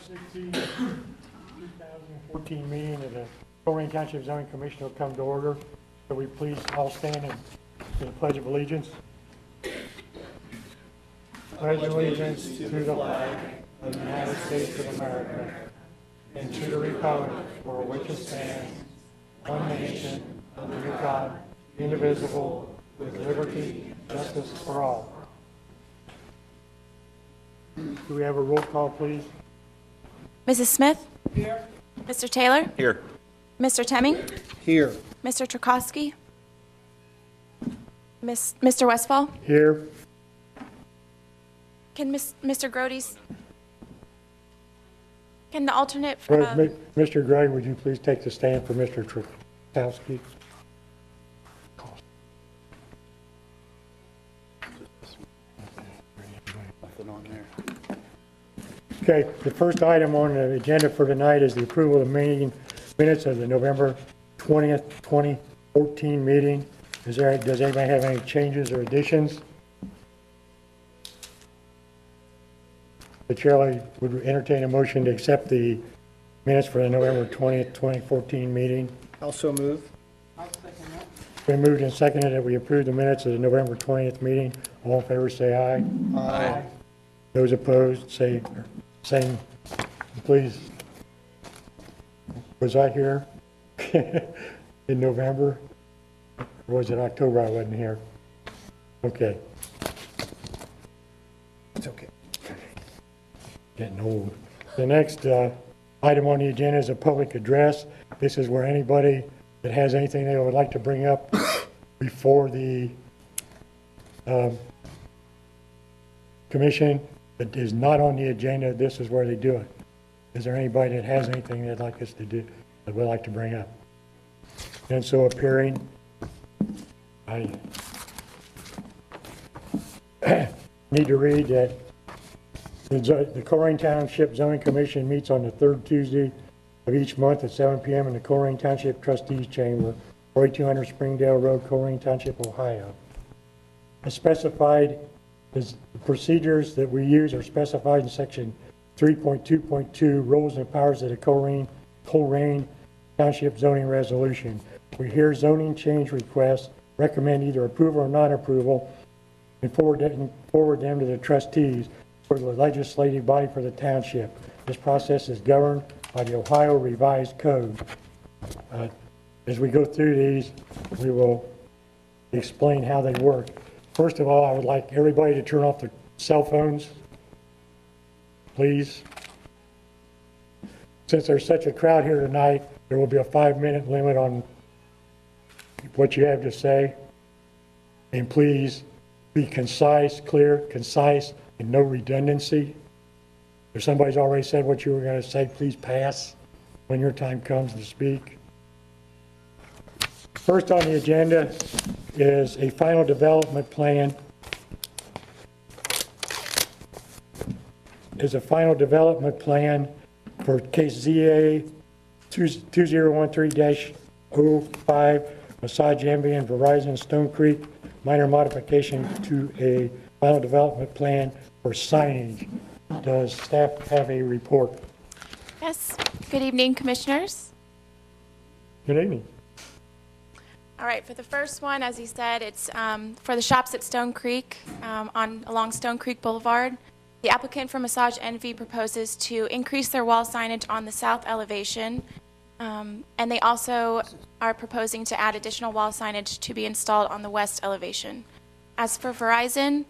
16, 2014 meeting of the Colerain Township Zoning Commission will come to order. So we please all stand and to the Pledge of Allegiance. Pledge allegiance to the flag of the United States of America and to the republic for which it stands, one nation, under God, indivisible, with liberty and justice for all. Do we have a roll call, please? Mrs. Smith? Here. Mr. Taylor? Here. Mr. Temming? Here. Mr. Trukowski? Mr. Westfall? Here. Can Mr. Grody's? Can the alternate? Mr. Gray, would you please take the stand for Mr. Trukowski? Nothing on there. Okay, the first item on the agenda for tonight is the approval of minutes of the November 20th, 2014 meeting. Does anybody have any changes or additions? The chair would entertain a motion to accept the minutes for the November 20th, 2014 meeting. Also move. Been moved and seconded that we approve the minutes of the November 20th meeting. All in favor say aye. Aye. Those opposed say same, please. Was I here in November? Or was it October I wasn't here? Okay. It's okay. Getting old. The next item on the agenda is a public address. This is where anybody that has anything they would like to bring up before the commission that is not on the agenda, this is where they do it. Is there anybody that has anything they'd like us to do, that would like to bring up? And so appearing, I need to read that the Colerain Township Zoning Commission meets on the third Tuesday of each month at 7 p.m. in the Colerain Township Trustees Chamber, 4200 Springdale Road, Colerain Township, Ohio. As specified, the procedures that we use are specified in section 3.2.2, roles and powers of the Colerain Township Zoning Resolution. We hear zoning change requests, recommend either approval or non-approval, and forward them to the trustees for the legislative body for the township. This process is governed by the Ohio Revised Code. As we go through these, we will explain how they work. First of all, I would like everybody to turn off their cell phones, please. Since there's such a crowd here tonight, there will be a 5-minute limit on what you have to say. And please be concise, clear, concise, and no redundancy. If somebody's already said what you were going to say, please pass when your time comes to speak. First on the agenda is a final development plan. Is a final development plan for case ZA 2013-05, Massage Envy and Verizon Stone Creek, minor modification to a final development plan for signage. Does staff have a report? Yes. Good evening, commissioners. Good evening. All right, for the first one, as he said, it's for the shops at Stone Creek along Stone Creek Boulevard. The applicant for Massage Envy proposes to increase their wall signage on the south elevation, and they also are proposing to add additional wall signage to be installed on the west elevation. As for Verizon,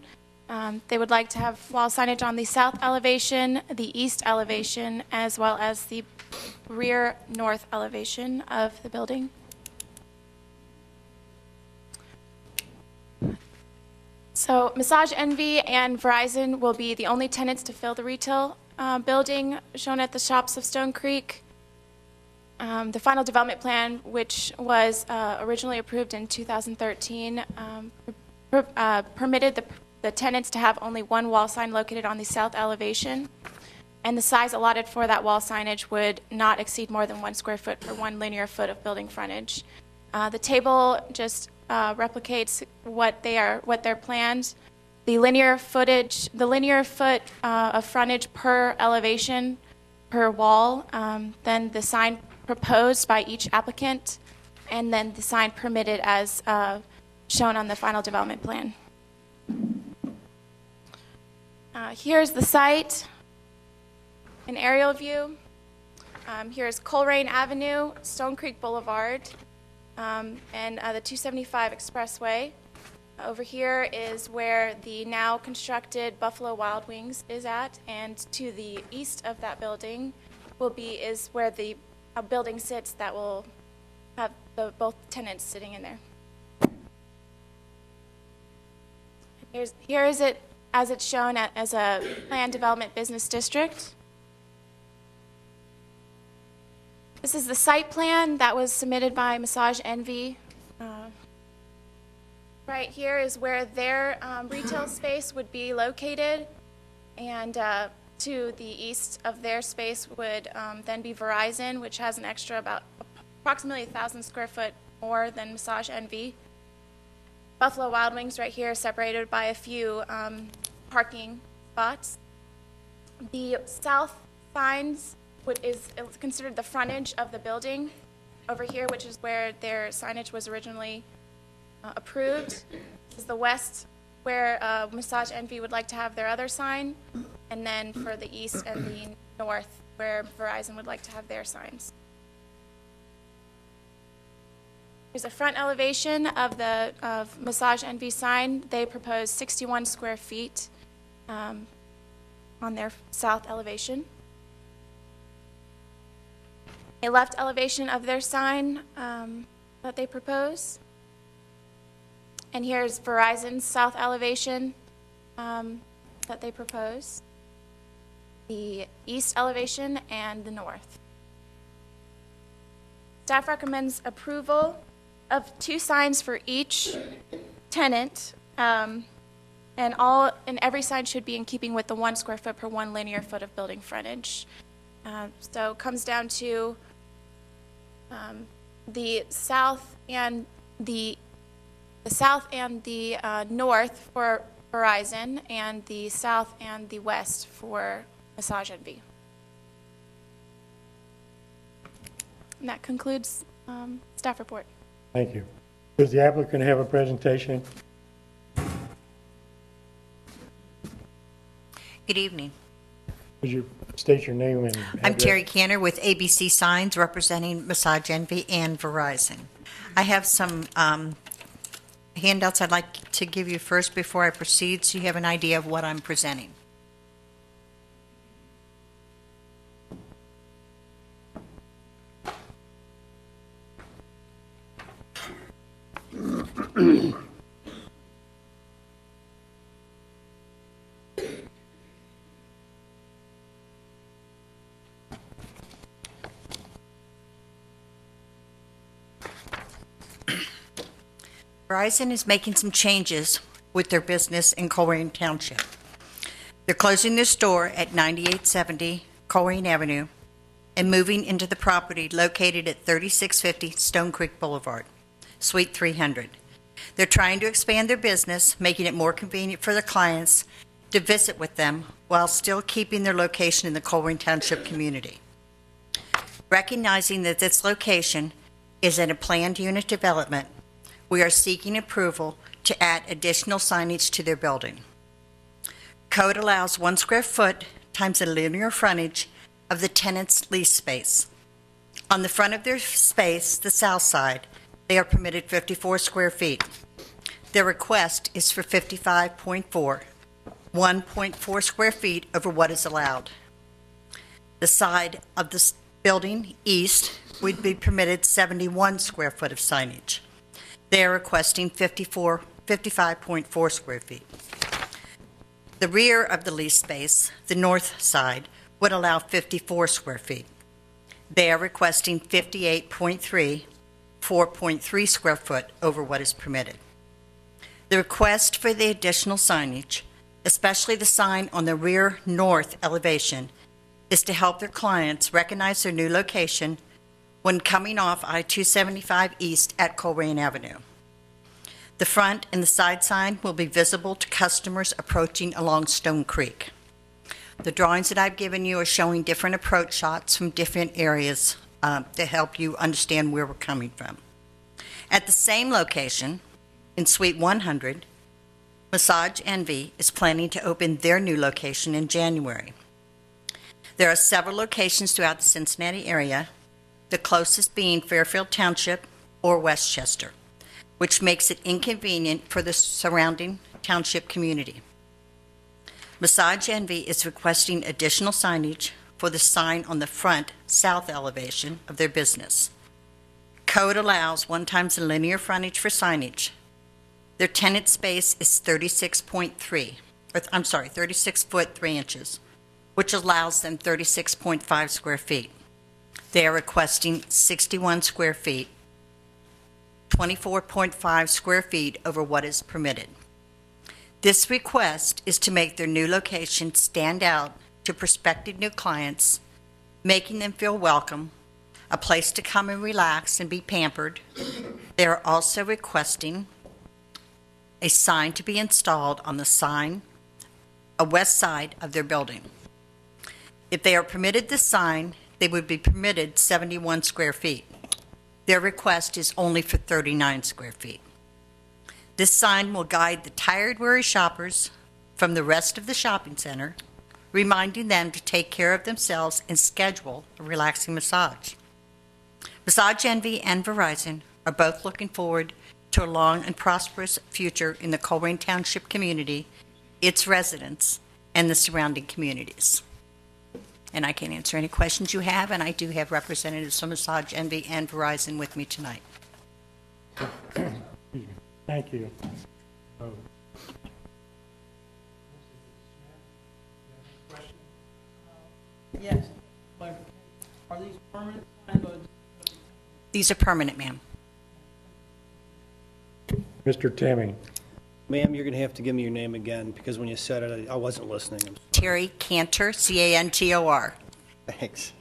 they would like to have wall signage on the south elevation, the east elevation, as well as the rear north elevation of the building. So Massage Envy and Verizon will be the only tenants to fill the retail building shown at the shops of Stone Creek. The final development plan, which was originally approved in 2013, permitted the tenants to have only one wall sign located on the south elevation, and the size allotted for that wall signage would not exceed more than 1 square foot per 1 linear foot of building frontage. The table just replicates what they're planned. The linear foot of frontage per elevation per wall, then the sign proposed by each applicant, and then the sign permitted as shown on the final development plan. Here's the site, an aerial view. Here's Colerain Avenue, Stone Creek Boulevard, and the 275 Expressway. Over here is where the now constructed Buffalo Wild Wings is at, and to the east of that building is where the building sits that will have both tenants sitting in there. Here is it as it's shown as a planned development business district. This is the site plan that was submitted by Massage Envy. Right here is where their retail space would be located, and to the east of their space would then be Verizon, which has an extra about approximately 1,000 square foot more than Massage Envy. Buffalo Wild Wings right here, separated by a few parking spots. The south signs is considered the frontage of the building over here, which is where their signage was originally approved. This is the west, where Massage Envy would like to have their other sign, and then for the east and the north, where Verizon would like to have their signs. Here's a front elevation of the Massage Envy sign. They propose 61 square feet on their south elevation. A left elevation of their sign that they propose. And here's Verizon's south elevation that they propose, the east elevation, and the north. Staff recommends approval of 2 signs for each tenant, and every sign should be in keeping with the 1 square foot per 1 linear foot of building frontage. So it comes down to the south and the north for Verizon, and the south and the west for Massage Envy. And that concludes staff report. Thank you. Does the applicant have a presentation? Good evening. Would you state your name and I'm address? Terry Canner with ABC Signs representing Massage Envy and Verizon. I have some handouts I'd like to give you first before I proceed, so you have an idea of what I'm presenting. Verizon is making some changes with their business in Colerain Township. They're closing their store at 9870 Colerain Avenue and moving into the property located at 3650 Stone Creek Boulevard, Suite 300. They're trying to expand their business, making it more convenient for their clients to visit with them while still keeping their location in the Colerain Township community. Recognizing that this location is in a planned unit development, we are seeking approval to add additional signage to their building. Code allows 1 square foot times the linear frontage of the tenant's lease space. On the front of their space, the south side, they are permitted 54 square feet. Their request is for 55.4, 1.4 square feet over what is allowed. The side of the building east would be permitted 71 square foot of signage. They are requesting 55.4 square feet. The rear of the lease space, the north side, would allow 54 square feet. They are requesting 58.3, 4.3 square foot over what is permitted. The request for the additional signage, especially the sign on the rear north elevation, is to help their clients recognize their new location when coming off I-275 East at Colerain Avenue. The front and the side sign will be visible to customers approaching along Stone Creek. The drawings that I've given you are showing different approach shots from different areas to help you understand where we're coming from. At the same location, in Suite 100, Massage Envy is planning to open their new location in January. There are several locations throughout the Cincinnati area, the closest being Fairfield Township or Westchester, which makes it inconvenient for the surrounding township community. Massage Envy is requesting additional signage for the sign on the front south elevation of their business. Code allows 1 times the linear frontage for signage. Their tenant space is 36 foot 3 inches, which allows them 36.5 square feet. They are requesting 61 square feet, 24.5 square feet over what is permitted. This request is to make their new location stand out to prospective new clients, making them feel welcome, a place to come and relax and be pampered. They are also requesting a sign to be installed on the west side of their building. If they are permitted the sign, they would be permitted 71 square feet. Their request is only for 39 square feet. This sign will guide the tired, weary shoppers from the rest of the shopping center, reminding them to take care of themselves and schedule a relaxing massage. Massage Envy and Verizon are both looking forward to a long and prosperous future in the Colerain Township community, its residents, and the surrounding communities. And I can answer any questions you have, and I do have representatives from Massage Envy and Verizon with me tonight. Thank you. Yes. Are these permanent signs or? These are permanent, ma'am. Mr. Temming. Ma'am, you're going to have to give me your name again, because when you said it, I wasn't listening. I'm Terry Cantor, C-A-N-T-O-R. Thanks.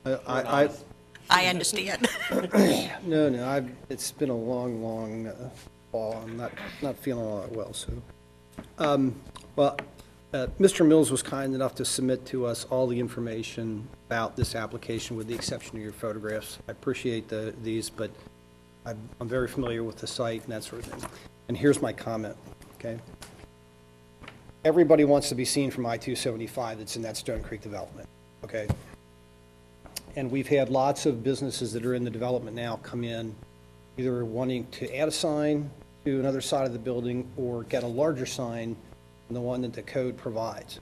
I I understand. No, it's been a long fall. I'm not feeling all that well, so. Mr. Mills was kind enough to submit to us all the information about this application with the exception of your photographs. I appreciate these, but I'm very familiar with the site and that sort of thing. And here's my comment, okay? Everybody wants to be seen from I-275 that's in that Stone Creek development, okay? And we've had lots of businesses that are in the development now come in, either wanting to add a sign to another side of the building or get a larger sign than the one that the code provides,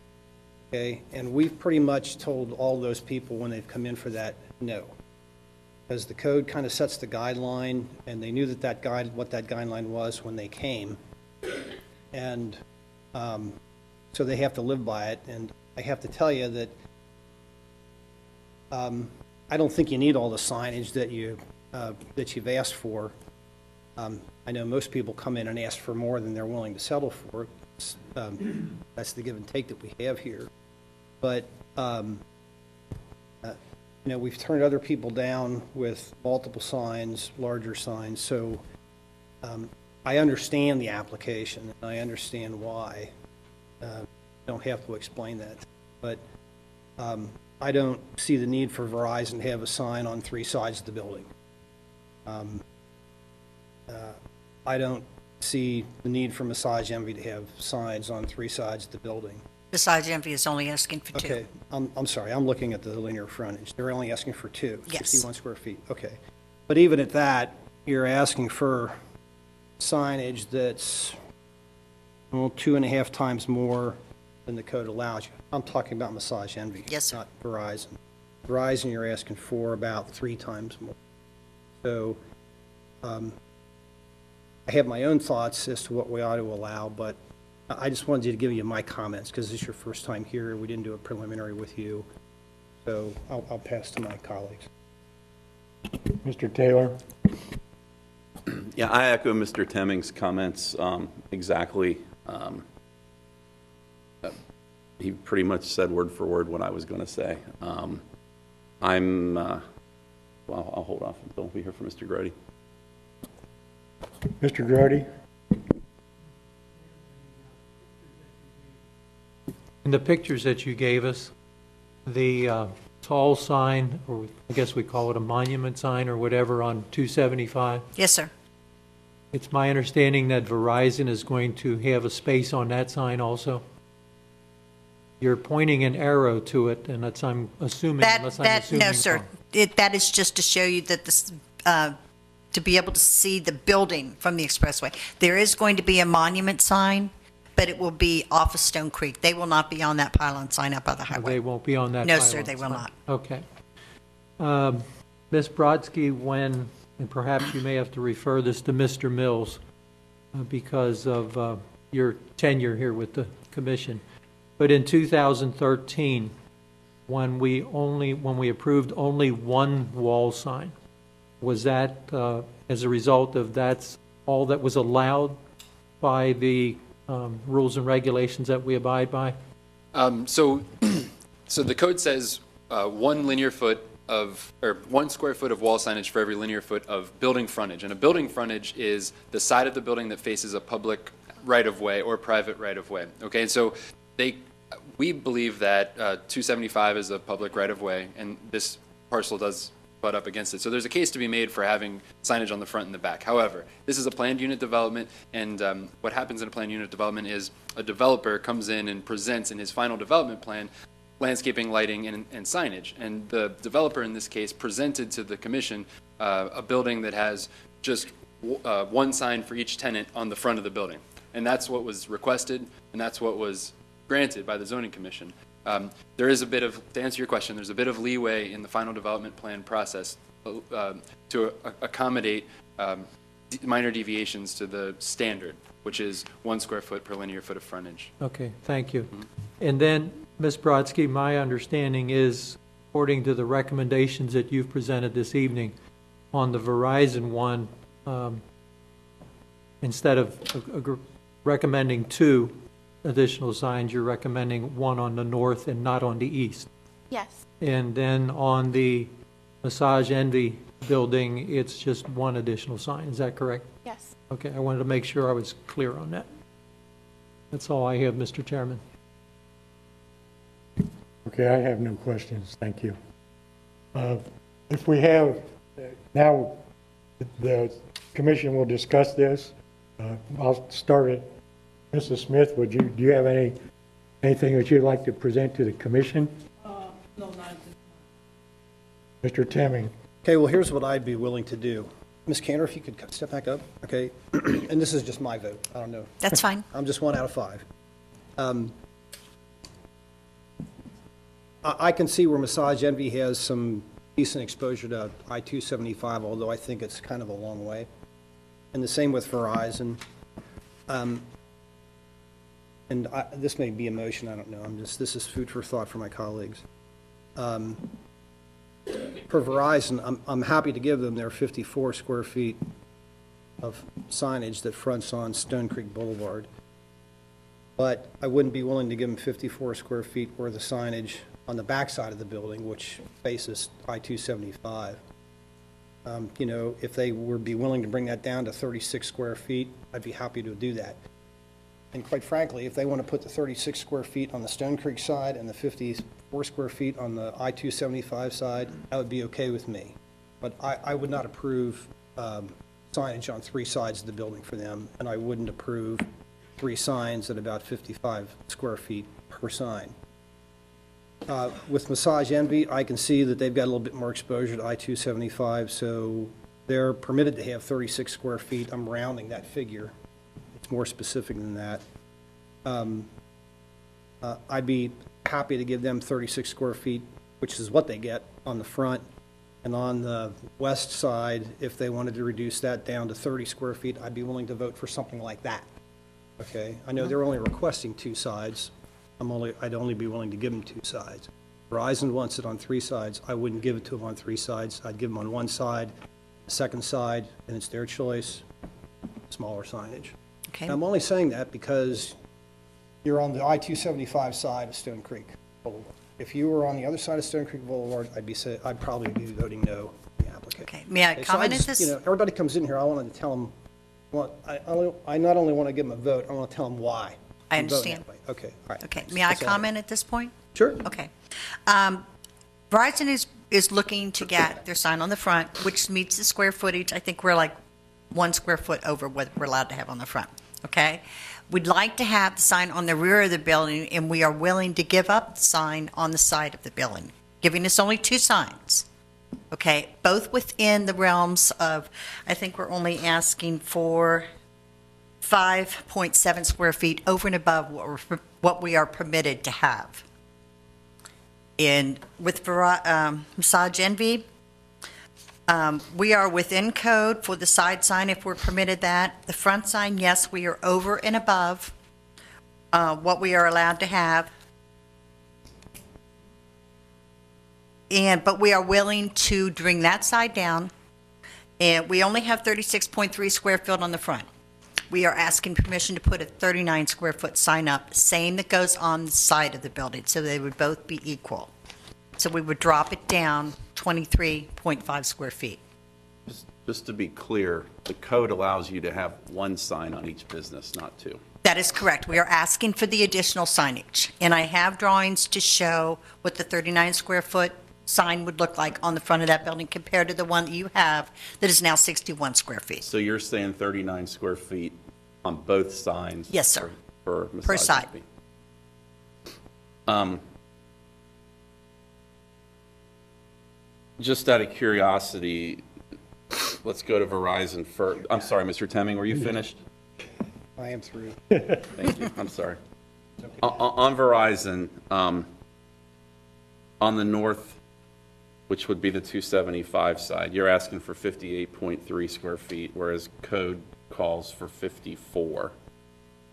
okay? And we've pretty much told all those people when they've come in for that, no. Because the code kind of sets the guideline, and they knew what that guideline was when they came. And so they have to live by it. And I have to tell you that I don't think you need all the signage that you've asked for. I know most people come in and ask for more than they're willing to settle for. That's the give and take that we have here. But we've turned other people down with multiple signs, larger signs. So I understand the application, and I understand why. Don't have to explain that. But I don't see the need for Verizon to have a sign on 3 sides of the building. I don't see the need for Massage Envy to have signs on 3 sides of the building. Massage Envy is only asking for 2. Okay, I'm sorry, I'm looking at the linear frontage. They're only asking for 2, Yes. 61 square feet, okay. But even at that, you're asking for signage that's, 2.5 times more than the code allows you. I'm talking about Massage Envy. Yes, sir. Not Verizon. Verizon, you're asking for about 3 times more. So, I have my own thoughts as to what we ought to allow, but I just wanted to give you my comments, because this is your first time here. We didn't do a preliminary with you. So I'll pass to my colleagues. Mr. Taylor. Yeah, I echo Mr. Temming's comments exactly. He pretty much said word for word what I was going to say. Well, I'll hold off until we hear from Mr. Grody. Mr. Grody. In the pictures that you gave us, the tall sign, or I guess we call it a monument sign or whatever, on 275, Yes, sir. it's my understanding that Verizon is going to have a space on that sign also? You're pointing an arrow to it, and that's, I'm assuming, unless I'm assuming No, sir. wrong. That is just to show you that this, to be able to see the building from the expressway. There is going to be a monument sign, but it will be off of Stone Creek. They will not be on that pylon sign up by the They highway. won't be on that No, pylon sir, they will sign. not. Okay. Ms. Brodsky, when, and perhaps you may have to refer this to Mr. Mills because of your tenure here with the commission, but in 2013, when we approved only one wall sign, was that as a result of that's all that was allowed by the rules and regulations that we abide by? So the code says 1 linear foot of, or 1 square foot of wall signage for every linear foot of building frontage. And a building frontage is the side of the building that faces a public right-of-way or private right-of-way. Okay, and so we believe that 275 is a public right-of-way, and this parcel does butt up against it. So there's a case to be made for having signage on the front and the back. However, this is a planned unit development, and what happens in a planned unit development is a developer comes in and presents in his final development plan landscaping, lighting, and signage. And the developer in this case presented to the commission a building that has just one sign for each tenant on the front of the building. And that's what was requested, and that's what was granted by the zoning commission. There is a bit of, to answer your question, there's a bit of leeway in the final development plan process to accommodate minor deviations to the standard, which is 1 square foot per linear foot of frontage. Okay, thank you. And then, Ms. Brodsky, my understanding is, according to the recommendations that you've presented this evening, on the Verizon one, instead of recommending 2 additional signs, you're recommending 1 on the north and not on the east. Yes. And then on the Massage Envy building, it's just 1 additional sign. Is that correct? Yes. Okay, I wanted to make sure I was clear on that. That's all I have, Mr. Chairman. Okay, I have no questions, thank you. If we have, now the commission will discuss this. I'll start it. Mrs. Smith, do you have anything that you'd like to present to the commission? No, not Mr. Temming? Okay, well, here's what I'd be willing to do. Ms. Cantor, if you could step back up, okay? And this is just my vote, I don't know. That's fine. I'm just 1 out of 5. I can see where Massage Envy has some decent exposure to I-275, although I think it's kind of a long way. And the same with Verizon. This may be a motion, I don't know. This is food for thought for my colleagues. For Verizon, I'm happy to give them their 54 square feet of signage that fronts on Stone Creek Boulevard. But I wouldn't be willing to give them 54 square feet worth of signage on the backside of the building, which faces I-275. You know, if they would be willing to bring that down to 36 square feet, I'd be happy to do that. And quite frankly, if they want to put the 36 square feet on the Stone Creek side and the 54 square feet on the I-275 side, that would be okay with me. But I would not approve signage on 3 sides of the building for them, and I wouldn't approve 3 signs at about 55 square feet per sign. With Massage Envy, I can see that they've got a little bit more exposure to I-275, so they're permitted to have 36 square feet. I'm rounding that figure. It's more specific than that. I'd be happy to give them 36 square feet, which is what they get on the front. And on the west side, if they wanted to reduce that down to 30 square feet, I'd be willing to vote for something like that. Okay? I know they're only requesting 2 sides. I'd only be willing to give them 2 sides. Verizon wants it on 3 sides. I wouldn't give it to them on 3 sides. I'd give them on 1 side, the second side, and it's their choice, smaller signage. Okay. And I'm only saying that because you're on the I-275 side of Stone Creek Boulevard. If you were on the other side of Stone Creek Boulevard, I'd probably be voting no on the applicant. Okay. May I So comment just, at this? you know, everybody comes in here, I wanted to tell them, I not only want to give them a vote, I want to tell them why. I You vote understand. that way. Okay, all right. Okay, may I That's all. comment at this point? Sure. Okay. Verizon is looking to get their sign on the front, which meets the square footage. I think we're like 1 square foot over what we're allowed to have on the front, okay? We'd like to have the sign on the rear of the building, and we are willing to give up the sign on the side of the building, giving us only 2 signs, okay? Both within the realms of, I think we're only asking for 5.7 square feet over and above what we are permitted to have. And with Massage Envy, we are within code for the side sign if we're permitted that. The front sign, yes, we are over and above what we are allowed to have. But we are willing to bring that side down. And we only have 36.3 square feet on the front. We are asking permission to put a 39 square foot sign up, same that goes on the side of the building, so they would both be equal. So we would drop it down 23.5 square feet. Just to be clear, the code allows you to have 1 sign on each business, not 2. That is correct. We are asking for the additional signage. And I have drawings to show what the 39 square foot sign would look like on the front of that building compared to the one that you have that is now 61 square feet. So you're saying 39 square feet on both signs? Yes, sir. For Per massage side. envy. Just out of curiosity, let's go to Verizon first. I'm sorry, Mr. Temming, were you finished? I am through. Thank you, I'm sorry. On Verizon, on the north, which would be the 275 side, you're asking for 58.3 square feet, whereas code calls for 54.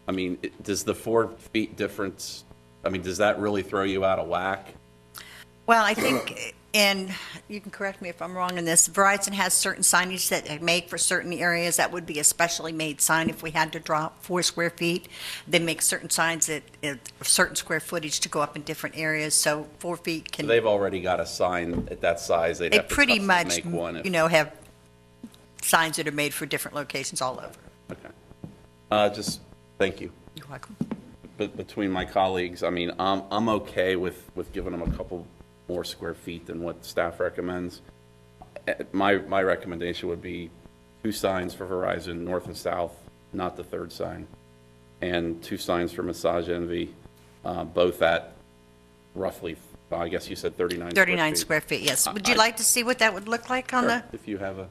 I mean, does the 4 feet difference, I mean, does that really throw you out of whack? Well, I think, and you can correct me if I'm wrong in this, Verizon has certain signage that they make for certain areas. That would be a specially made sign if we had to drop 4 square feet. They make certain signs that certain square footage to go up in different areas, so 4 feet So can, they've already got a sign at that size, they'd they have to pretty custom much, make one if. have signs that are made for different locations all over. Okay. Just, thank you. You're welcome. But between my colleagues, I mean, I'm okay with giving them a couple more square feet than what staff recommends. My recommendation would be 2 signs for Verizon, north and south, not the 3rd sign, and 2 signs for Massage Envy, both at roughly, I guess you said 39 square feet. 39 square feet, yes. Would you like to see what that would look like on the? Sure, if you have a.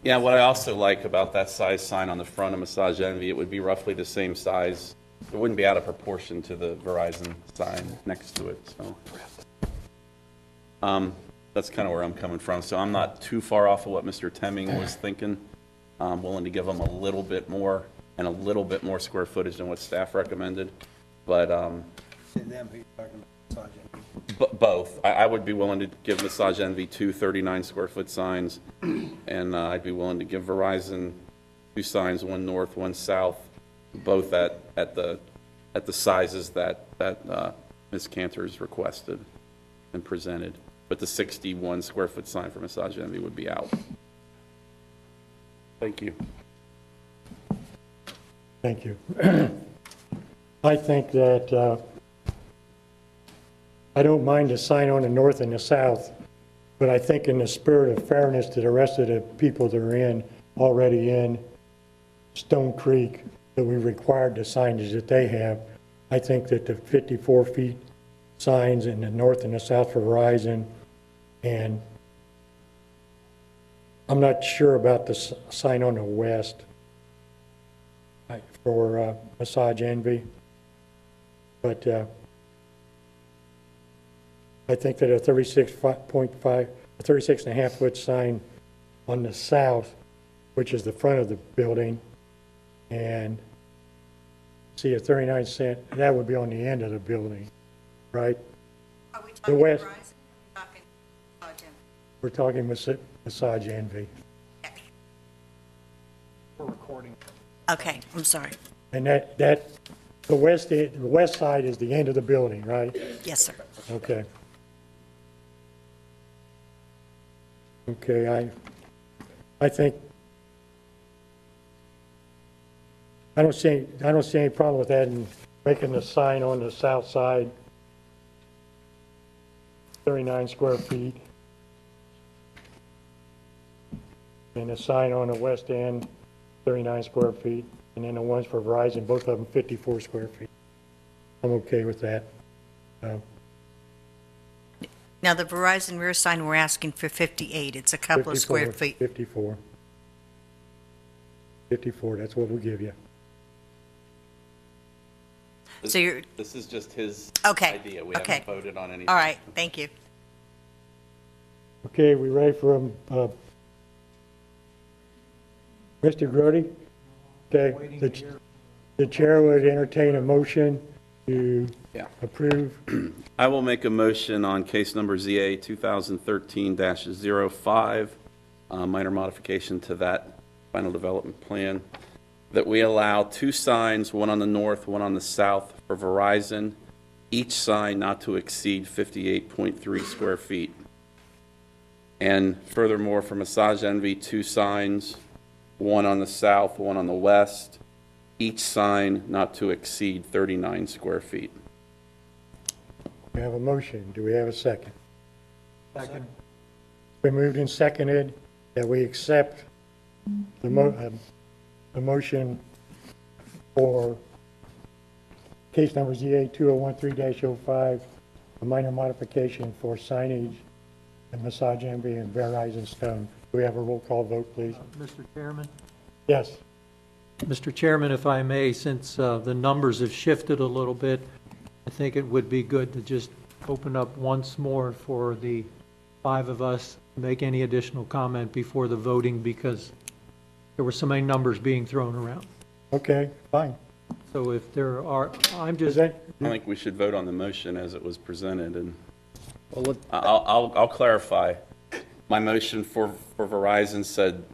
Yeah, what I also like about that size sign on the front of Massage Envy, it would be roughly the same size. It wouldn't be out of proportion to the Verizon sign next to it, so. That's kind of where I'm coming from. So I'm not too far off of what Mr. Temming was thinking. I'm willing to give them a little bit more and a little bit more square footage than what staff recommended. But, And them, who you're talking about, Massage Envy. both. I would be willing to give Massage Envy 2 39 square foot signs, and I'd be willing to give Verizon 2 signs, 1 north, 1 south, both at the sizes that Ms. Cantor's requested and presented. But the 61 square foot sign for Massage Envy would be out. Thank you. Thank you. I think that, I don't mind the sign on the north and the south, but I think in the spirit of fairness to the rest of the people that are already in Stone Creek, that we required the signage that they have, I think that the 54 feet signs in the north and the south for Verizon, and I'm not sure about the sign on the west for Massage Envy, but I think that a 36 and a half foot sign on the south, which is the front of the building, and see a 39 cent, that would be on the end of the building, right? Are we talking west. Verizon? Talking Massage Envy? We're talking Massage Envy. For recording. Okay, I'm sorry. And the west side is the end of the building, right? Yes, sir. Okay. Okay, I think, I don't see any problem with that and making the sign on the south side 39 square feet. And the sign on the west end, 39 square feet. And then the ones for Verizon, both of them 54 square feet. I'm okay with that. Now, the Verizon rear sign, we're asking for 58. It's a couple of square 54, feet. 54. 54, that's what we'll give you. So you're, This is just his Okay, idea. We okay. haven't voted on anything. all right, thank you. Okay, we ready for Mr. Grody? Okay, the chair would entertain a motion to Yeah. approve. I will make a motion on case number ZA 2013-05, minor modification to that final development plan, that we allow 2 signs, one on the north, one on the south for Verizon, each sign not to exceed 58.3 square feet. And furthermore, for Massage Envy, 2 signs, one on the south, one on the west, each sign not to exceed 39 square feet. We have a motion. Do we have a second? Second. It's been moved and seconded that we accept the motion for case number ZA 2013-05, a minor modification for signage and Massage Envy and Verizon Stone. Do we have a roll call vote, please? Mr. Chairman? Yes. Mr. Chairman, if I may, since the numbers have shifted a little bit, I think it would be good to just open up once more for the 5 of us to make any additional comment before the voting, because there were so many numbers being thrown around. Okay, fine. So if there are, I'm Is just, that, I think we should vote on the motion as it was presented, and Well, look, I'll clarify. My motion for Verizon said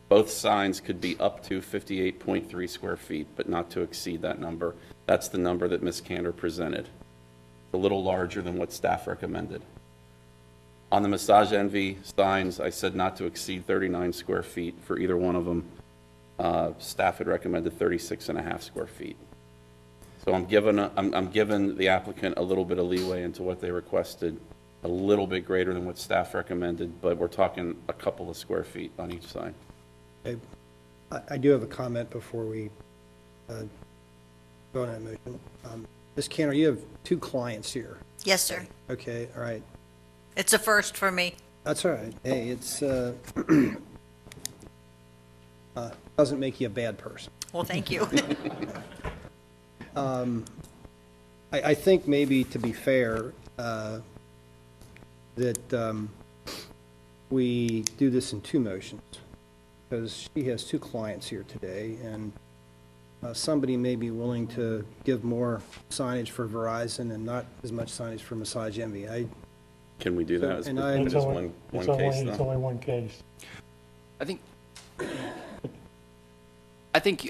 both signs could be up to 58.3 square feet, but not to exceed that number. That's the number that Ms. Cantor presented. A little larger than what staff recommended. On the Massage Envy signs, I said not to exceed 39 square feet for either one of them. Staff had recommended 36.5 square feet. So I'm giving the applicant a little bit of leeway into what they requested, a little bit greater than what staff recommended, but we're talking a couple of square feet on each sign. I do have a comment before we vote on that motion. Ms. Cantor, you have 2 clients here. Yes, sir. Okay, all right. It's a first for me. That's all right. Hey, it's, doesn't make you a bad person. Well, thank you. I think maybe to be fair, that we do this in 2 motions, because she has 2 clients here today, and somebody may be willing to give more signage for Verizon and not as much signage for Massage Envy. Can we do that? And It it's is only, one case, it's though. only one case. I think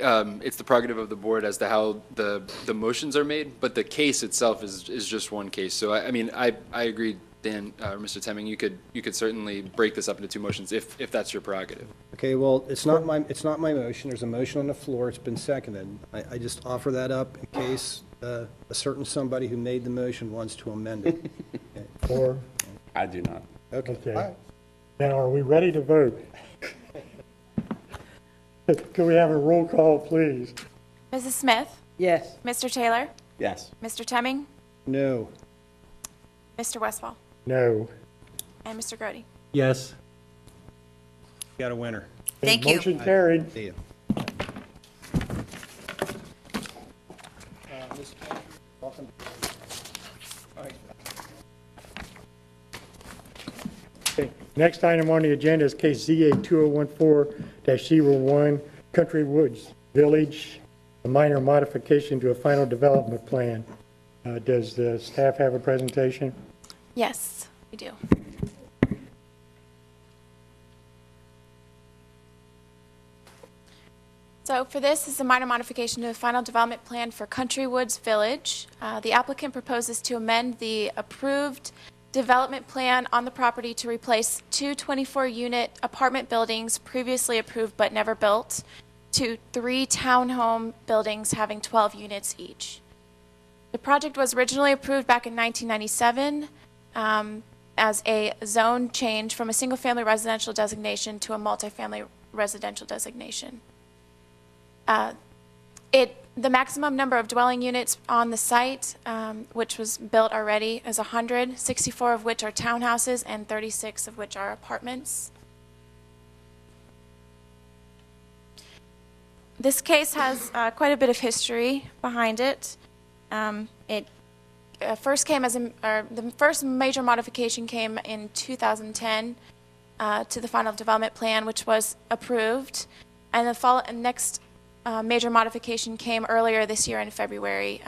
it's the prerogative of the board as to how the motions are made, but the case itself is just one case. So I mean, I agree, Dan, or Mr. Temming, you could certainly break this up into 2 motions if that's your prerogative. Okay, well, it's not my motion. There's a motion on the floor. It's been seconded. I just offer that up in case a certain somebody who made the motion wants to amend it. Or, I do not. Okay. okay. All right. Now, are we ready to vote? Can we have a roll call, please? Mrs. Smith? Yes. Mr. Taylor? Yes. Mr. Temming? No. Mr. Westfall? No. And Mr. Grody? yes. Got a winner. Thank you. Motion carried. See you. Ms. Cantor, welcome. All right. Okay. Next item on the agenda is case ZA 2014-01, Country Woods Village, a minor modification to a final development plan. Does the staff have a presentation? Yes, we do. So for this is a minor modification to the final development plan for Country Woods Village. The applicant proposes to amend the approved development plan on the property to replace two 24-unit apartment buildings previously approved but never built to 3 townhome buildings having 12 units each. The project was originally approved back in 1997 as a zone change from a single-family residential designation to a multifamily residential designation. The maximum number of dwelling units on the site, which was built already, is 100, 64 of which are townhouses and 36 of which are apartments. This case has quite a bit of history behind it. It first came as the first major modification came in 2010 to the final development plan, which was approved, and the next major modification came earlier this year in February,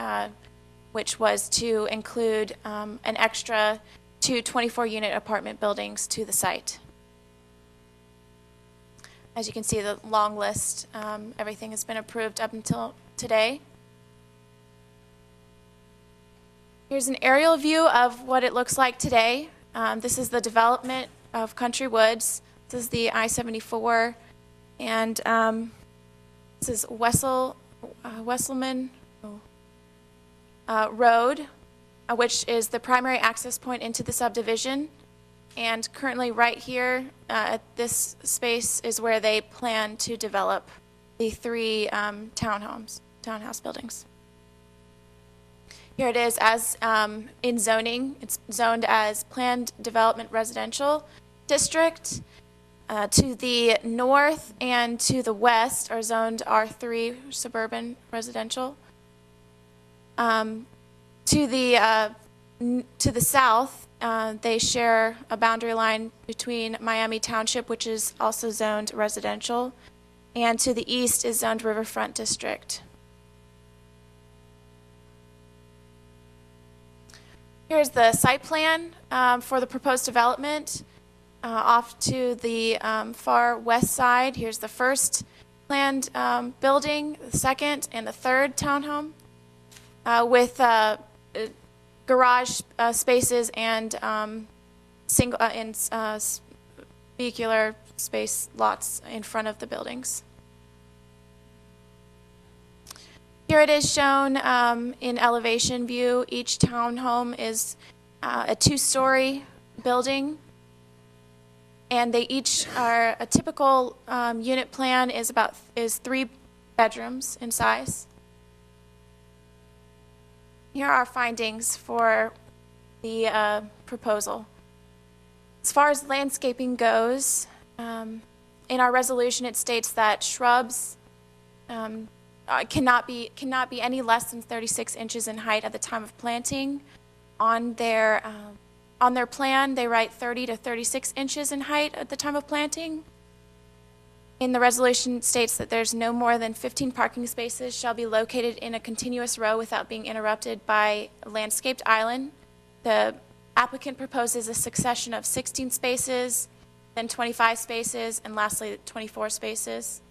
which was to include an extra 2 24-unit apartment buildings to the site. As you can see, the long list, everything has been approved up until today. Here's an aerial view of what it looks like today. This is the development of Country Woods. This is the I-74, and this is Wesselman Road, which is the primary access point into the subdivision. And currently right here at this space is where they plan to develop the 3 townhouse buildings. Here it is as in zoning. It's zoned as Planned Development Residential District. To the north and to the west are zoned R3 suburban residential. To the south, they share a boundary line between Miami Township, which is also zoned residential, and to the east is zoned Riverfront District. Here's the site plan for the proposed development. Off to the far west side, here's the first planned building, the second and the third townhome, with garage spaces and vehicular space lots in front of the buildings. Here it is shown in elevation view. Each townhome is a 2-story building, and they each are a typical unit plan is 3 bedrooms in size. Here are our findings for the proposal. As far as landscaping goes, in our resolution it states that shrubs cannot be any less than 36 inches in height at the time of planting. On their plan, they write 30 to 36 inches in height at the time of planting. In the resolution, it states that there's no more than 15 parking spaces shall be located in a continuous row without being interrupted by a landscaped island. The applicant proposes a succession of 16 spaces, then 25 spaces, and lastly, 24 spaces.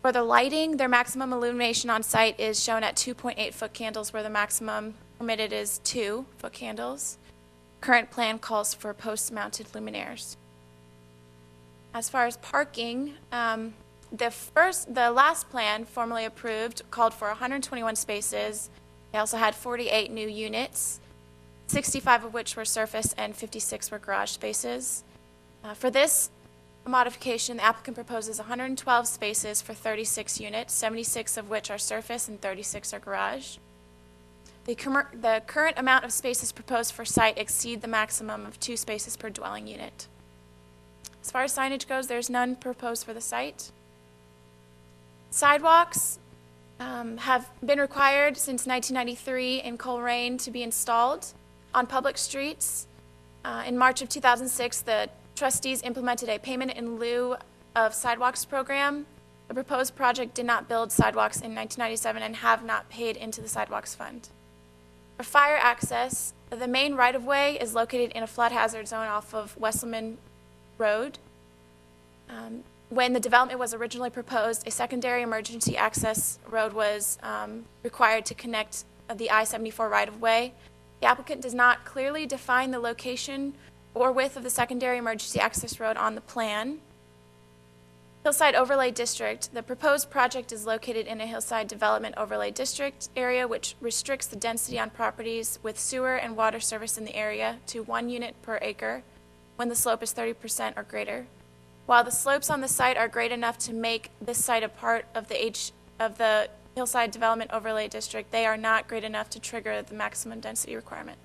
For the lighting, their maximum illumination on site is shown at 2.8-foot candles, where the maximum permitted is 2-foot candles. Current plan calls for post-mounted luminaires. As far as parking, the last plan formally approved called for 121 spaces. They also had 48 new units, 65 of which were surface and 56 were garage spaces. For this modification, the applicant proposes 112 spaces for 36 units, 76 of which are surface and 36 are garage. The current amount of spaces proposed for site exceed the maximum of 2 spaces per dwelling unit. As far as signage goes, there's none proposed for the site. Sidewalks have been required since 1993 in Colerain to be installed on public streets. In March of 2006, the trustees implemented a payment in lieu of sidewalks program. The proposed project did not build sidewalks in 1997 and have not paid into the sidewalks fund. For fire access, the main right-of-way is located in a flood hazard zone off of Wesselman Road. When the development was originally proposed, a secondary emergency access road was required to connect the I-74 right-of-way. The applicant does not clearly define the location or width of the secondary emergency access road on the plan. Hillside Overlay District. The proposed project is located in a hillside development overlay district area, which restricts the density on properties with sewer and water service in the area to 1 unit per acre when the slope is 30% or greater. While the slopes on the site are great enough to make this site a part of the Hillside Development Overlay District, they are not great enough to trigger the maximum density requirement.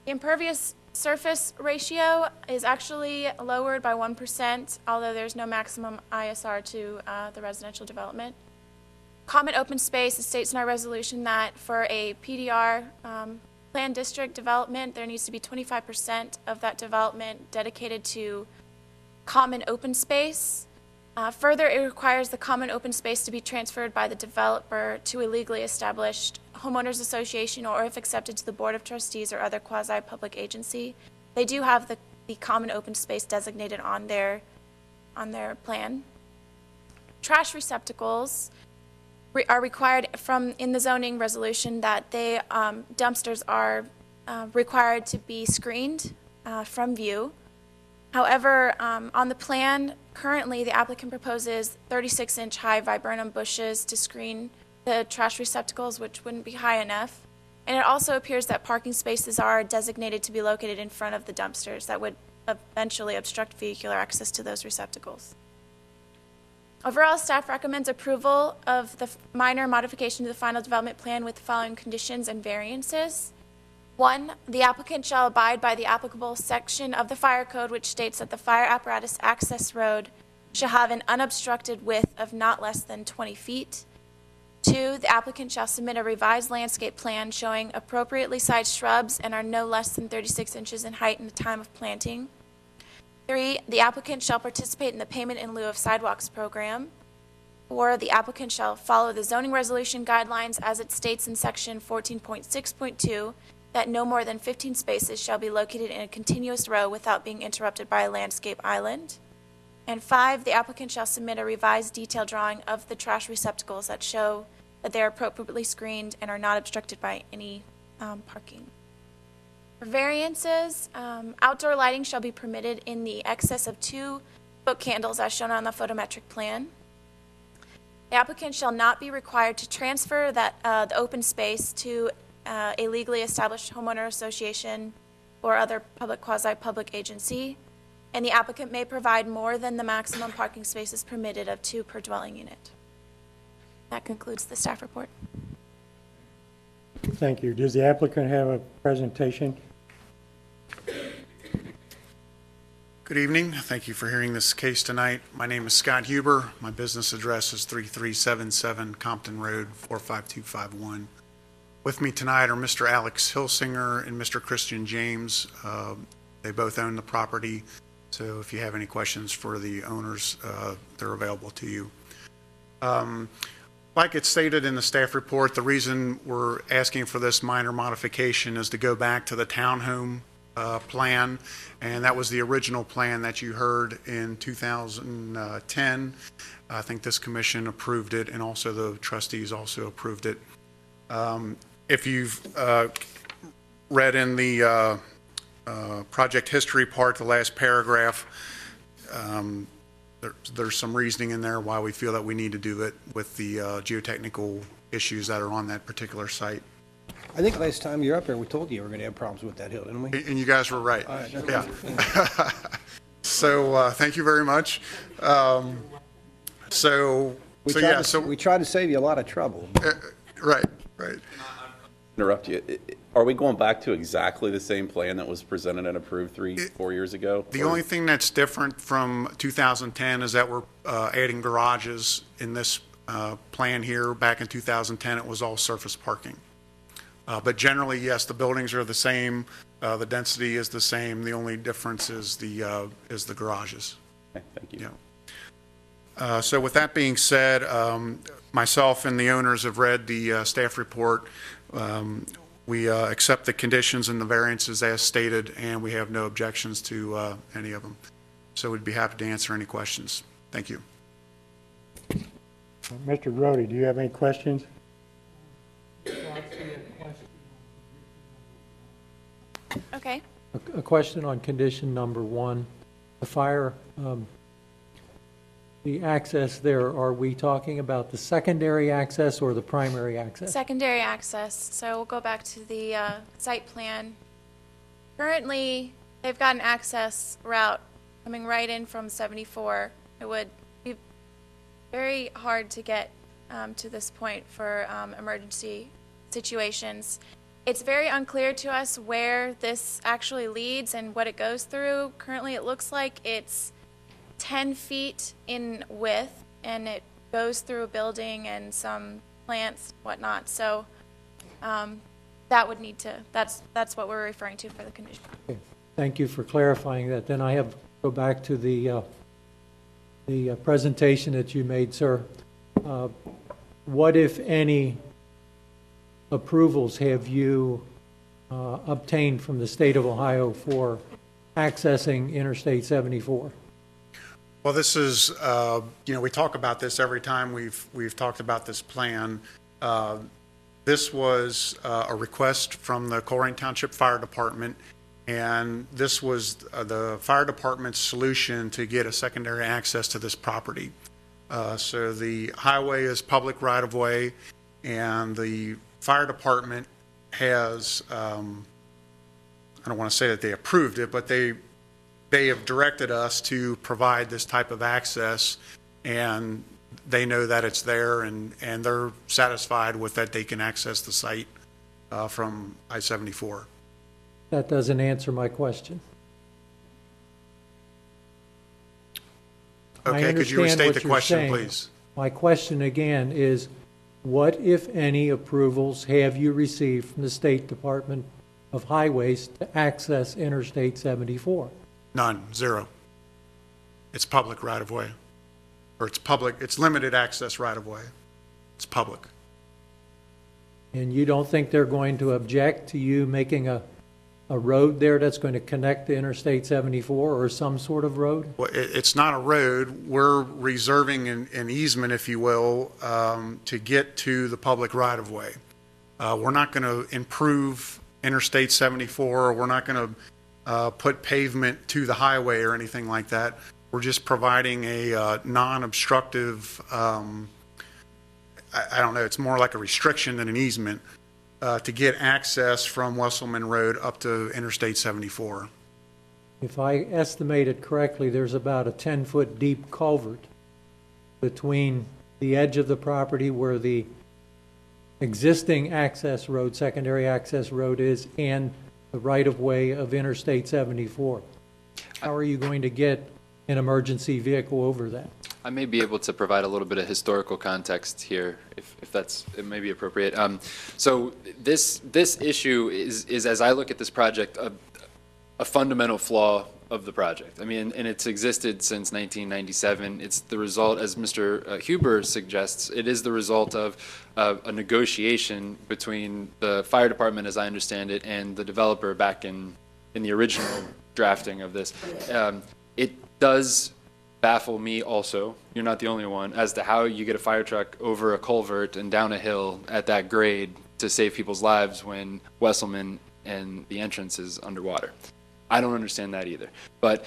The impervious surface ratio is actually lowered by 1%, although there's no maximum ISR to the residential development. Common open space, it states in our resolution that for a PDR planned district development, there needs to be 25% of that development dedicated to common open space. Further, it requires the common open space to be transferred by the developer to a legally established homeowners association, or if accepted, to the Board of Trustees or other quasi-public agency. They do have the common open space designated on their plan. Trash receptacles are required in the zoning resolution that dumpsters are required to be screened from view. However, on the plan, currently the applicant proposes 36-inch high viburnum bushes to screen the trash receptacles, which wouldn't be high enough. And it also appears that parking spaces are designated to be located in front of the dumpsters that would eventually obstruct vehicular access to those receptacles. Overall, staff recommends approval of the minor modification to the final development plan with the following conditions and variances. 1, the applicant shall abide by the applicable section of the fire code, which states that the fire apparatus access road shall have an unobstructed width of not less than 20 feet. 2, the applicant shall submit a revised landscape plan showing appropriately sized shrubs and are no less than 36 inches in height in the time of planting. 3, the applicant shall participate in the payment in lieu of sidewalks program. 4, the applicant shall follow the zoning resolution guidelines as it states in section 14.6.2 that no more than 15 spaces shall be located in a continuous row without being interrupted by a landscape island. And 5, the applicant shall submit a revised detail drawing of the trash receptacles that show that they are appropriately screened and are not obstructed by any parking. For variances, outdoor lighting shall be permitted in the excess of 2 foot candles as shown on the photometric plan. The applicant shall not be required to transfer the open space to a legally established homeowner association or other public quasi-public agency, and the applicant may provide more than the maximum parking spaces permitted of 2 per dwelling unit. That concludes the staff report. Thank you. Does the applicant have a presentation? Good evening. Thank you for hearing this case tonight. My name is Scott Huber. My business address is 3377 Compton Road, 45251. With me tonight are Mr. Alex Hilsinger and Mr. Christian James. They both own the property, so if you have any questions for the owners, they're available to you. Like it's stated in the staff report, the reason we're asking for this minor modification is to go back to the townhome plan, and that was the original plan that you heard in 2010. I think this commission approved it, and also the trustees also approved it. If you've read in the project history part, the last paragraph, there's some reasoning in there why we feel that we need to do it with the geotechnical issues that are on that particular site. I think last time you were up here, we told you we were going to have problems with that hill, didn't we? And you guys were right. All right. Yeah. So thank you very much. We tried to save you a lot of trouble. Right. Interrupt you. Are we going back to exactly the same plan that was presented and approved 4 years ago? The only thing that's different from 2010 is that we're adding garages in this plan here. Back in 2010, it was all surface parking. But generally, yes, the buildings are the same. The density is the same. The only difference is the garages. Okay, thank you. Yeah. So with that being said, myself and the owners have read the staff report. We accept the conditions and the variances as stated, and we have no objections to any of them. So we'd be happy to answer any questions. Thank you. Mr. Grody, do you have any questions? Okay. A question on condition number 1. The fire, the access there, are we talking about the secondary access or the primary access? Secondary access, so we'll go back to the site plan. Currently, they've got an access route coming right in from 74. It would be very hard to get to this point for emergency situations. It's very unclear to us where this actually leads and what it goes through. Currently, it looks like it's 10 feet in width, and it goes through a building and some plants, whatnot. So that would need to, that's what we're referring to for the condition. Okay. Thank you for clarifying that. Then I have to go back to the presentation that you made, sir. What, if any, approvals have you obtained from the state of Ohio for accessing Interstate 74? Well, this is, we talk about this every time we've talked about this plan. This was a request from the Colerain Township Fire Department, and this was the fire department's solution to get a secondary access to this property. So the highway is public right-of-way, and the fire department has, I don't want to say that they approved it, but they have directed us to provide this type of access, and they know that it's there, and they're satisfied with that they can access the site from I-74. That doesn't answer my question. Okay, could you restate the question, please? My question again is, what, if any, approvals have you received from the State Department of Highways to access Interstate 74? None, zero. It's public right-of-way. Or it's public, it's limited access right-of-way. It's public. And you don't think they're going to object to you making a road there that's going to connect to Interstate 74 or some sort of road? Well, it's not a road. We're reserving an easement, if you will, to get to the public right-of-way. We're not going to improve Interstate 74, or we're not going to put pavement to the highway or anything like that. We're just providing a non-obstructive, I don't know, it's more like a restriction than an easement, to get access from Wesselman Road up to Interstate 74. If I estimate it correctly, there's about a 10-foot deep culvert between the edge of the property where the existing access road, secondary access road is, and the right-of-way of Interstate 74. How are you going to get an emergency vehicle over that? I may be able to provide a little bit of historical context here, if it may be appropriate. So this issue is, as I look at this project, a fundamental flaw of the project. I mean, and it's existed since 1997. It's the result, as Mr. Huber suggests, it is the result of a negotiation between the fire department, as I understand it, and the developer back in the original drafting of this. It does baffle me also, you're not the only one, as to how you get a fire truck over a culvert and down a hill at that grade to save people's lives when Wesselman and the entrance is underwater. I don't understand that either. But,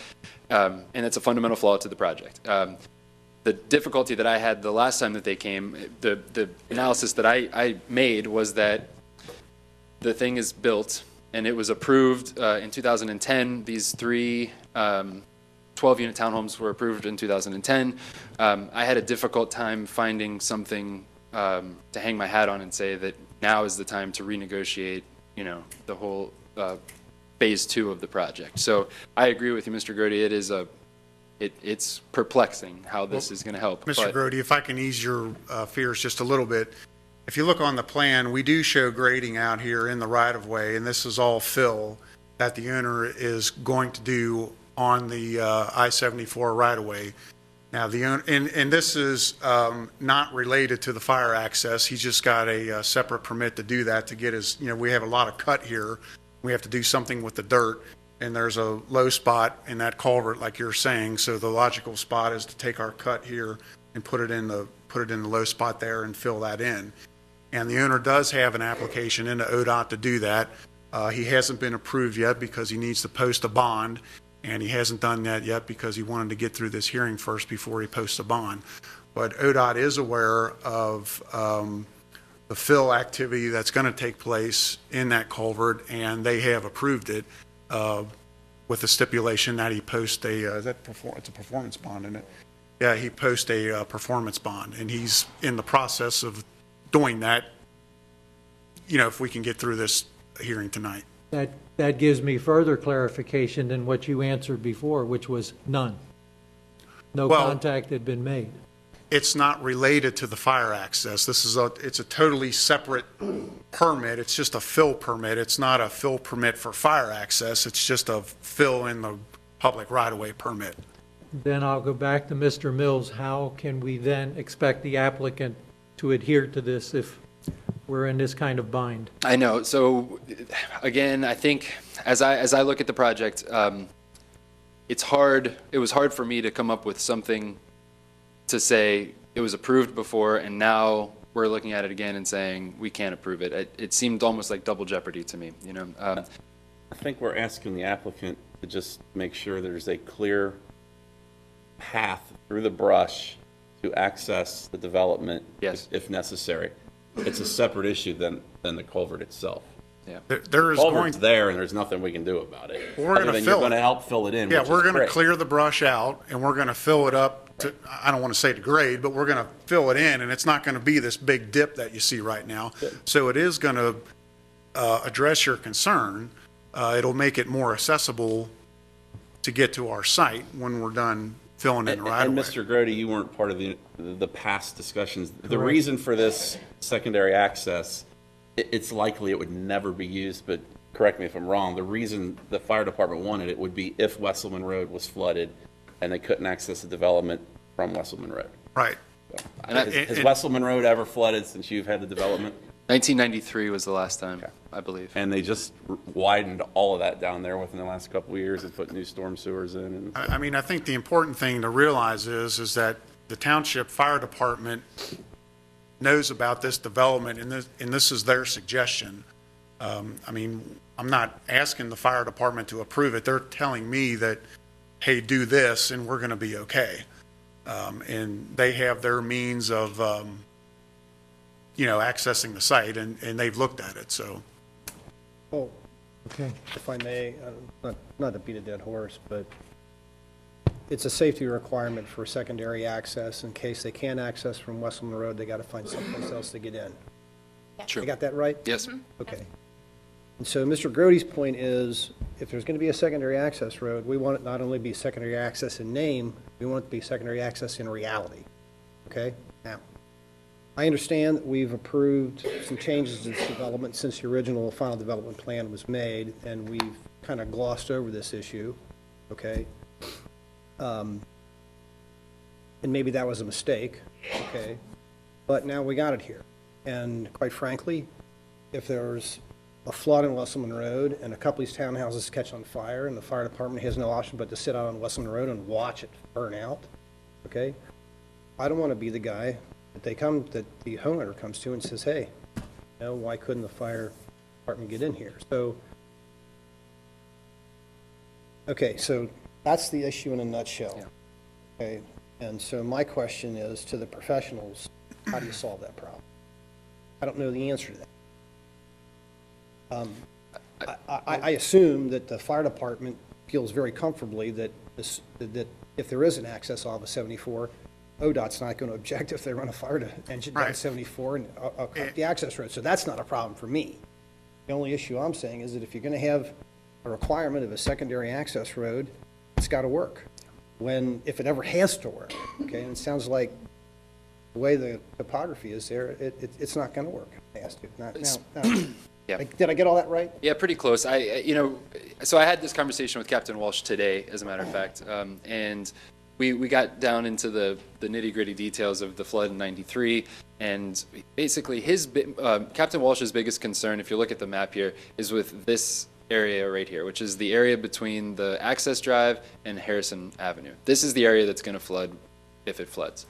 and it's a fundamental flaw to the project. The difficulty that I had the last time that they came, the analysis that I made was that the thing is built and it was approved in 2010. These three 12-unit townhomes were approved in 2010. I had a difficult time finding something to hang my hat on and say that now is the time to renegotiate, the whole phase 2 of the project. So I agree with you, Mr. Grody. It is it's perplexing how this is going to help. Mr. Grody, if I can ease your fears just a little bit, if you look on the plan, we do show grading out here in the right-of-way, and this is all fill that the owner is going to do on the I-74 right-of-way. Now, the owner, and this is not related to the fire access. He's just got a separate permit to do that, to get his, we have a lot of cut here. We have to do something with the dirt, and there's a low spot in that culvert, like you're saying. So the logical spot is to take our cut here and put it in the low spot there and fill that in. And the owner does have an application into ODOT to do that. He hasn't been approved yet because he needs to post a bond, and he hasn't done that yet because he wanted to get through this hearing first before he posts a bond. But ODOT is aware of the fill activity that's going to take place in that culvert, and they have approved it with the stipulation that he post it's a performance bond, isn't it? Yeah, he post a performance bond, and he's in the process of doing that, if we can get through this hearing tonight. That gives me further clarification than what you answered before, which was none. No contact had been made. It's not related to the fire access. It's a totally separate permit. It's just a fill permit. It's not a fill permit for fire access. It's just a fill in the public right-of-way permit. Then I'll go back to Mr. Mills. How can we then expect the applicant to adhere to this if we're in this kind of bind? I know. So again, I think as I look at the project, it's hard. It was hard for me to come up with something to say it was approved before, and now we're looking at it again and saying we can't approve it. It seemed almost like double jeopardy to me. I think we're asking the applicant to just make sure there's a clear path through the brush to access the development, Yes. if necessary. It's a separate issue than the culvert itself. Yeah. There is Culvert's there, and there's nothing we can do about it. We're other gonna than fill you're going to it. help fill it in. Yeah, which we're is going to great. clear the brush out, and we're going to fill it up to, I don't want to say to grade, but we're going to fill it in, and it's not going to be this big dip that you see right now. So it is going to address your concern. It'll make it more accessible to get to our site when we're done filling in the right of And way. Mr. Grody, you weren't part of the past discussions. The reason for this secondary access, it's likely it would never be used, but correct me if I'm wrong, the reason the fire department wanted it would be if Wesselman Road was flooded and they couldn't access the development from Wesselman Road. Right. So, And I- has Wesselman Road ever flooded since you've had the development? 1993 was the last time, I believe. And they just widened all of that down there within the last couple of years and put new storm sewers in. And I mean, I think the important thing to realize is that the Township Fire Department knows about this development, and this is their suggestion. I mean, I'm not asking the fire department to approve it. They're telling me that, hey, do this, and we're going to be okay. And they have their means of, accessing the site, and they've looked at it, so. Oh, Okay. if I may, not to beat a dead horse, but it's a safety requirement for secondary access. In case they can't access from Wesselman Road, they got to find someplace else to get in. True. I got that right? Yes. Okay. And so Mr. Grody's point is, if there's going to be a secondary access road, we want it not only be secondary access in name, we want it to be secondary access in reality. Okay? Now, I understand that we've approved some changes to this development since the original final development plan was made, and we've kind of glossed over this issue, okay? And maybe that was a mistake, okay? But now we got it here. And quite frankly, if there's a flood in Wesselman Road and a couple of these townhouses catch on fire and the fire department has no option but to sit out on Wesselman Road and watch it burn out, okay? I don't want to be the guy that the homeowner comes to and says, hey, why couldn't the fire department get in here? So, okay, so that's the issue in a nutshell. Yeah. Okay, and so my question is to the professionals, how do you solve that problem? I don't know the answer to that. I assume that the fire department feels very comfortably that that if there is an access off of 74, ODOT's not going to object if they run a fire engine down Right. 74 and cut the access road. So that's not a problem for me. The only issue I'm saying is that if you're going to have a requirement of a secondary access road, it's got to work. If it ever has to work, okay? And it sounds like the way the topography is there, it's not going to work. It has to. Now, Yeah. did I get all that right? Yeah, pretty close. So I had this conversation with Captain Walsh today, as a matter of fact, and we got down into the nitty-gritty details of the flood in '93, and basically Captain Walsh's biggest concern, if you look at the map here, is with this area right here, which is the area between the access drive and Harrison Avenue. This is the area that's going to flood if it floods.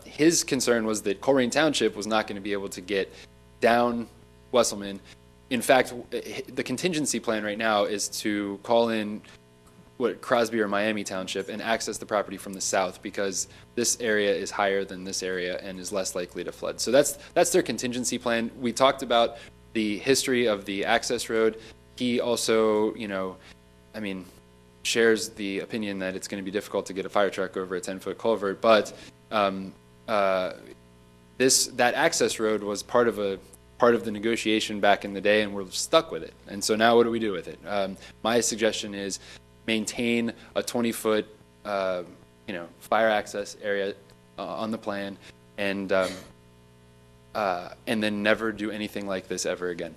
His concern was that Colerain Township was not going to be able to get down Wesselman in fact, the contingency plan right now is to call in what Crosby or Miami Township and access the property from the south, because this area is higher than this area and is less likely to flood. So that's their contingency plan. We talked about the history of the access road. He also, I mean, shares the opinion that it's going to be difficult to get a fire truck over a 10-foot culvert, but that access road was part of the negotiation back in the day, and we're stuck with it. And so now what do we do with it? My suggestion is maintain a 20-foot, fire access area on the plan, and then never do anything like this ever again.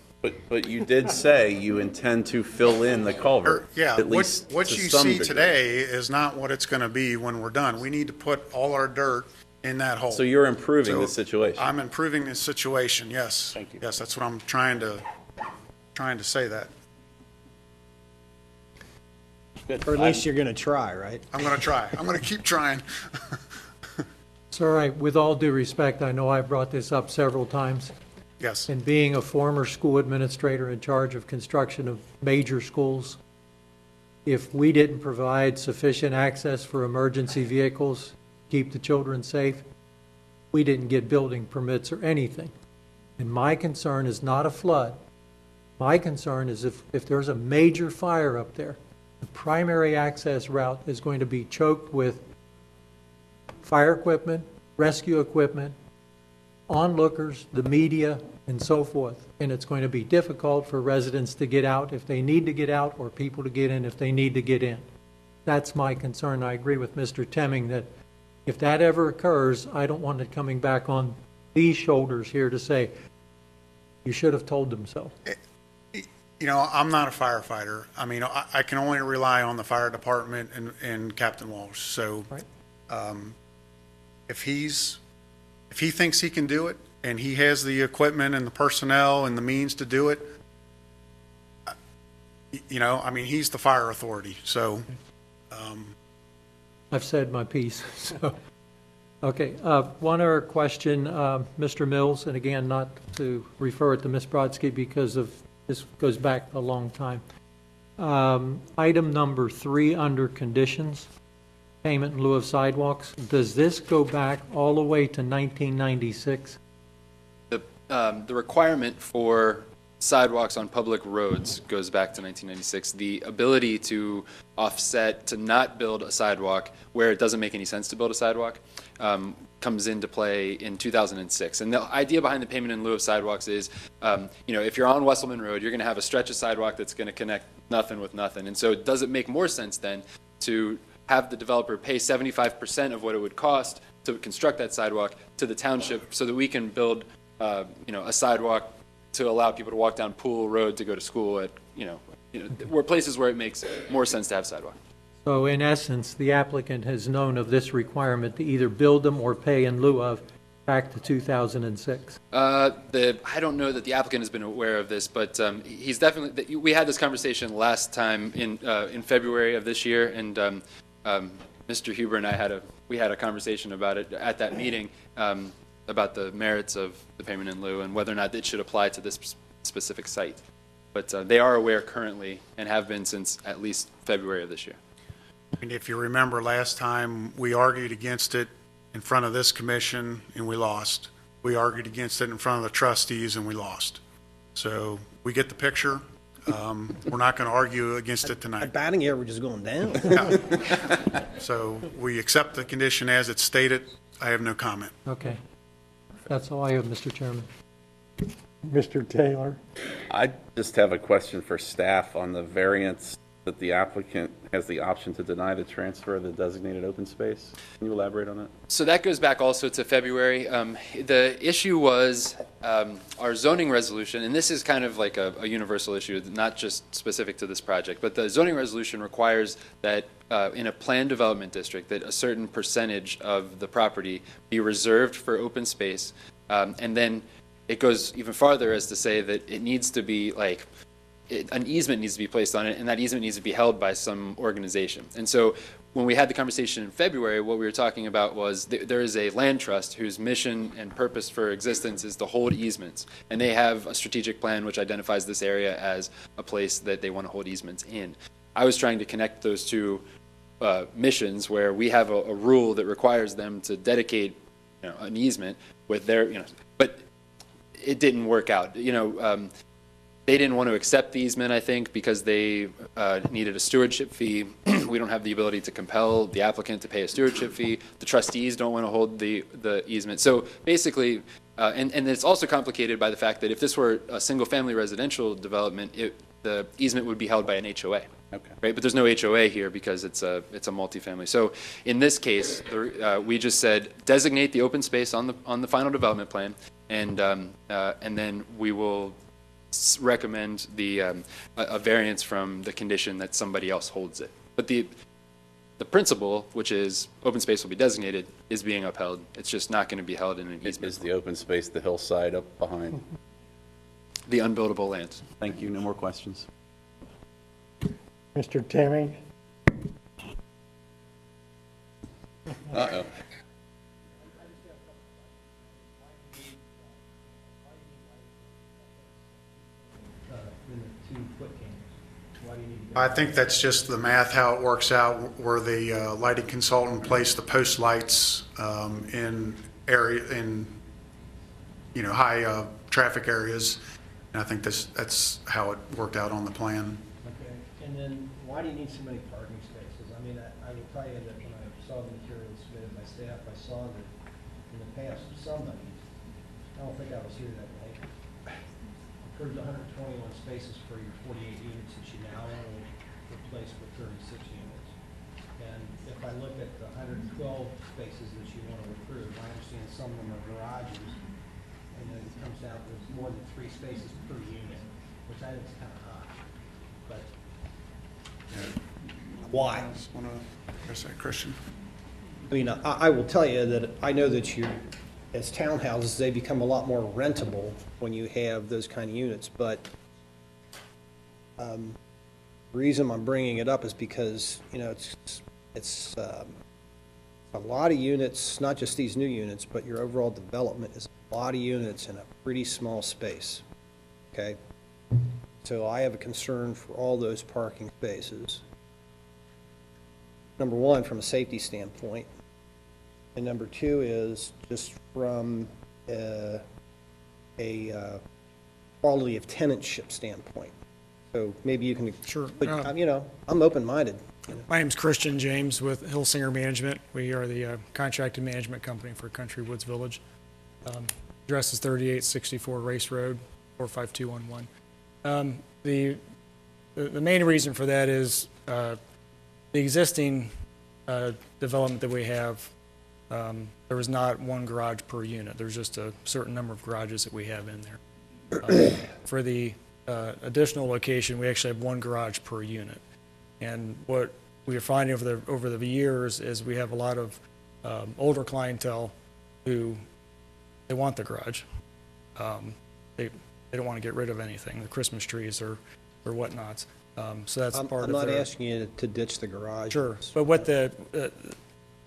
But you did say you intend to fill in the culvert. Yeah, at least what to you some see degree. today is not what it's going to be when we're done. We need to put all our dirt in that hole. So you're improving So the situation. I'm improving the situation, yes. Thank you. Yes, that's what I'm trying to say that. Good. Or at least you're going to try, right? I'm going to try. I'm going to keep trying. It's all right. With all due respect, I know I've brought this up several times. Yes. And being a former school administrator in charge of construction of major schools, if we didn't provide sufficient access for emergency vehicles, keep the children safe, we didn't get building permits or anything. And my concern is not a flood. My concern is if there's a major fire up there, the primary access route is going to be choked with fire equipment, rescue equipment, onlookers, the media, and so forth. And it's going to be difficult for residents to get out if they need to get out, or people to get in if they need to get in. That's my concern. I agree with Mr. Temming that if that ever occurs, I don't want it coming back on these shoulders here to say, you should have told them so. I'm not a firefighter. I mean, I can only rely on the fire department and Captain Walsh. So Right. If he thinks he can do it, and he has the equipment and the personnel and the means to do it, he's the fire authority. So, I've said my piece. So, okay, one other question, Mr. Mills, and again, not to refer it to Ms. Brodsky because of this goes back a long time. Item number 3 under conditions, payment in lieu of sidewalks. Does this go back all the way to 1996? The requirement for sidewalks on public roads goes back to 1996. The ability to offset, to not build a sidewalk where it doesn't make any sense to build a sidewalk, comes into play in 2006. And the idea behind the payment in lieu of sidewalks is, if you're on Wesselman Road, you're going to have a stretch of sidewalk that's going to connect nothing with nothing. And so does it make more sense then to have the developer pay 75% of what it would cost to construct that sidewalk to the township so that we can build a sidewalk to allow people to walk down Pool Road to go to school at, where places where it makes more sense to have sidewalk. So in essence, the applicant has known of this requirement to either build them or pay in lieu of back to 2006. I don't know that the applicant has been aware of this, but he's definitely, we had this conversation last time in February of this year, and Mr. Huber and I had a conversation about it at that meeting, about the merits of the payment in lieu and whether or not it should apply to this specific site. But they are aware currently and have been since at least February of this year. and if you remember last time, we argued against it in front of this commission and we lost. We argued against it in front of the trustees and we lost. So we get the picture. We're not going to argue against it Our tonight. batting average is going down. So we accept the condition as it's stated. I have no comment. Okay. That's all I have, Mr. Chairman. Mr. Taylor? I just have a question for staff on the variance that the applicant has the option to deny the transfer of the designated open space. Can you elaborate on that? So that goes back also to February. The issue was our zoning resolution, and this is kind of like a universal issue, not just specific to this project, but the zoning resolution requires that in a planned development district, that a certain percentage of the property be reserved for open space. And then it goes even farther as to say that it needs to be an easement needs to be placed on it, and that easement needs to be held by some organization. And so when we had the conversation in February, what we were talking about was there is a land trust whose mission and purpose for existence is to hold easements. And they have a strategic plan which identifies this area as a place that they want to hold easements in. I was trying to connect those two missions where we have a rule that requires them to dedicate, an easement with their, but it didn't work out. They didn't want to accept the easement, I think, because they needed a stewardship fee. We don't have the ability to compel the applicant to pay a stewardship fee. The trustees don't want to hold the easement. So basically, and it's also complicated by the fact that if this were a single-family residential development, the easement would be held by an HOA. Okay. Right, but there's no HOA here because it's a multifamily. So in this case, we just said designate the open space on the final development plan, and then we will recommend a variance from the condition that somebody else holds it. But the principle, which is open space will be designated, is being upheld. It's just not going to be held in an easement. Is the open space the hillside up behind? The unbuildable lands. Thank you. No more questions. Mr. Timmy? Uh-oh. I think that's just the math, how it works out, where the lighting consultant placed the post lights in high traffic areas. And I think that's how it worked out on the plan. Okay, and then why do you need so many parking spaces? I mean, I will tell you that when I saw the materials submitted by staff, I saw that in the past, somebody, I don't think I was here that night, approved 121 spaces for your 48 units that you now want to replace with 36 units. And if I look at the 112 spaces that you want to approve, I understand some of them are garages, and then it comes out with more than 3 spaces per unit, which I think is kind of high. But why? Want to address that, Christian? I mean, I will tell you that I know that as townhouses, they become a lot more rentable when you have those kind of units, but the reason I'm bringing it up is because, it's a lot of units, not just these new units, but your overall development is a lot of units in a pretty small space, okay? So I have a concern for all those parking spaces. Number one, from a safety standpoint, and number two is just from a quality of tenantship standpoint. So maybe you can. Sure. But, I'm open-minded. My name's Christian James with Hillsinger Management. We are the contracted management company for Country Woods Village. Address is 3864 Race Road, 45211. The main reason for that is the existing development that we have, there was not one garage per unit. There's just a certain number of garages that we have in there. For the additional location, we actually have one garage per unit. And what we are finding over the years is we have a lot of older clientele who they want the garage. They don't want to get rid of anything, the Christmas trees or whatnots. So that's part of I'm not their, asking you to ditch the garage. Sure, but what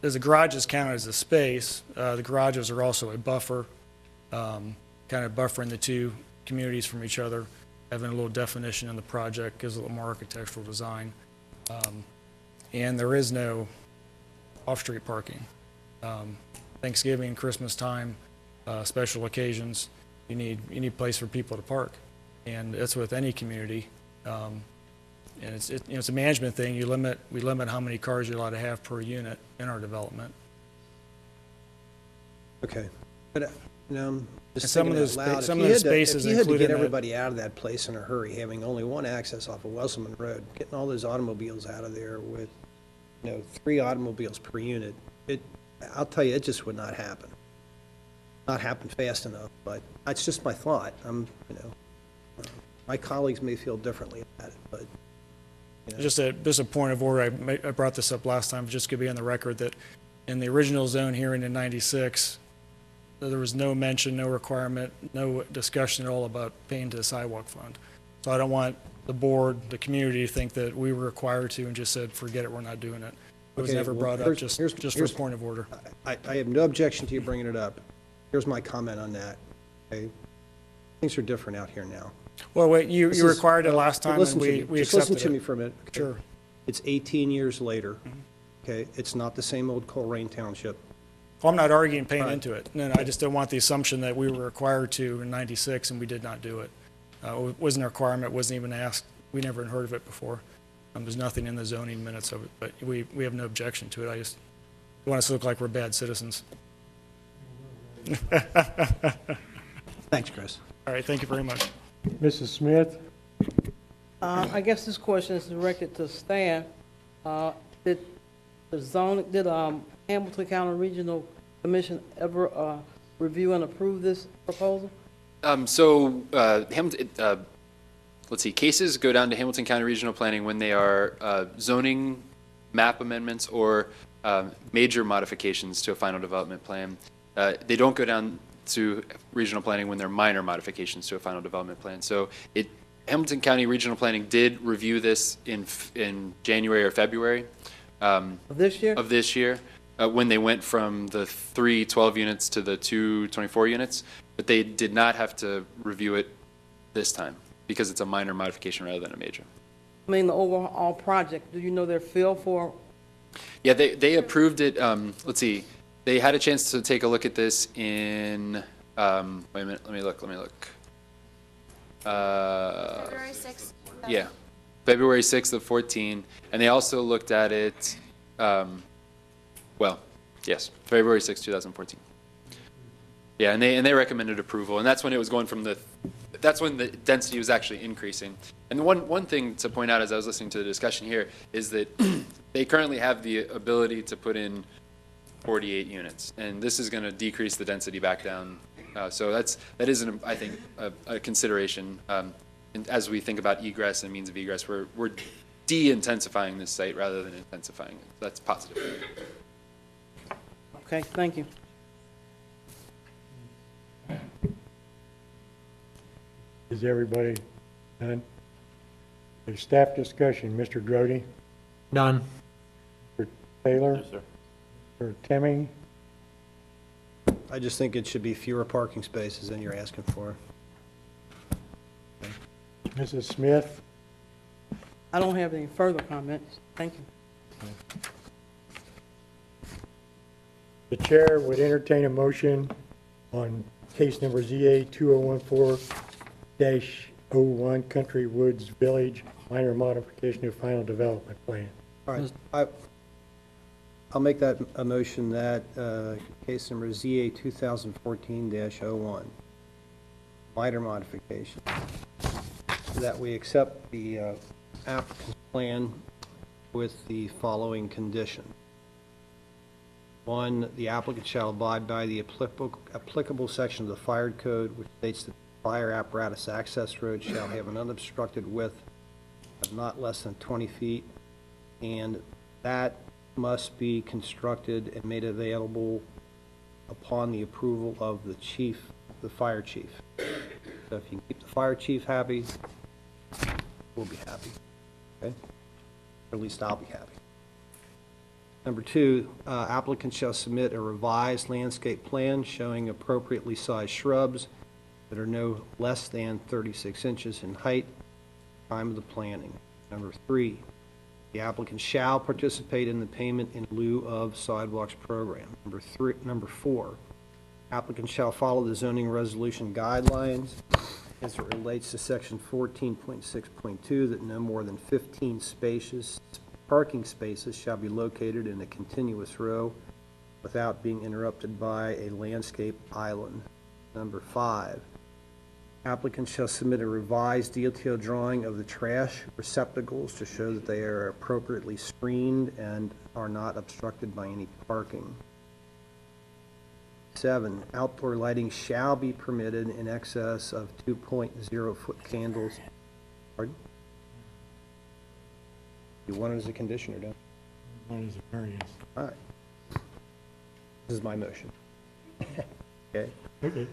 as the garages count as a space, the garages are also a buffer, kind of buffering the two communities from each other, having a little definition in the project, gives a little more architectural design. And there is no off-street parking. Thanksgiving, Christmas time, special occasions, you need a place for people to park. And that's with any community. And it's a management thing. We limit how many cars you're allowed to have per unit in our development. Okay. But, just some of thinking the out loud, some of the spaces if you had to included get in that- everybody out of that place in a hurry, having only one access off of Wesselman Road, getting all those automobiles out of there with, 3 automobiles per unit, I'll tell you, it just would not happen. Not happen fast enough, but that's just my thought. My colleagues may feel differently about it, but. Just a point of order, I brought this up last time, just to be on the record, that in the original zone hearing in '96, there was no mention, no requirement, no discussion at all about paying to the sidewalk fund. So I don't want the board, the community to think that we were required to and just said, forget it, we're not doing it. It was Okay, never well, brought up, here's- just here's- for here's- point of order. I have no objection to you bringing it up. Here's my comment on that, okay? Things are different out here now. Well, wait, you This is- required it last time, and Listen to me. we Just listen accepted to me it. for a minute. okay? Sure. It's 18 years later, okay? It's not the same old Colerain Township. Well, I'm not arguing paying Right. into it. No, I just don't want the assumption that we were required to in 96 and we did not do it. It wasn't a requirement, wasn't even asked. We never heard of it before. There's nothing in the zoning minutes of it, but we have no objection to it. I just want us to look like we're bad citizens. Thanks, Chris. All right, thank you very much. Mrs. Smith? I guess this question is directed to staff. Did Hamilton County Regional Commission ever review and approve this proposal? Hamilton, let's see, cases go down to Hamilton County Regional Planning when they are zoning map amendments or major modifications to a final development plan. They don't go down to regional planning when they're minor modifications to a final development plan. So Hamilton County Regional Planning did review this in January or February This year? of this year, when they went from the 3 12 units to the 2 24 units, but they did not have to review it this time because it's a minor modification rather than a major. I mean, the overall project, do you know their feel for? Yeah, they approved it, let's see, they had a chance to take a look at this in, wait a minute, let me look. February 6th. Yeah, February 6th of 14, and they also looked at it, February 6th, 2014. Yeah, and they recommended approval, and that's when it was going from that's when the density was actually increasing. And one thing to point out as I was listening to the discussion here is that they currently have the ability to put in 48 units, and this is going to decrease the density back down. So that is, I think, a consideration as we think about egress and means of egress. We're de-intensifying this site rather than intensifying it. That's positive. Okay, thank you. Is everybody done? The staff discussion, Mr. Grody, None. Mr. Taylor? Mr. Temming? I just think it should be fewer parking spaces than you're asking for. Mrs. Smith? I don't have any further comments. Thank you. The chair would entertain a motion on case number ZA 2014-01 Country Woods Village, minor modification of final development plan. All right, I'll make that a motion that case number ZA 2014-01, minor modification, that we accept the applicant's plan with the following condition. 1, the applicant shall abide by the applicable section of the fire code, which states that fire apparatus access road shall have an unobstructed width of not less than 20 feet, and that must be constructed and made available upon the approval of the chief, the fire chief. So if you can keep the fire chief happy, we'll be happy, okay? Or at least I'll be happy. Number 2, applicant shall submit a revised landscape plan showing appropriately sized shrubs that are no less than 36 inches in height, time of the planning. Number 3, the applicant shall participate in the payment in lieu of sidewalks program. Number 4, applicant shall follow the zoning resolution guidelines as it relates to section 14.6.2 that no more than 15 parking spaces shall be located in a continuous row without being interrupted by a landscape island. Number 5, applicant shall submit a revised detailed drawing of the trash receptacles to show that they are appropriately screened and are not obstructed by any parking. 7, outdoor lighting shall be permitted in excess of 2.0-foot candles. Pardon? You want it as a condition or don't? One is a variance. All right. This is my motion. Okay. Okay.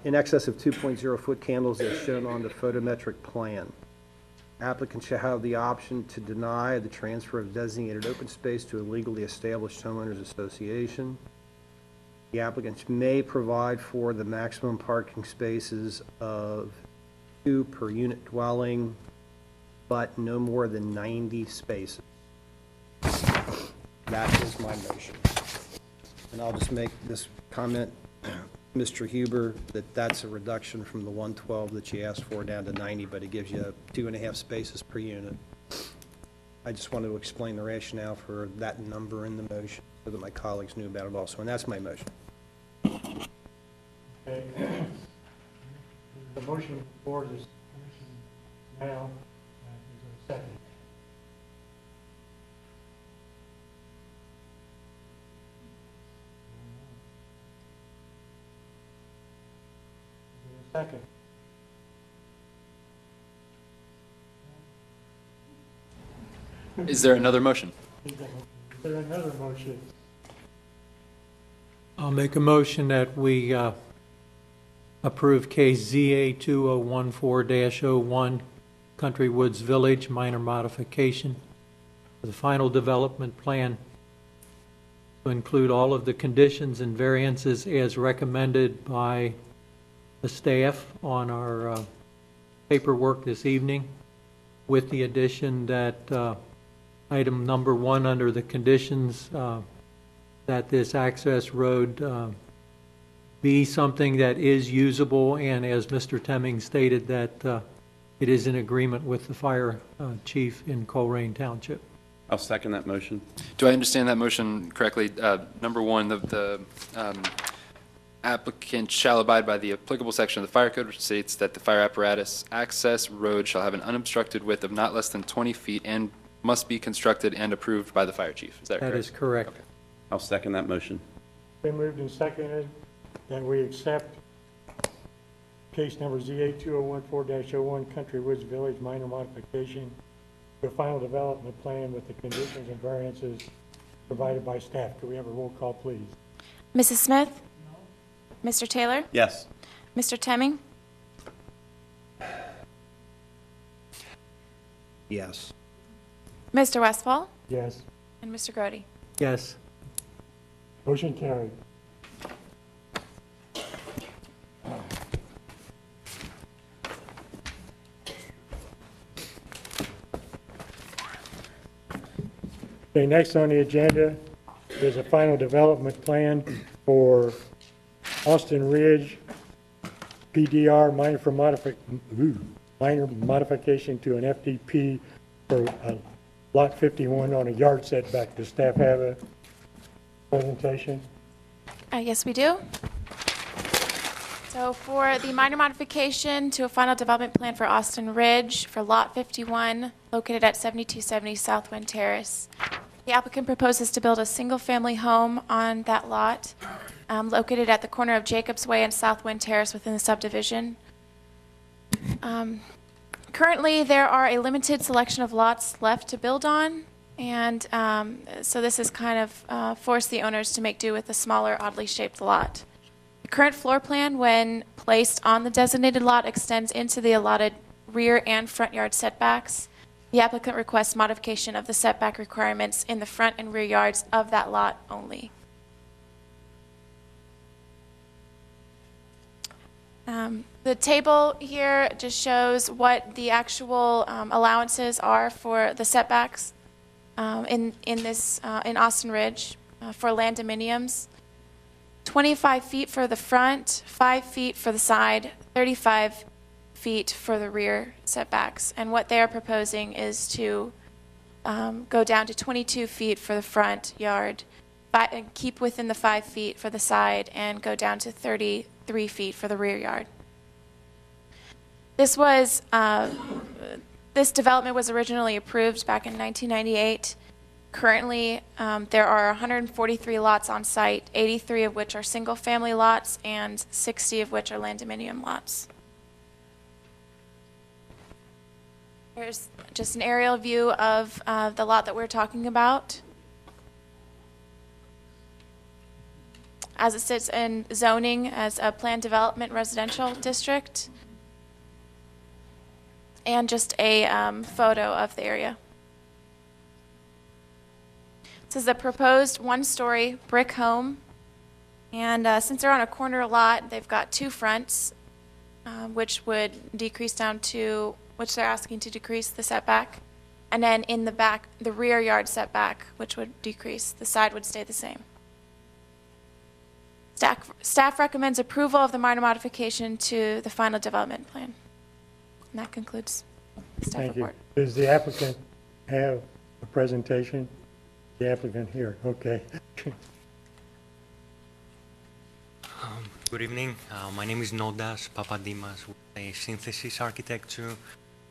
In excess of 2.0-foot candles as shown on the photometric plan. Applicant shall have the option to deny the transfer of designated open space to a legally established homeowners association. The applicant may provide for the maximum parking spaces of 2 per unit dwelling, but no more than 90 spaces. That is my motion. And I'll just make this comment, Mr. Huber, that that's a reduction from the 112 that you asked for down to 90, but it gives you 2.5 spaces per unit. I just wanted to explain the rationale for that number in the motion so that my colleagues knew about it also, and that's my motion. Okay. The motion for this commission now, is there a second? Is there a second? Is there another motion? Is there another motion? I'll make a motion that we approve case ZA 2014-01, Country Woods Village, minor modification for the final development plan to include all of the conditions and variances as recommended by the staff on our paperwork this evening, with the addition that item number 1 under the conditions, that this access road be something that is usable, and as Mr. Temming stated, that it is in agreement with the fire chief in Colerain Township. I'll second that motion. Do I understand that motion correctly? Number 1, the applicant shall abide by the applicable section of the fire code, which states that the fire apparatus access road shall have an unobstructed width of not less than 20 feet and must be constructed and approved by the fire chief. Is that correct? That is correct. Okay. I'll second that motion. Been moved and seconded that we accept case number ZA 2014-01, Country Woods Village, minor modification to a final development plan with the conditions and variances provided by staff. Could we have a roll call, please? Mrs. Smith? No. Mr. Taylor? Yes. Mr. Temming? Yes. Mr. Westfall? Yes. And Mr. Grody? Yes. Motion carried. Okay, next on the agenda is a final development plan for Austin Ridge PDR minor modification to an FDP for lot 51 on a yard setback. Does staff have a presentation? Yes, we do. So for the minor modification to a final development plan for Austin Ridge for Lot 51, located at 7270 Southwind Terrace, the applicant proposes to build a single-family home on that lot, located at the corner of Jacobs Way and Southwind Terrace within the subdivision. Currently, there are a limited selection of lots left to build on, and so this has kind of forced the owners to make do with a smaller, oddly shaped lot. The current floor plan, when placed on the designated lot, extends into the allotted rear and front yard setbacks. The applicant requests modification of the setback requirements in the front and rear yards of that lot only. The table here just shows what the actual allowances are for the setbacks in Austin Ridge for land dominiums. 25 feet for the front, 5 feet for the side, 35 feet for the rear setbacks. And what they are proposing is to go down to 22 feet for the front yard, keep within the 5 feet for the side, and go down to 33 feet for the rear yard. This development was originally approved back in 1998. Currently, there are 143 lots on site, 83 of which are single-family lots and 60 of which are land dominium lots. Here's just an aerial view of the lot that we're talking about. As it sits in zoning as a planned development residential district. and just a photo of the area. This is a proposed one-story brick home, and since they're on a corner lot, they've got two fronts, which would decrease down to, which they're asking to decrease the setback, and then in the back, the rear yard setback, which would decrease. The side would stay the same. Staff recommends approval of the minor modification to the final development plan. And that concludes the staff Thank you. report. Does the applicant have a presentation? The applicant here, okay. Good evening. My name is Nodas Papadimas with Synthesis Architecture.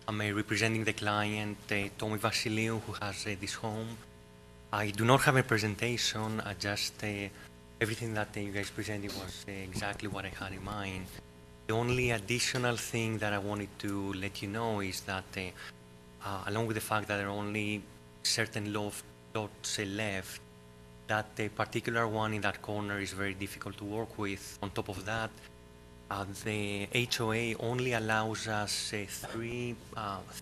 I'm representing the client, Tommy Vasiliou, who has this home. I do not have a presentation. I just everything that you guys presented was exactly what I had in mind. The only additional thing that I wanted to let you know is that, along with the fact that there are only certain lots left, that the particular one in that corner is very difficult to work with. On top of that, the HOA only allows us three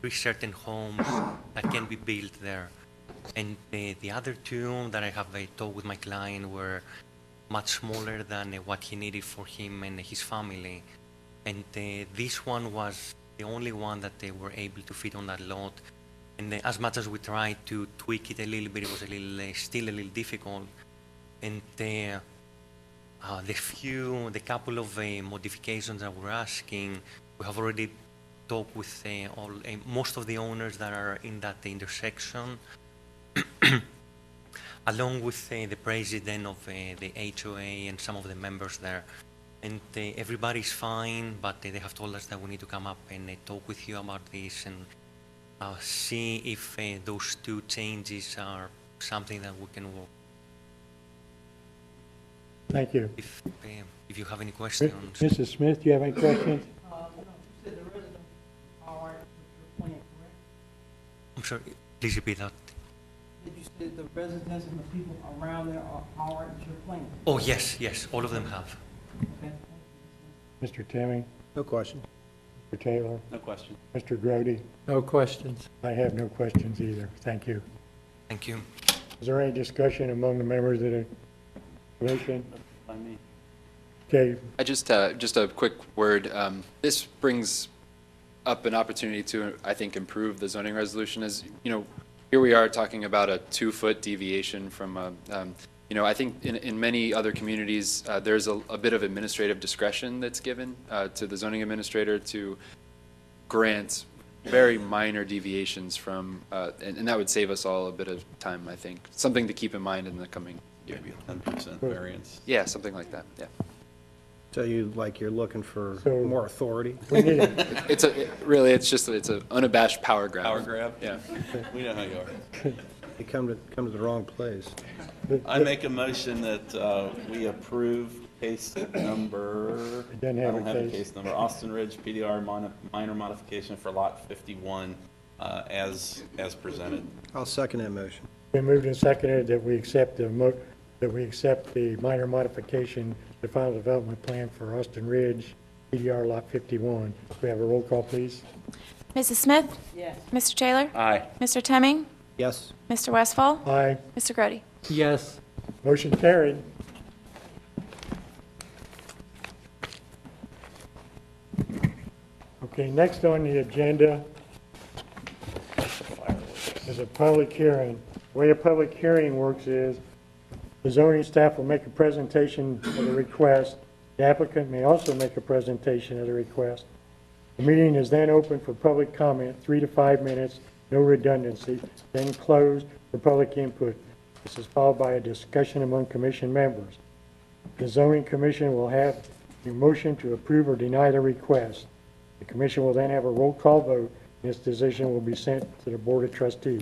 certain homes that can be built there. And the other two that I have talked with my client were much smaller than what he needed for him and his family. And this one was the only one that they were able to fit on that lot. And as much as we tried to tweak it a little bit, it was still a little difficult. And the couple of modifications that we're asking, we have already talked with most of the owners that are in that intersection, along with the president of the HOA and some of the members there. And everybody's fine, but they have told us that we need to come up and talk with you about this and see if those two changes are something that we can work. Thank you. If you have any questions. Mrs. Smith, do you have any questions? No, you said the residents are all right with your plan, correct? I'm sorry, please repeat that. Did you say the residents and the people around there are all right with your plan? Oh, yes, all of them have. Okay. Mr. Temming, No question. Mr. Taylor, No question. Mr. Grody? No questions. I have no questions either. Thank you. Thank you. Is there any discussion among the members of the commission? By me. Okay, I just a quick word. This brings up an opportunity to, I think, improve the zoning resolution. As you know, here we are talking about a 2-foot deviation from I think in many other communities, there's a bit of administrative discretion that's given to the zoning administrator to grant very minor deviations from, and that would save us all a bit of time, I think. Something to keep in mind in the coming year. Maybe a 10% variance. Yeah, something like that, yeah. So you're looking for So- more authority? we need, It's an unabashed power grab. Power grab? Yeah. We know how you are. You come to the wrong place. I make a motion that we approve case number, It doesn't have a I don't have a case. case number, Austin Ridge PDR minor modification for lot 51 as presented. I'll second that motion. we moved and seconded that we accept the minor modification to the final development plan for Austin Ridge, PDR Lot 51. We have a roll call, please. Mrs. Smith? Yes. Mr. Taylor? Aye. Mr. Temming? Yes. Mr. Westfall? Aye. Mr. Grody? Yes. Motion carried. Okay, next on the agenda is a public hearing. The way a public hearing works is the zoning staff will make a presentation of the request. The applicant may also make a presentation of the request. The meeting is then open for public comment, 3 to 5 minutes, no redundancy, then closed for public input. This is followed by a discussion among commission members. The zoning commission will have a motion to approve or deny the request. The commission will then have a roll call vote, and this decision will be sent to the Board of Trustees.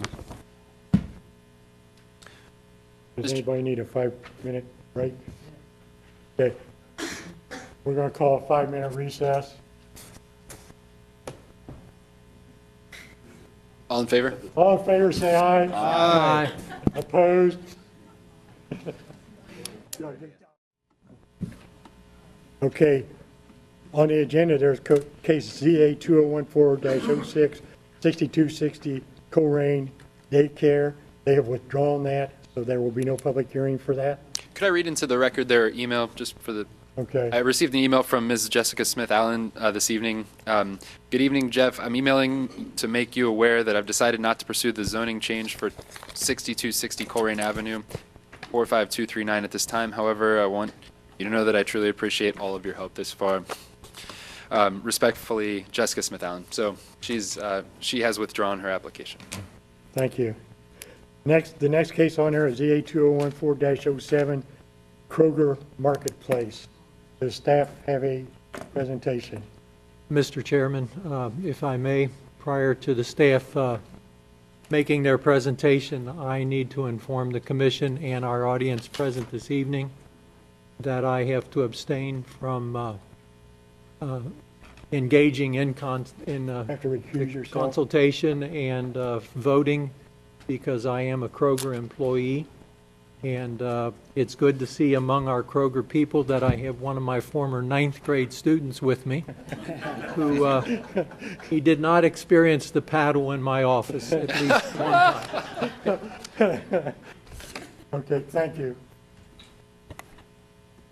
Does anybody need a 5-minute break? Okay. We're going to call a 5-minute recess. All in favor? All in favor, say aye. Aye. Opposed? Okay. On the agenda, there's case ZA 2014-06, 6260 Colerain Daycare. They have withdrawn that, so there will be no public hearing for that. Could I read into the record their email just for the? Okay. I received an email from Ms. Jessica Smith Allen this evening. Good evening, Jeff. I'm emailing to make you aware that I've decided not to pursue the zoning change for 6260 Colerain Avenue, 45239 at this time. However, I want you to know that I truly appreciate all of your help this far. Respectfully, Jessica Smith Allen. So she has withdrawn her application. Thank you. The next case on there is ZA 2014-07 Kroger Marketplace. Does staff have a presentation? Mr. Chairman, if I may, prior to the staff making their presentation, I need to inform the commission and our audience present this evening that I have to abstain from engaging in Have to recuse yourself. consultation and voting because I am a Kroger employee. And it's good to see among our Kroger people that I have one of my former 9th grade students with me who he did not experience the paddle in my office at least one time. Okay, thank you.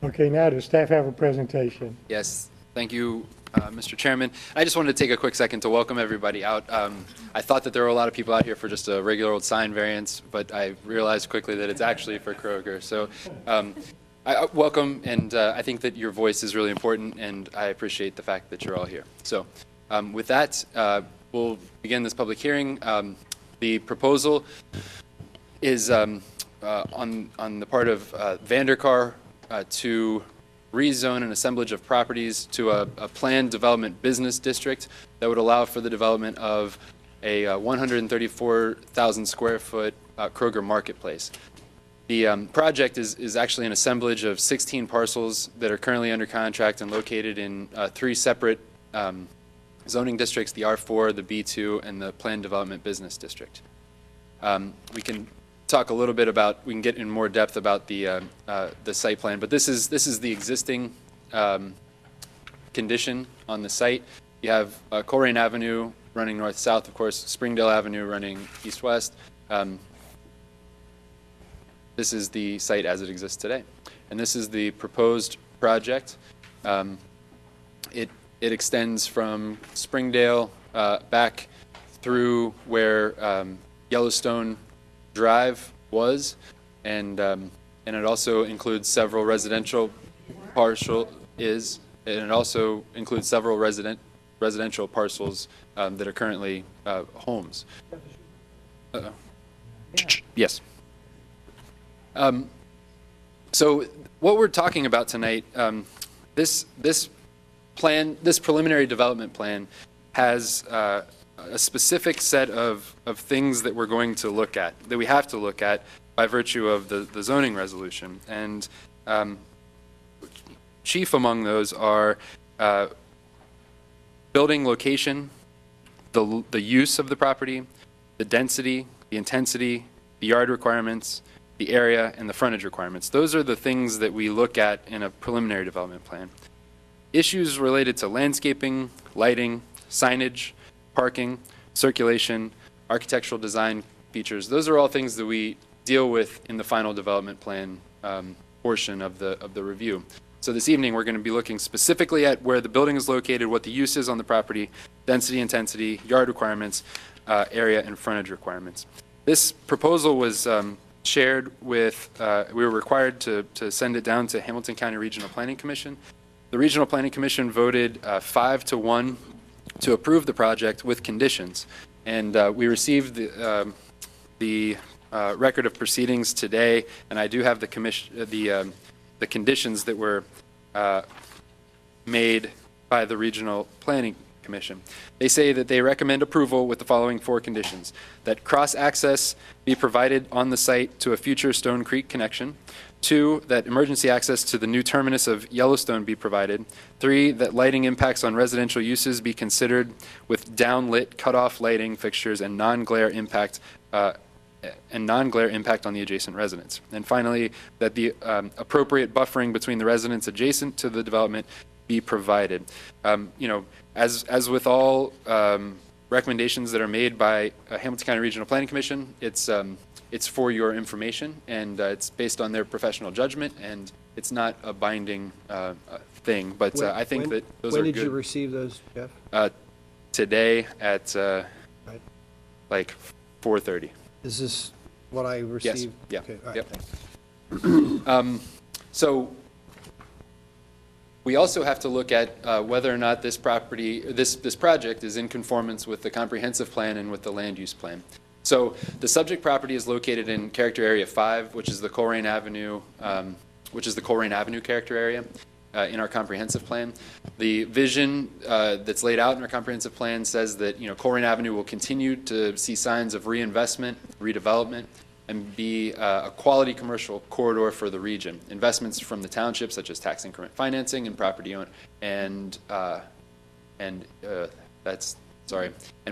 Okay, now does staff have a presentation? Yes, thank you, Mr. Chairman. I just wanted to take a quick second to welcome everybody out. I thought that there were a lot of people out here for just a regular old sign variance, but I realized quickly that it's actually for Kroger. So I welcome, and I think that your voice is really important, and I appreciate the fact that you're all here. So with that, we'll begin this public hearing. The proposal is on the part of Vanderkar to rezone an assemblage of properties to a planned development business district that would allow for the development of a 134,000 square foot Kroger marketplace. The project is actually an assemblage of 16 parcels that are currently under contract and located in 3 separate zoning districts, the R4, the B2, and the planned development business district. We can talk a little bit about, we can get in more depth about the site plan, but this is the existing condition on the site. You have Colerain Avenue running north-south, of course, Springdale Avenue running east-west. This is the site as it exists today. And this is the proposed project. It extends from Springdale back through where Yellowstone Drive was, and it also includes several residential residential parcels that are currently homes. Yes. So what we're talking about tonight, this preliminary development plan has a specific set of things that we're going to look at, that we have to look at by virtue of the zoning resolution. And chief among those are building location, the use of the property, the density, the intensity, the yard requirements, the area, and the frontage requirements. Those are the things that we look at in a preliminary development plan. Issues related to landscaping, lighting, signage, parking, circulation, architectural design features, those are all things that we deal with in the final development plan portion of the review. So this evening we're going to be looking specifically at where the building is located, what the use is on the property, density, intensity, yard requirements, area, and frontage requirements. This proposal was shared with, we were required to send it down to Hamilton County Regional Planning Commission. The Regional Planning Commission voted 5-1 to approve the project with conditions. And we received the record of proceedings today, and I do have the conditions that were made by the Regional Planning Commission. They say that they recommend approval with the following 4 conditions: that cross-access be provided on the site to a future Stone Creek connection. 2, that emergency access to the new terminus of Yellowstone be provided. 3, that lighting impacts on residential uses be considered with downlit cutoff lighting fixtures and non-glare impact on the adjacent residents. And finally, that the appropriate buffering between the residents adjacent to the development be provided. You know, as with all recommendations that are made by Hamilton County Regional Planning Commission, it's for your information, and it's based on their professional judgment, and it's not a binding thing. But I think that those are When good. did you receive those, Jeff? Today at Right. like 4:30. Is this what I received? Yeah. Okay, all right, Yep. thanks. So we also have to look at whether or not this property, this project is in conformance with the comprehensive plan and with the land use plan. So the subject property is located in Character Area 5, which is the Colerain Avenue, character area in our comprehensive plan. The vision that's laid out in our comprehensive plan says that, you know, Colerain Avenue will continue to see signs of reinvestment, redevelopment, and be a quality commercial corridor for the region. Investments from the township, such as tax increment financing and property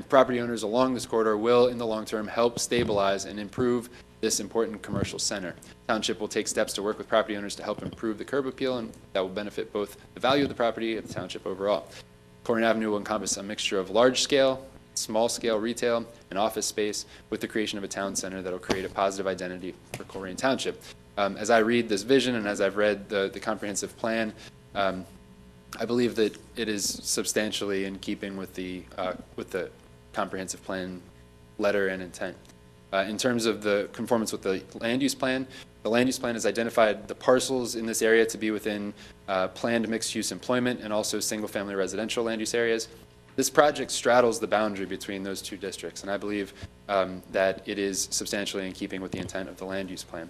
property owners along this corridor will, in the long term, help stabilize and improve this important commercial center. Township will take steps to work with property owners to help improve the curb appeal, and that will benefit both the value of the property and the township overall. Colerain Avenue will encompass a mixture of large-scale, small-scale retail and office space with the creation of a town center that will create a positive identity for Colerain Township. As I read this vision and as I've read the comprehensive plan, I believe that it is substantially in keeping with the comprehensive plan letter and intent. In terms of the conformance with the land use plan has identified the parcels in this area to be within planned mixed-use employment and also single-family residential land use areas. This project straddles the boundary between those two districts, and I believe that it is substantially in keeping with the intent of the land use plan.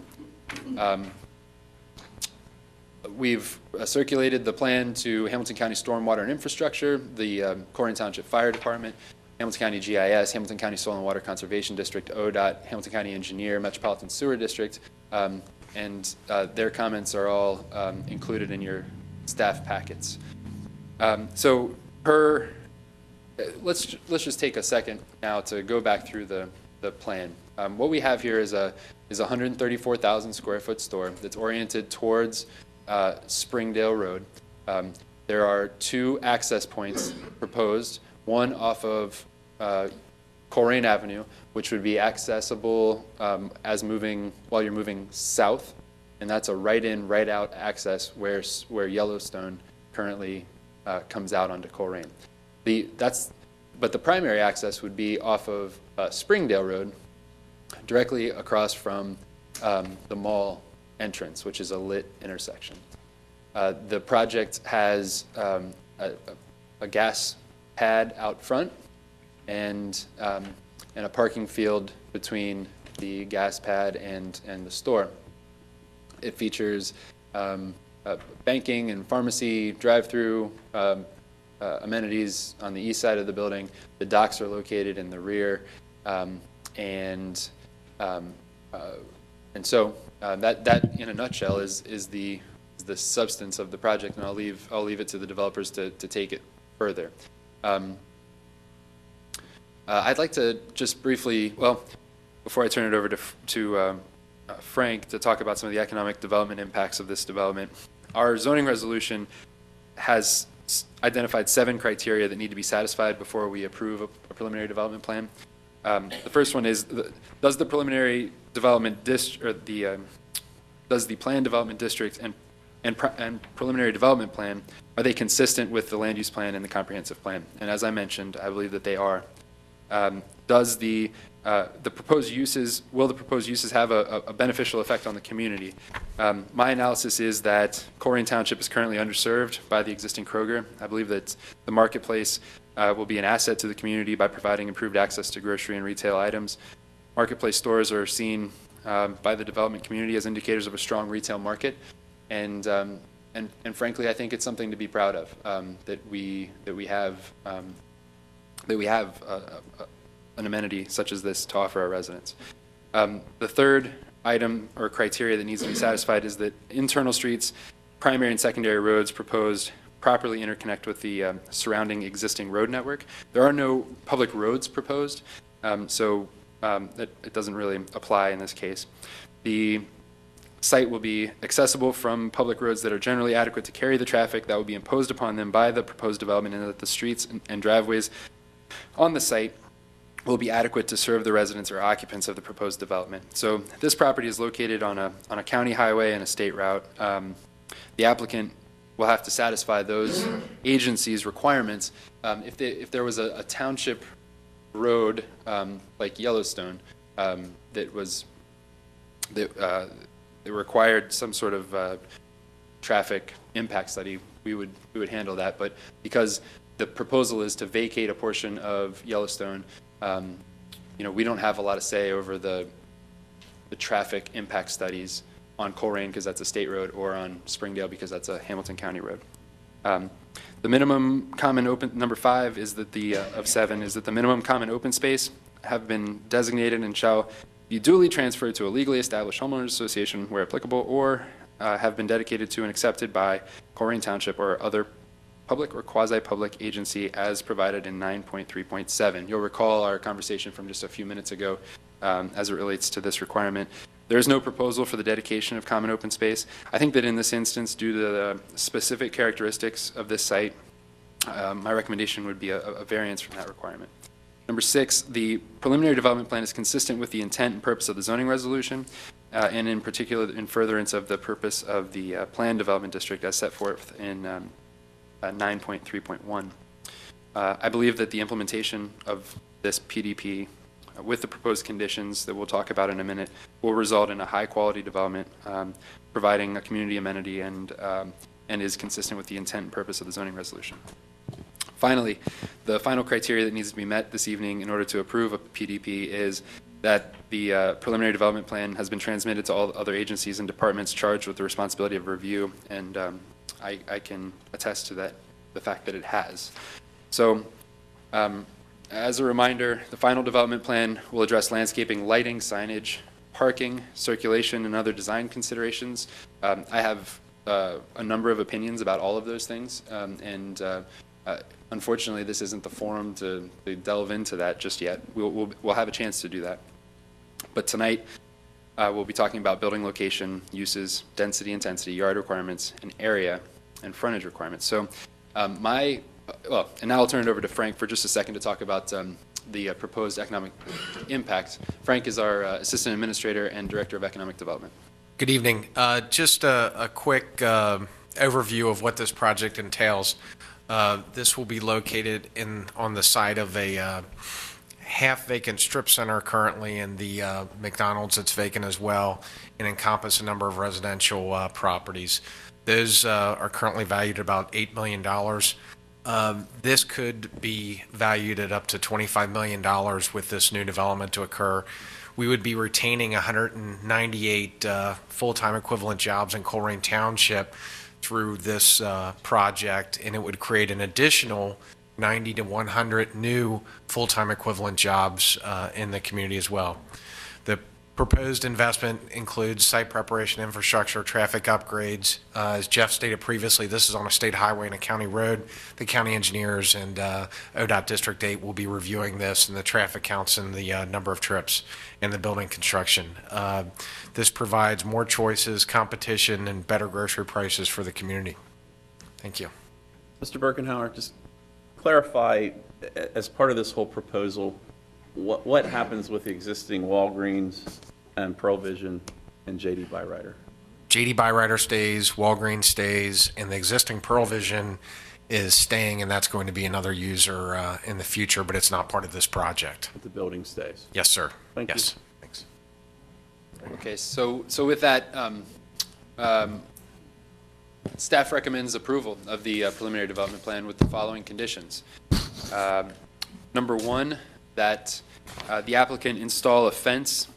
We've circulated the plan to Hamilton County Stormwater and Infrastructure, the Colerain Township Fire Department, Hamilton County GIS, Hamilton County Soil and Water Conservation District, ODOT, Hamilton County Engineer, Metropolitan Sewer District, and their comments are all included in your staff packets. So let's just take a second now to go back through the plan. What we have here is a 134,000 square foot store that's oriented towards Springdale Road. There are two access points proposed, one off of Colerain Avenue, which would be accessible while you're moving south, and that's a right-in, right-out access where Yellowstone currently comes out onto Colerain. But the primary access would be off of Springdale Road, directly across from the mall entrance, which is a lit intersection. The project has a gas pad out front and a parking field between the gas pad and the store. It features banking and pharmacy, drive-through, amenities on the east side of the building. The docks are located in the rear, and so that in a nutshell is the substance of the project, and I'll leave it to the developers to take it further. I'd like to just briefly, well, before I turn it over to Frank to talk about some of the economic development impacts of this development, our zoning resolution has identified 7 criteria that need to be satisfied before we approve a preliminary development plan. The first one is, does the preliminary development district, does the planned development district and preliminary development plan, are they consistent with the land use plan and the comprehensive plan? And as I mentioned, I believe that they are. Does the proposed uses, will the proposed uses have a beneficial effect on the community? My analysis is that Colerain Township is currently underserved by the existing Kroger. I believe that the marketplace will be an asset to the community by providing improved access to grocery and retail items. Marketplace stores are seen by the development community as indicators of a strong retail market, and frankly, I think it's something to be proud of, that we have an amenity such as this to offer our residents. The third item or criteria that needs to be satisfied is that internal streets, primary and secondary roads proposed properly interconnect with the surrounding existing road network. There are no public roads proposed, so it doesn't really apply in this case. The site will be accessible from public roads that are generally adequate to carry the traffic that will be imposed upon them by the proposed development, and that the streets and driveways on the site will be adequate to serve the residents or occupants of the proposed development. So this property is located on a county highway and a state route. The applicant will have to satisfy those agencies' requirements. If there was a township road like Yellowstone that required some sort of traffic impact study, we would handle that. But because the proposal is to vacate a portion of Yellowstone, we don't have a lot of say over the traffic impact studies on Colerain because that's a state road, or on Springdale because that's a Hamilton County road. The minimum common open, number 5 is that of 7 is that the minimum common open space have been designated and shall be duly transferred to a legally established homeowners association where applicable, or have been dedicated to and accepted by Colerain Township or other public or quasi-public agency as provided in 9.3.7. You'll recall our conversation from just a few minutes ago as it relates to this requirement. There is no proposal for the dedication of common open space. I think that in this instance, due to the specific characteristics of this site, my recommendation would be a variance from that requirement. Number 6, the preliminary development plan is consistent with the intent and purpose of the zoning resolution, and in particular in furtherance of the purpose of the planned development district as set forth in 9.3.1. I believe that the implementation of this PDP with the proposed conditions that we'll talk about in a minute will result in a high-quality development, providing a community amenity and is consistent with the intent and purpose of the zoning resolution. Finally, the final criteria that needs to be met this evening in order to approve a PDP is that the preliminary development plan has been transmitted to all other agencies and departments charged with the responsibility of review, and I can attest to that, the fact that it has. So, as a reminder, the final development plan will address landscaping, lighting, signage, parking, circulation, and other design considerations. I have a number of opinions about all of those things, and unfortunately, this isn't the forum to delve into that just yet. We'll have a chance to do that. But tonight, we'll be talking about building location, uses, density, intensity, yard requirements, and area and frontage requirements. So and now I'll turn it over to Frank for just a second to talk about the proposed economic impact. Frank is our Assistant Administrator and Director of Economic Development. Good evening. Just a quick overview of what this project entails. This will be located on the site of a half-vacant strip center currently, and the McDonald's that's vacant as well, and encompass a number of residential properties. Those are currently valued at about $8 million. This could be valued at up to $25 million with this new development to occur. We would be retaining 198 full-time equivalent jobs in Colerain Township through this project, and it would create an additional 90 to 100 new full-time equivalent jobs in the community as well. The proposed investment includes site preparation, infrastructure, traffic upgrades. As Jeff stated previously, this is on a state highway and a county road. The county engineers and ODOT District 8 will be reviewing this and the traffic counts and the number of trips and the building construction. This provides more choices, competition, and better grocery prices for the community. Thank you. Mr. Birkenhauer, just clarify, as part of this whole proposal, what happens with the existing Walgreens and Pearl Vision and JD Byrider? JD Byrider stays, Walgreens stays, and the existing Pearl Vision is staying, and that's going to be another user in the future, but it's not part of this project. The building stays? Yes, sir. Thank yes. you. Thanks. Okay, so with that, staff recommends approval of the preliminary development plan with the following conditions. Number 1, that the applicant install a fence.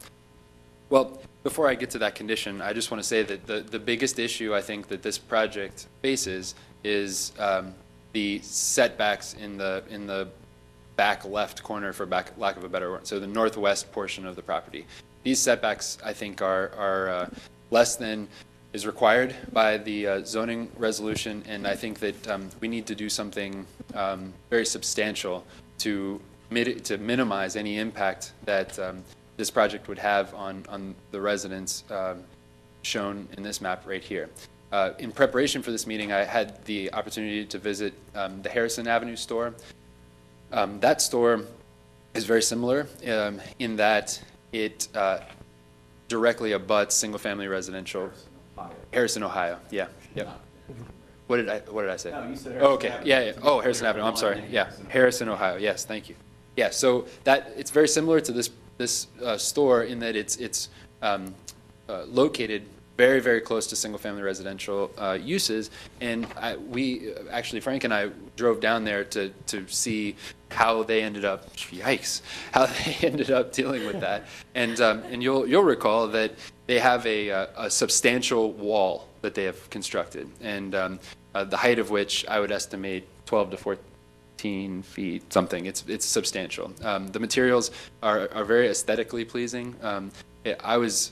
Well, before I get to that condition, I just want to say that the biggest issue I think that this project faces is the setbacks in the back left corner, for lack of a better word, so the northwest portion of the property. These setbacks, I think, are less than is required by the zoning resolution, and I think that we need to do something very substantial to minimize any impact that this project would have on the residents shown in this map right here. In preparation for this meeting, I had the opportunity to visit the Harrison Avenue store. That store is very similar in that it directly abuts single-family residential. Harrison, Ohio. Yeah. Yep. What did I say? No, you said Harrison okay. Avenue. Yeah. Oh, Harrison Avenue. I'm sorry. Yeah. Harrison, Ohio. Yes. Thank you. Yeah. So it's very similar to this store in that it's located very, very close to single-family residential uses, and Frank and I drove down there to see how they ended up, how they ended up dealing with that. And you'll recall that they have a substantial wall that they have constructed, and the height of which I would estimate 12 to 14 feet, something. It's substantial. The materials are very aesthetically pleasing. I was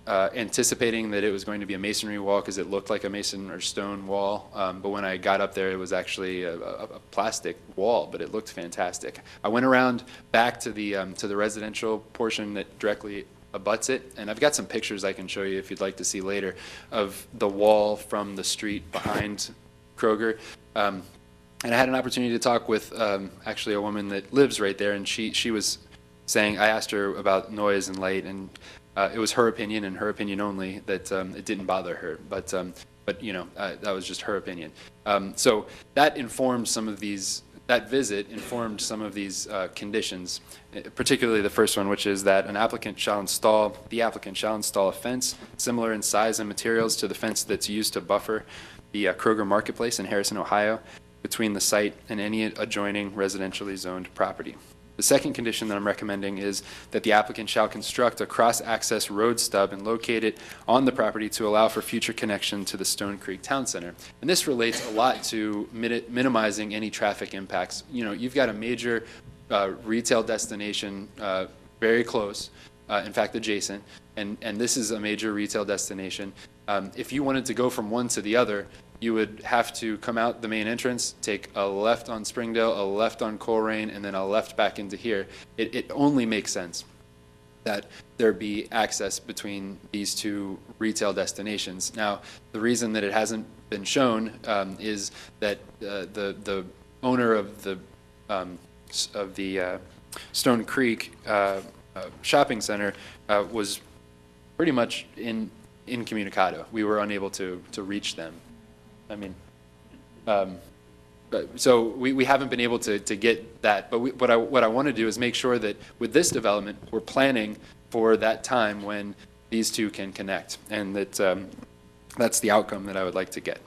anticipating that it was going to be a masonry wall because it looked like a mason or stone wall, but when I got up there, it was actually a plastic wall, but it looked fantastic. I went around back to the residential portion that directly abuts it, and I've got some pictures I can show you if you'd like to see later of the wall from the street behind Kroger. And I had an opportunity to talk with actually a woman that lives right there, and she was saying, I asked her about noise and light, and it was her opinion and her opinion only that it didn't bother her, but that was just her opinion. So that informed some of these. That visit informed some of these conditions, particularly the first one, which is that the applicant shall install a fence similar in size and materials to the fence that's used to buffer the Kroger Marketplace in Harrison, Ohio, between the site and any adjoining residentially zoned property. The second condition that I'm recommending is that the applicant shall construct a cross-access road stub and locate it on the property to allow for future connection to the Stone Creek Town Center. And this relates a lot to minimizing any traffic impacts. You've got a major retail destination very close, in fact adjacent, and this is a major retail destination. If you wanted to go from one to the other, you would have to come out the main entrance, take a left on Springdale, a left on Colerain, and then a left back into here. It only makes sense that there be access between these two retail destinations. Now, the reason that it hasn't been shown is that the owner of the Stone Creek shopping center was pretty much incommunicado. We were unable to reach them. So we haven't been able to get that. But what I want to do is make sure that with this development, we're planning for that time when these two can connect, and that's the outcome that I would like to get.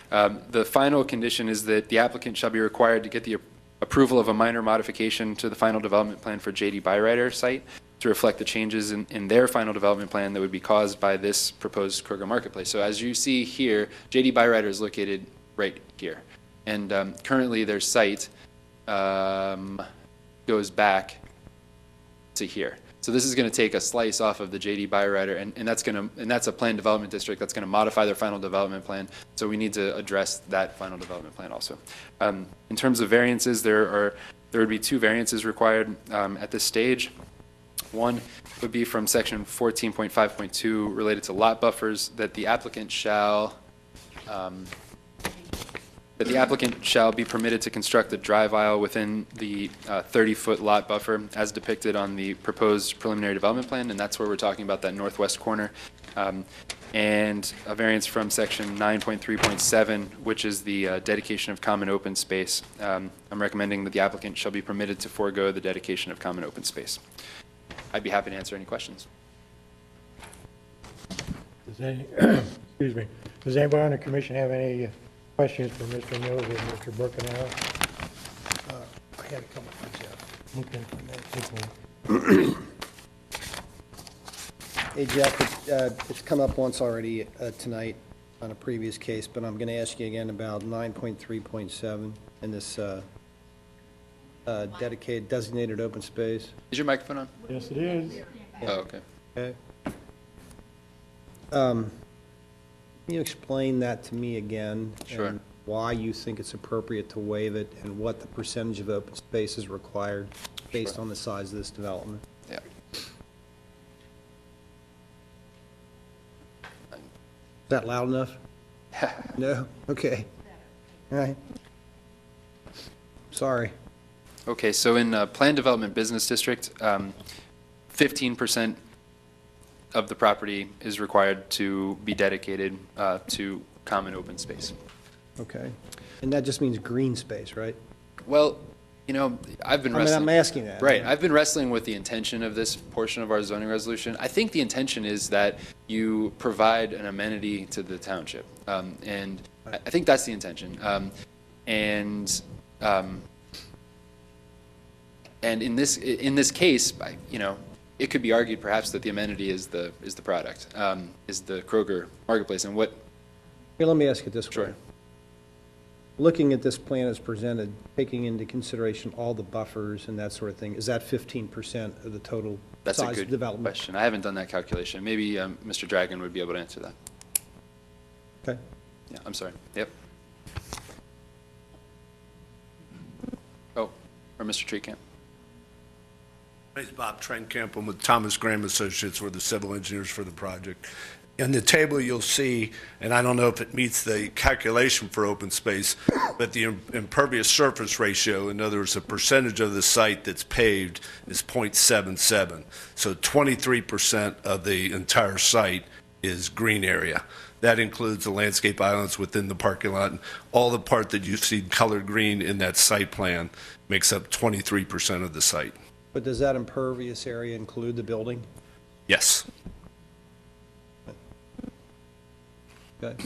The final condition is that the applicant shall be required to get the approval of a minor modification to the final development plan for J.D. Byrider site to reflect the changes in their final development plan that would be caused by this proposed Kroger Marketplace. So as you see here, J.D. Byrider is located right here. And currently their site goes back to here. So this is going to take a slice off of the J.D. Byrider, and that's a planned development district that's going to modify their final development plan. So we need to address that final development plan also. In terms of variances, there would be two variances required at this stage. One would be from section 14.5.2 related to lot buffers, that the applicant shall be permitted to construct a drive aisle within the 30-foot lot buffer as depicted on the proposed preliminary development plan, and that's where we're talking about that northwest corner. And a variance from section 9.3.7, which is the dedication of common open space. I'm recommending that the applicant shall be permitted to forego the dedication of common open space. I'd be happy to answer any questions. Excuse me. Does anybody on the commission have any questions for Mr. Mills or Mr. Birkenau? I had a couple for Jeff. Okay. Hey, Jeff, it's come up once already tonight on a previous case, but I'm going to ask you again about 9.3.7 and this designated open space. Is your microphone on? Yes, it is. Yeah. Oh, okay. Okay. Can you explain that to me again? Sure. And why you think it's appropriate to waive it, and what the percentage of open space is required based on the size of this development? Yeah. that loud enough? No? Okay. All right. Sorry. Okay, so in Planned Development Business District, 15% of the property is required to be dedicated to common open space. Okay. And that just means green space, right? Well, you know, I've been I mean, wrestling. I'm asking that. Right, I've been wrestling with the intention of this portion of our zoning resolution. I think the intention is that you provide an amenity to the township, and I think that's the intention. And in this case, you know, it could be argued perhaps that the amenity is the product, is the Kroger marketplace, and what. Here, let me ask you this way. Sure. Looking at this plan as presented, taking into consideration all the buffers and that sort of thing, is that 15% of the total That's a size of good development? question. I haven't done that calculation. Maybe Mr. Dragon would be able to answer that. Okay. Yeah, I'm sorry. Yep. Oh, or Mr. Treecamp. My name's Bob Trenkamp. I'm with Thomas Graham Associates. We're the civil engineers for the project. In the table, you'll see, and I don't know if it meets the calculation for open space, but the impervious surface ratio, in other words, the percentage of the site that's paved is 0.77. So 23% of the entire site is green area. That includes the landscape islands within the parking lot. And all the part that you see colored green in that site plan makes up 23% of the site. But does that impervious area include the building? Yes. Okay.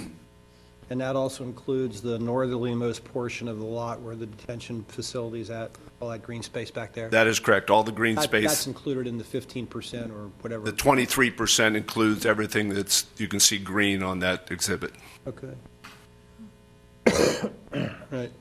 And that also includes the northerlymost portion of the lot where the detention facility is at, all that green space back there? That is correct. All the green That's space. included in the 15% or whatever? The 23% includes everything that's, you can see green on that exhibit. Okay. Right.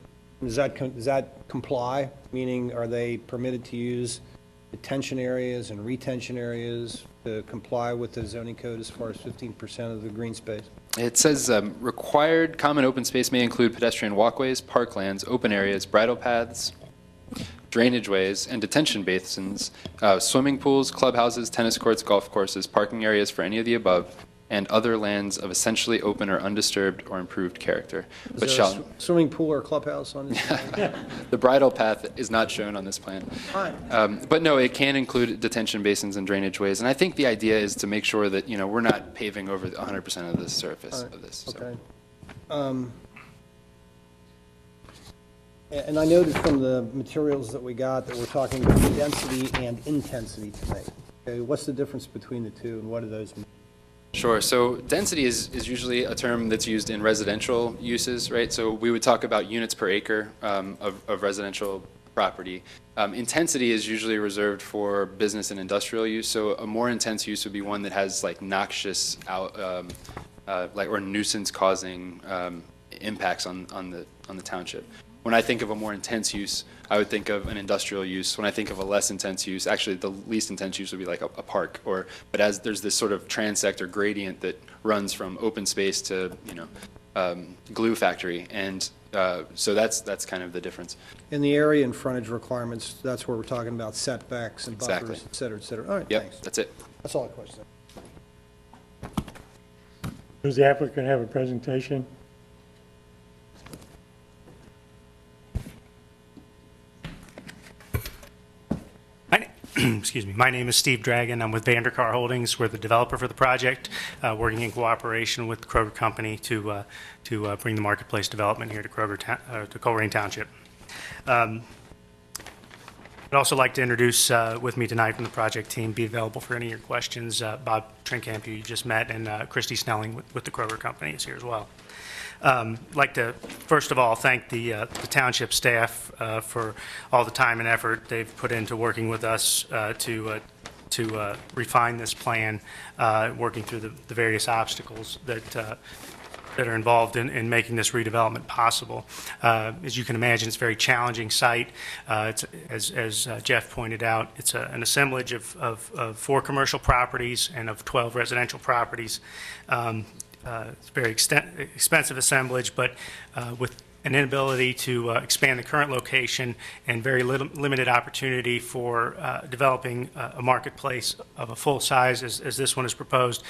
Does that comply? Meaning, are they permitted to use detention areas and retention areas to comply with the zoning code as far as 15% of the green space? It says required common open space may include pedestrian walkways, parklands, open areas, bridle paths, drainage ways, and detention basins, swimming pools, clubhouses, tennis courts, golf courses, parking areas for any of the above, and other lands of essentially open or undisturbed or improved character. Is But there shall, a swimming pool or clubhouse on this plan? the bridle path is not shown on this plan. Fine. But no, it can include detention basins and drainage ways. And I think the idea is to make sure that, you know, we're not paving over 100% of the surface of this. So. Okay. And I noted from the materials that we got that we're talking about density and intensity tonight. Okay, what's the difference between the two, and what do those mean? Sure. So density is usually a term that's used in residential uses, right? So we would talk about units per acre of residential property. Intensity is usually reserved for business and industrial use. So a more intense use would be one that has like noxious, or nuisance-causing impacts on the township. When I think of a more intense use, I would think of an industrial use. When I think of a less intense use, actually the least intense use would be like a park. But as there's this sort of transect or gradient that runs from open space to, you know, glue factory, and so that's kind of the difference. In the area and frontage requirements, that's where we're talking about setbacks and buffers, Exactly. et cetera, et cetera. All right, Yep, thanks. that's it. That's all I question. Does the applicant have a presentation? Excuse me. My name is Steve Dragon. I'm with Vandercar Holdings. We're the developer for the project, working in cooperation with the Kroger Company to bring the marketplace development here to to Colerain Township. I'd also like to introduce with me tonight from the project team, be available for any of your questions, Bob Trenkamp, who you just met, and Christy Snelling with the Kroger Company is here as well. I'd like to, first of all, thank the township staff for all the time and effort they've put into working with us to refine this plan, working through the various obstacles that are involved in making this redevelopment possible. As you can imagine, it's a very challenging site. It's, as Jeff pointed out, it's an assemblage of 4 commercial properties and of 12 residential properties. It's a very expensive assemblage, but with an inability to expand the current location and very limited opportunity for developing a marketplace of a full size as this one is proposed.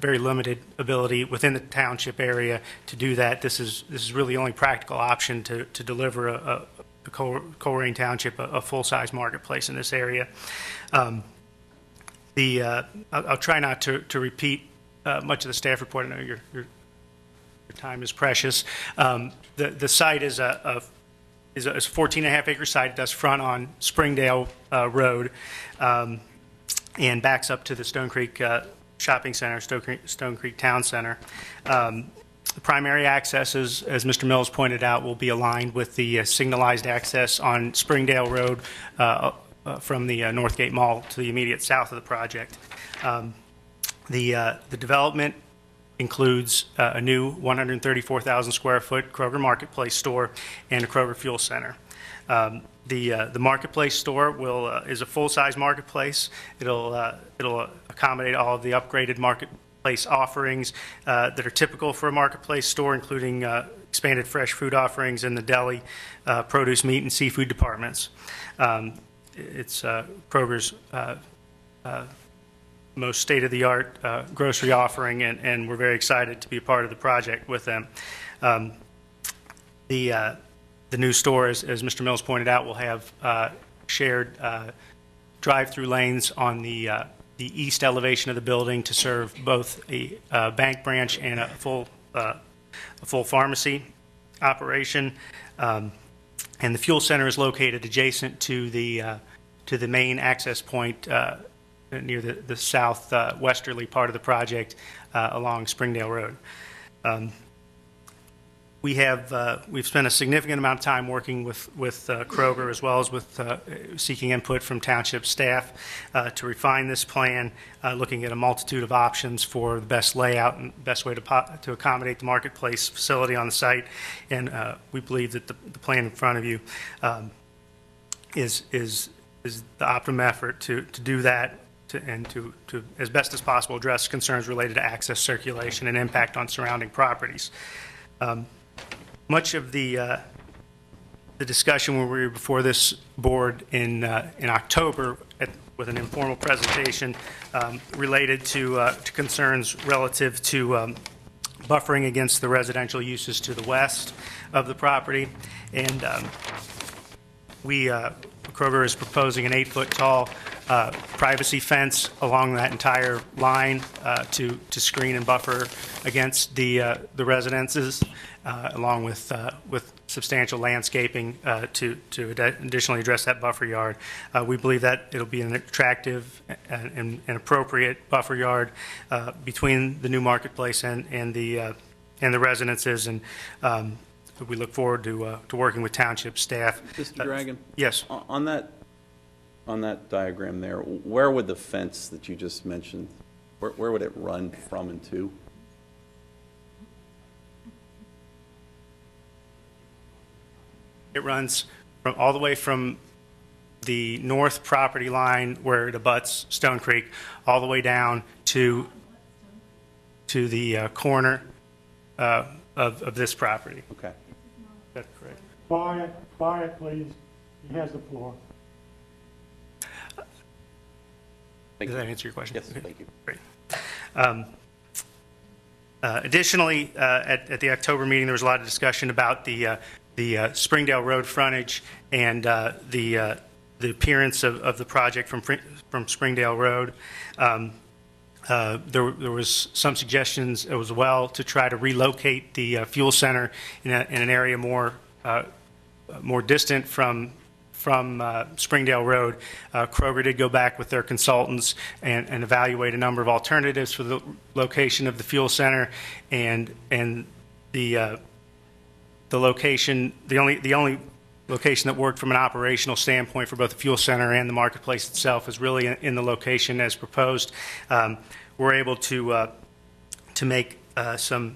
Very limited ability within the township area to do that. This is really the only practical option to deliver Colerain Township a full-size marketplace in this area. I'll try not to repeat much of the staff report. I know your time is precious. The site is a 14.5 acre site. It does front on Springdale Road and backs up to the Stone Creek Shopping Center, Stone Creek Town Center. The primary access, as Mr. Mills pointed out, will be aligned with the signalized access on Springdale Road from the Northgate Mall to the immediate south of the project. The development includes a new 134,000 square foot Kroger Marketplace store and a Kroger Fuel Center. The Marketplace store is a full-size marketplace. It'll accommodate all of the upgraded marketplace offerings that are typical for a marketplace store, including expanded fresh food offerings in the deli, produce, meat, and seafood departments. It's Kroger's most state-of-the-art grocery offering, and we're very excited to be a part of the project with them. The new store, as Mr. Mills pointed out, will have shared drive-through lanes on the east elevation of the building to serve both a bank branch and a full pharmacy operation. And the fuel center is located adjacent to the main access point near the southwesterly part of the project along Springdale Road. We've spent a significant amount of time working with Kroger, as well as with seeking input from township staff to refine this plan, looking at a multitude of options for the best layout and best way to accommodate the marketplace facility on the site. And we believe that the plan in front of you is the optimum effort to do that and to as best as possible address concerns related to access, circulation, and impact on surrounding properties. Much of the discussion when we were before this board in October with an informal presentation related to concerns relative to buffering against the residential uses to the west of the property. And Kroger is proposing an 8-foot tall privacy fence along that entire line to screen and buffer against the residences, along with substantial landscaping to additionally address that buffer yard. We believe that it'll be an attractive and appropriate buffer yard between the new marketplace and the residences, and we look forward to working with township staff. Mr. Dragon? Yes. On that diagram there, where would the fence that you just mentioned, where would it run from and to? It runs all the way from the north property line where it abuts Stone Creek, all the way down to the corner of this property. Okay. That's correct. Quiet, please. He has the floor. Does that answer your question? Yes, okay. thank you. Great. Additionally, at the October meeting, there was a lot of discussion about the Springdale Road frontage and the appearance of the project from Springdale Road. There was some suggestions as well to try to relocate the fuel center in an area more distant from Springdale Road. Kroger did go back with their consultants and evaluate a number of alternatives for the location of the fuel center, and the location, the only location that worked from an operational standpoint for both the fuel center and the marketplace itself is really in the location as proposed. We're able to make to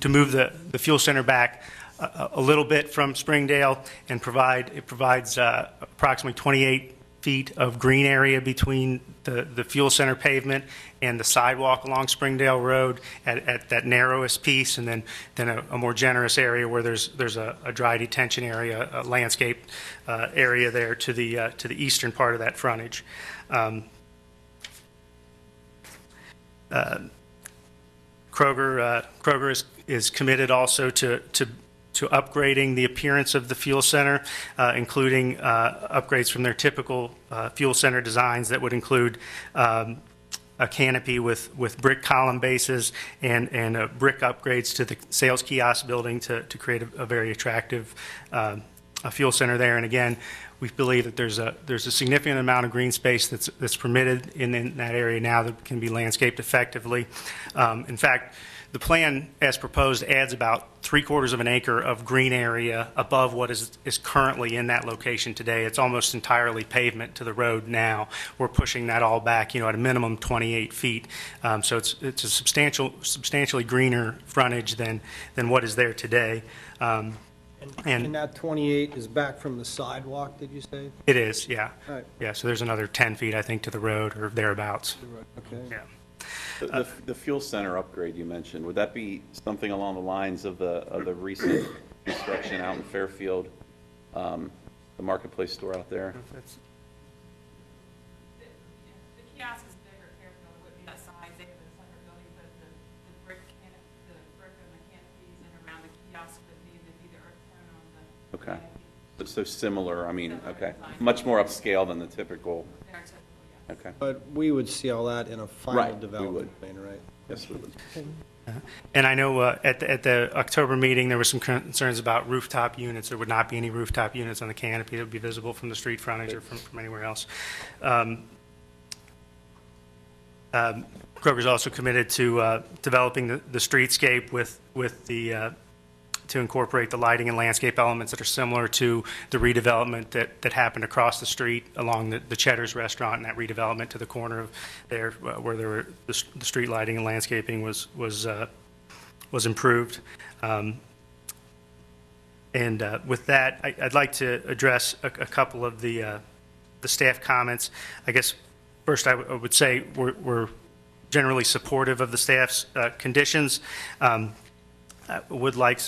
move the fuel center back a little bit from Springdale and provides approximately 28 feet of green area between the fuel center pavement and the sidewalk along Springdale Road at that narrowest piece, and then a more generous area where there's a dry detention area, a landscape area there to the eastern part of that frontage. Kroger is committed also to upgrading the appearance of the fuel center, including upgrades from their typical fuel center designs that would include a canopy with brick column bases and brick upgrades to the sales kiosk building to create a very attractive fuel center there. And again, we believe that there's a significant amount of green space that's permitted in that area now that can be landscaped effectively. In fact, the plan as proposed adds about 3/4 of an acre of green area above what is currently in that location today. It's almost entirely pavement to the road now. We're pushing that all back, at a minimum 28 feet. So it's a substantially greener frontage than what is there today. And that 28 is back from the sidewalk, did you say? It is, yeah. All right. Yeah, so there's another 10 feet, I think, to the road or thereabouts. Okay. Yeah. The fuel center upgrade you mentioned, would that be something along the lines of the recent construction out in Fairfield, the Marketplace store out there? The kiosk is bigger, Fairfield would be that size. They have a separate building, but the brick and the canopies and around the kiosk would be the earth tone on the. Okay. So similar, okay. Much more upscale than the typical. Okay. But we would see all that in a final Right, we development would. plan, right? Yes, we would. And I know at the October meeting, there were some concerns about rooftop units. There would not be any rooftop units on the canopy that would be visible from the street frontage or from anywhere else. Kroger's also committed to developing the streetscape with the to incorporate the lighting and landscape elements that are similar to the redevelopment that happened across the street along the Cheddar's restaurant, and that redevelopment to the corner of there where there were the street lighting and landscaping was improved. With that, I'd like to address a couple of the staff comments. I guess first I would say we're generally supportive of the staff's conditions. I would like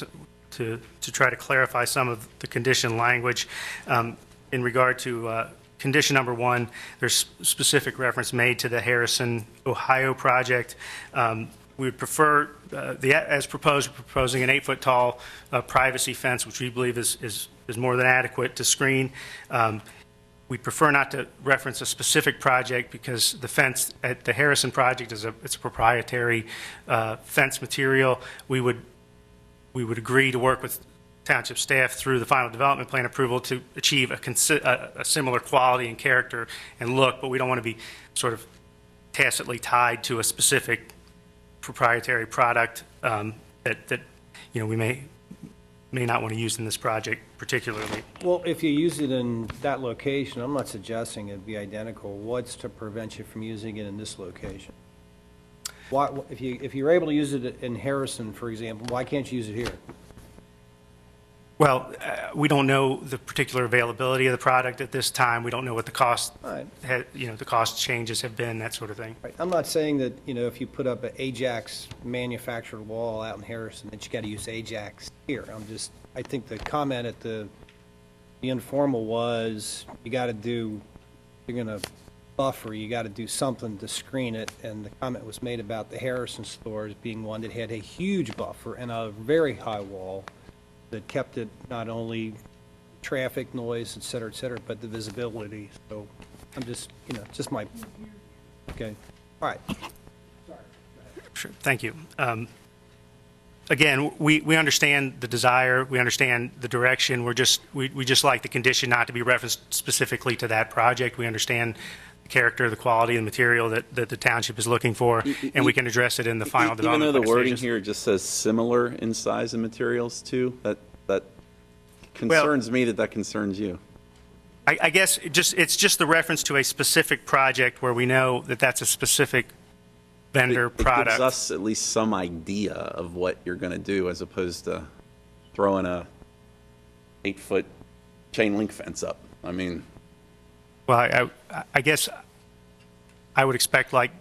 to try to clarify some of the condition language. In regard to condition number 1, there's specific reference made to the Harrison, Ohio project. We would prefer, as proposed, we're proposing an 8-foot tall privacy fence, which we believe is more than adequate to screen. We prefer not to reference a specific project because the fence at the Harrison project it's a proprietary fence material. We would agree to work with Township staff through the final development plan approval to achieve a similar quality and character and look, but we don't want to be sort of tacitly tied to a specific proprietary product that we may not want to use in this project particularly. Well, if you use it in that location, I'm not suggesting it'd be identical. What's to prevent you from using it in this location? Why, if you're able to use it in Harrison, for example, why can't you use it here? Well, we don't know the particular availability of the product at this time. We don't know what the cost, Right. the cost changes have been, that sort of thing. Right. I'm not saying that, if you put up an Ajax manufactured wall out in Harrison, that you got to use Ajax here. I think the comment at the informal was, you're going to buffer, you got to do something to screen it, and the comment was made about the Harrison stores being one that had a huge buffer and a very high wall that kept it not only traffic, noise, et cetera, but the visibility. So I'm just, just my, okay, all right. Sure, thank you. Again, we understand the desire, we understand the direction. We just like the condition not to be referenced specifically to that project. We understand the character, the quality, and material that the township is looking for, and we can address it in the final development. Even though the wording stages. here just says similar in size and materials too, that concerns me that concerns you. I guess it's just the reference to a specific project where we know that that's a specific vendor It product. gives us at least some idea of what you're going to do, as opposed to throwing a 8-foot chain link fence up. I mean, Well, I guess I would expect, like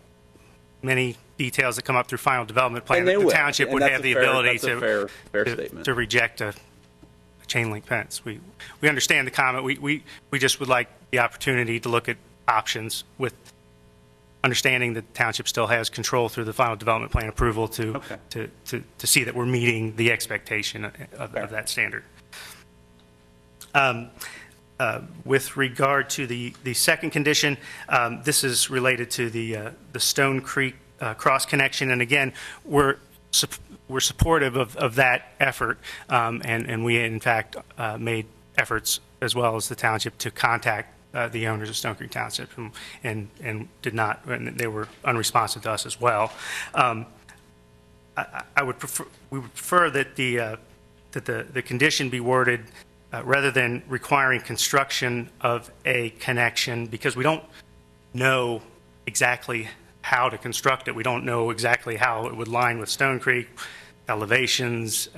many details that come up through final development plan, And they that the will. township And would that's have a the fair- ability that's a fair statement. to reject a chain link fence. We understand the comment. We just would like the opportunity to look at options with understanding that the township still has control through the final development plan approval to see that we're meeting the expectation of that standard. With regard to the second condition, this is related to the Stone Creek cross connection, and again, we're supportive of that effort, and we in fact made efforts as well as the township to contact the owners of Stone Creek Township, and did not, and they were unresponsive to us as well. We would prefer that the condition be worded rather than requiring construction of a connection, because we don't know exactly how to construct it. We don't know exactly how it would line with Stone Creek, elevations.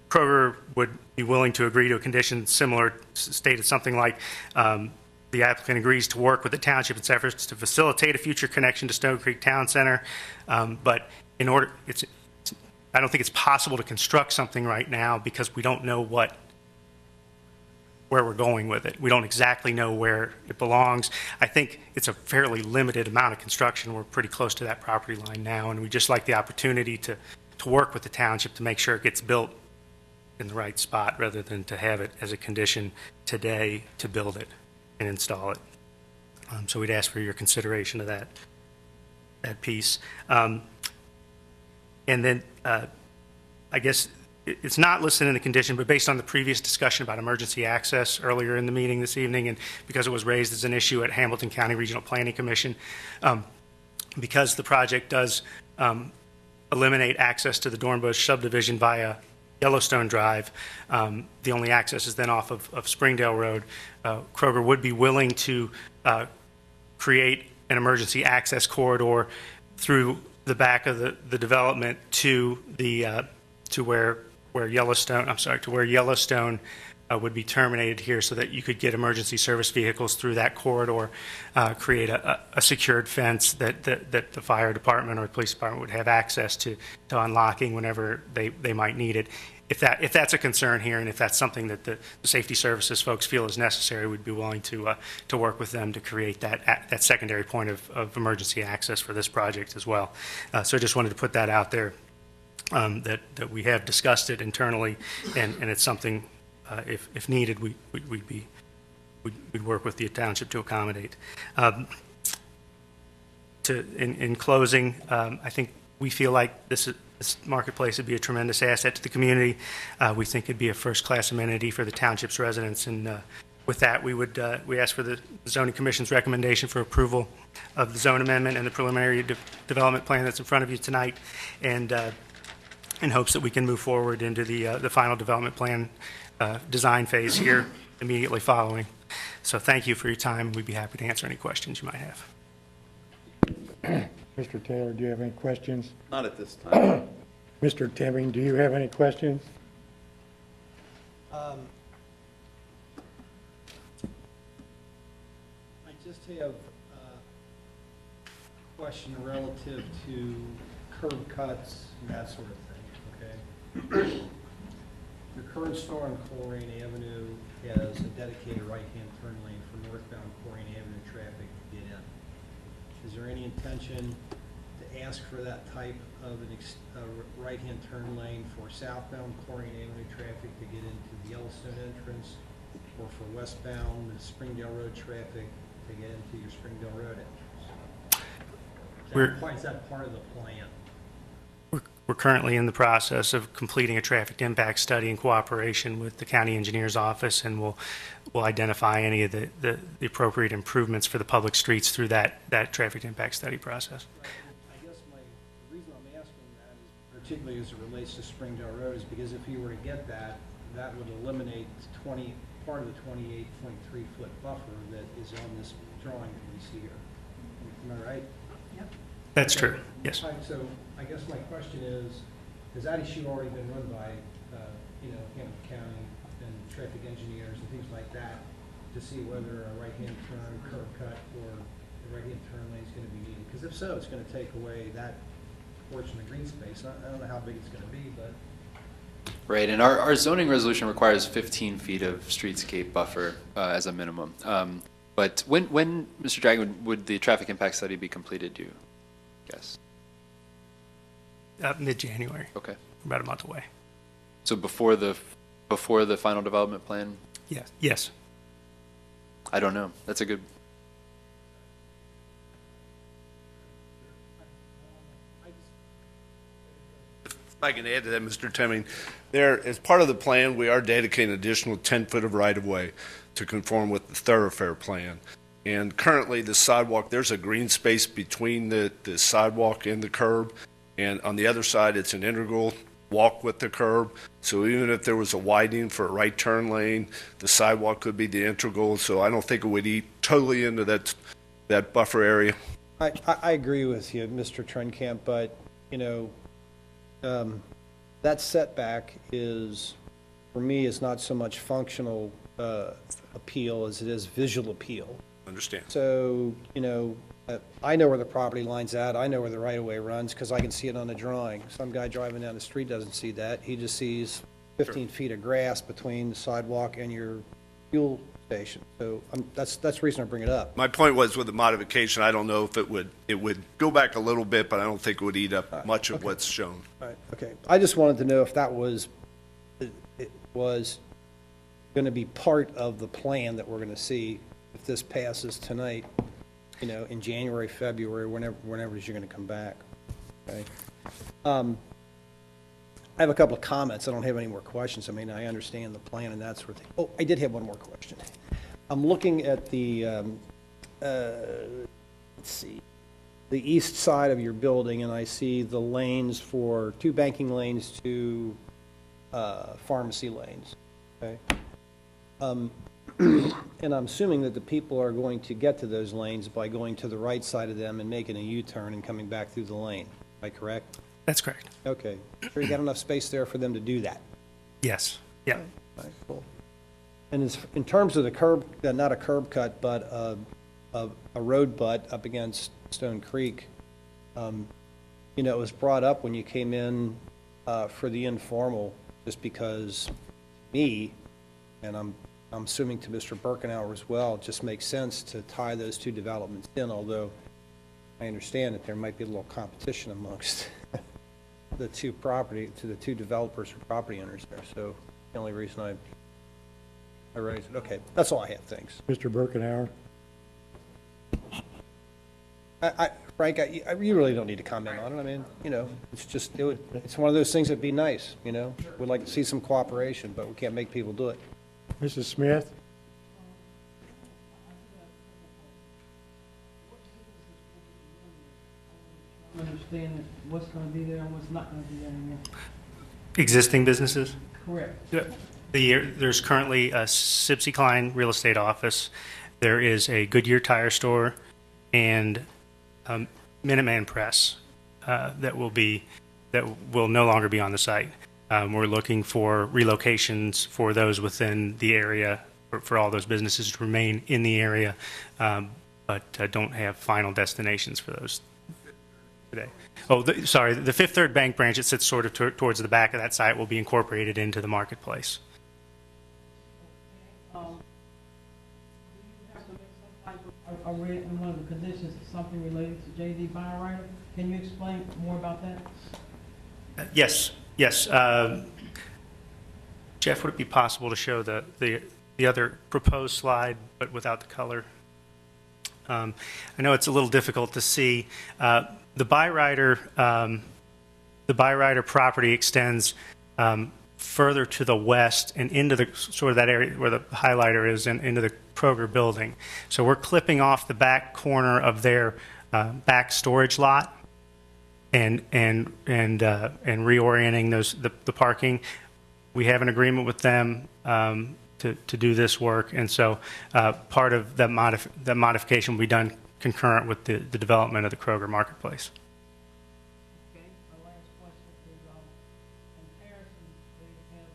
Kroger would be willing to agree to a condition similar, stated something like, the applicant agrees to work with the township in its efforts to facilitate a future connection to Stone Creek Town Center. But in order, I don't think it's possible to construct something right now because we don't know where we're going with it. We don't exactly know where it belongs. I think it's a fairly limited amount of construction. We're pretty close to that property line now, and we just like the opportunity to work with the township to make sure it gets built in the right spot rather than to have it as a condition today to build it and install it. So we'd ask for your consideration of that piece. And then I guess it's not listed in the condition, but based on the previous discussion about emergency access earlier in the meeting this evening, and because it was raised as an issue at Hamilton County Regional Planning Commission, because the project does eliminate access to the Dornbush subdivision via Yellowstone Drive, the only access is then off of Springdale Road. Kroger would be willing to create an emergency access corridor through the back of the development to where Yellowstone would be terminated here, so that you could get emergency service vehicles through that corridor, create a secured fence that the fire department or the police department would have access to unlocking whenever they might need it. If that's a concern here, and if that's something that the safety services folks feel is necessary, we'd be willing to work with them to create that secondary point of emergency access for this project as well. So I just wanted to put that out there, that we have discussed it internally, and it's something, if needed, we'd work with the township to accommodate. In closing, I think we feel like this marketplace would be a tremendous asset to the community. We think it'd be a first-class amenity for the township's residents, and with that, we ask for the zoning commission's recommendation for approval of the zone amendment and the preliminary development plan that's in front of you tonight, and in hopes that we can move forward into the final development plan design phase here immediately following. So thank you for your time. We'd be happy to answer any questions you might have. Mr. Taylor, do you have any questions? Not at this time. Mr. Timming, do you have any questions? I just have a question relative to curb cuts and that sort of thing, okay? The current store on Colerain Avenue has a dedicated right-hand turn lane for northbound Colerain Avenue traffic to get in. Is there any intention to ask for that type of a right-hand turn lane for southbound Colerain Avenue traffic to get into the Yellowstone entrance, or for westbound Springdale Road traffic to get into your Springdale Road entrance? Is that part of the plan? We're currently in the process of completing a traffic impact study in cooperation with the county engineer's office, and we'll identify any of the appropriate improvements for the public streets through that traffic impact study process. Right. I guess the reason I'm asking that is, particularly as it relates to Springdale Road, is because if you were to get that would eliminate part of the 28.3-foot buffer that is on this drawing that we see here. Am I right? Yep. That's true, yes. So I guess my question is, has that issue already been run by, Hamilton County and traffic engineers and things like that to to see whether a right-hand turn, curb cut, or the right-hand turn lane is gonna be needed. Because if so, it's gonna take away that portion of green space. I don't know how big it's gonna be, but Right, and our zoning resolution requires 15 feet of streetscape buffer as a minimum. But when, Mr. Dragon, would the traffic impact study be completed, do you guess? Mid-January, Okay. about a month away. So before the final development plan? Yes. Yes. I don't know. That's a good, If I can add to that, Mr. Temming, there, as part of the plan, we are dedicating an additional 10-foot of right-of-way to conform with the thoroughfare plan. And currently, the sidewalk, there's a green space between the sidewalk and the curb, and on the other side, it's an integral walk with the curb. So even if there was a widening for a right turn lane, the sidewalk could be the integral, so I don't think it would eat totally into that buffer area. I agree with you, Mr. Trenkamp, but, you know, that setback is, for me, is not so much functional appeal as it is visual appeal. Understand. So, you know, I know where the property line's at, I know where the right-of-way runs, because I can see it on the drawing. Some guy driving down the street doesn't see that, he just sees 15 feet of grass between the sidewalk and your fuel station. So that's the reason I bring it up. My point was with the modification, I don't know if it would go back a little bit, but I don't think it would eat up much of what's shown. All right, okay. I just wanted to know if that was, it was going to be part of the plan that we're going to see if this passes tonight, you know, in January, February, whenever you're going to come back. Okay. I have a couple of comments. I don't have any more questions. I mean, I understand the plan and that sort of thing. Oh, I did have one more question. I'm looking at the, let's see, the east side of your building, and I see the lanes for 2 banking lanes, 2 pharmacy lanes, okay? And I'm assuming that the people are going to get to those lanes by going to the right side of them and making a U-turn and coming back through the lane. Am I correct? That's correct. Okay. Sure you got enough space there for them to do that? Yes. Yeah. All right, cool. And in terms of the curb, not a curb cut, but a road butt up against Stone Creek, you know, it was brought up when you came in for the informal, just because me, and I'm assuming to Mr. Birkenauer as well, it just makes sense to tie those 2 developments in, although I understand that there might be a little competition amongst the 2 developers or property owners there. So the only reason I raised it. Okay, that's all I have. Thanks. Mr. Birkenauer? Frank, you really don't need to comment on it. I mean, you know, it's just, it's one of those things that'd be nice, you know? We'd like to see some cooperation, but we can't make people do it. Mrs. Smith? Understand what's going to be there and what's not going to be there anymore. Existing businesses? Correct. There's currently a Sipsey Klein real estate office. There is a Goodyear tire store and Minuteman Press that will no longer be on the site. We're looking for relocations for those within the area, for all those businesses to remain in the area, but don't have final destinations for those today. Oh, sorry, the Fifth Third Bank branch, it sits sort of towards the back of that site, will be incorporated into the marketplace. I read in one of the conditions something related to J.D. Byrider. Can you explain more about that? Yes. Jeff, would it be possible to show the other proposed slide, but without the color? I know it's a little difficult to see. The Byrider property extends further to the west and into the sort of that area where the highlighter is, and into the Kroger building. So we're clipping off the back corner of their back storage lot and reorienting the parking. We have an agreement with them to do this work, and so part of that modification will be done concurrent with the development of the Kroger marketplace. Okay, my last question is, in Harrison, they have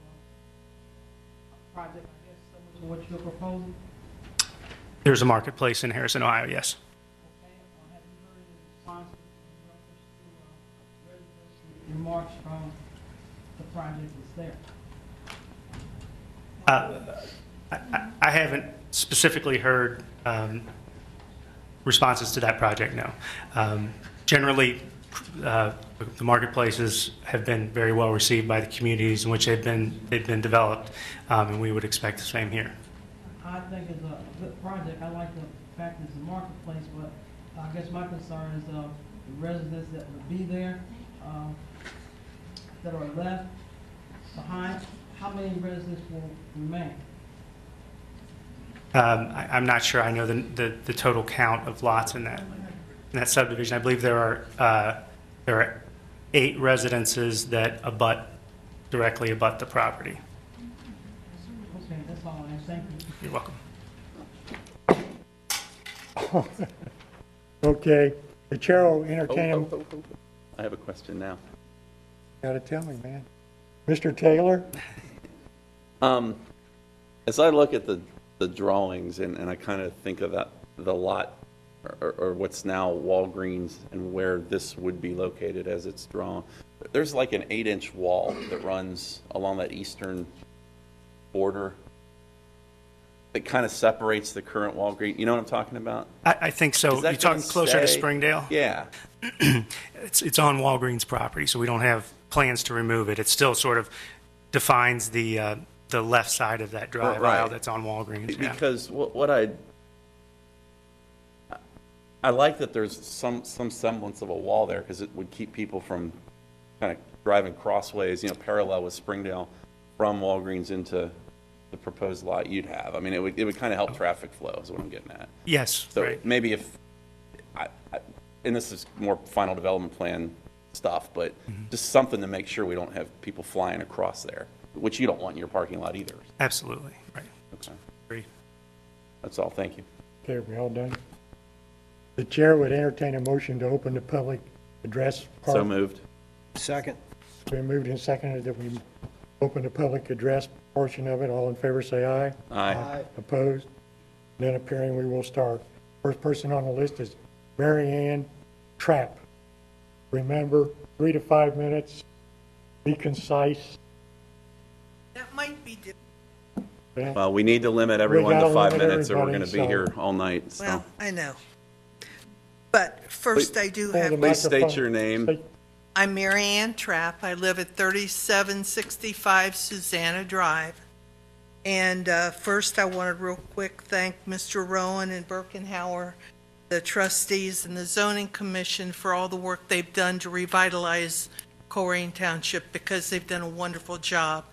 a project, I guess, similar to what you're proposing? There's a marketplace in Harrison, Ohio, yes. Okay, have you heard any responses in reference to residents' remarks from the project that's there? I haven't specifically heard responses to that project, no. Generally, the marketplaces have been very well received by the communities in which they've been developed, and we would expect the same here. I think it's a good project. I like the fact that it's a marketplace, but I guess my concern is the residents that would be there, that are left behind. How many residents will remain? I'm not sure I know the total count of lots in that subdivision. I believe there are 8 residences that directly abut the property. Okay, that's all I have. Thank you. You're welcome. Okay, the chair will entertain, I have a question now. gotta tell me, man. Mr. Taylor? As I look at the drawings and I kind of think of the lot or what's now Walgreens and where this would be located as it's drawn, there's like an 8-inch wall that runs along that eastern border that kind of separates the current Walgreens. You know what I'm talking about? I think so. You're talking closer to Springdale? Yeah. It's on Walgreens property, so we don't have plans to remove it. It still sort of defines the left side of that drive aisle that's on Walgreens. Yeah. Because what I like that there's some semblance of a wall there because it would keep people from kind of driving crossways, parallel with Springdale from Walgreens into the proposed lot you'd have. I mean, it would kind of help traffic flow is what I'm getting at. Yes. So right. maybe if, and this is more final development plan stuff, but just something to make sure we don't have people flying across there, which you don't want in your parking lot either. Absolutely. Right. Okay. Agree. That's all. Thank you. Okay, are we all done? The chair would entertain a motion to open the public address part. So moved. Second. Been moved and seconded that we open the public address portion of it. All in favor, say aye. Aye. Opposed? None appearing, we will start. First person on the list is Mary Ann Trapp. Remember, 3 to 5 minutes. Be concise. That might be different. Okay? Well, we need to limit everyone gotta to 5 limit minutes or we're going to everybody, be so- here all night. So. Well, I know. But first, I do Hold have, the Please state microphone. your name. Say- I'm Mary Ann Trapp. I live at 3765 Susanna Drive. And first, I wanted real quick thank Mr. Rowan and Birkenhauer, the trustees and the zoning commission for all the work they've done to revitalize Colerain Township because they've done a wonderful job.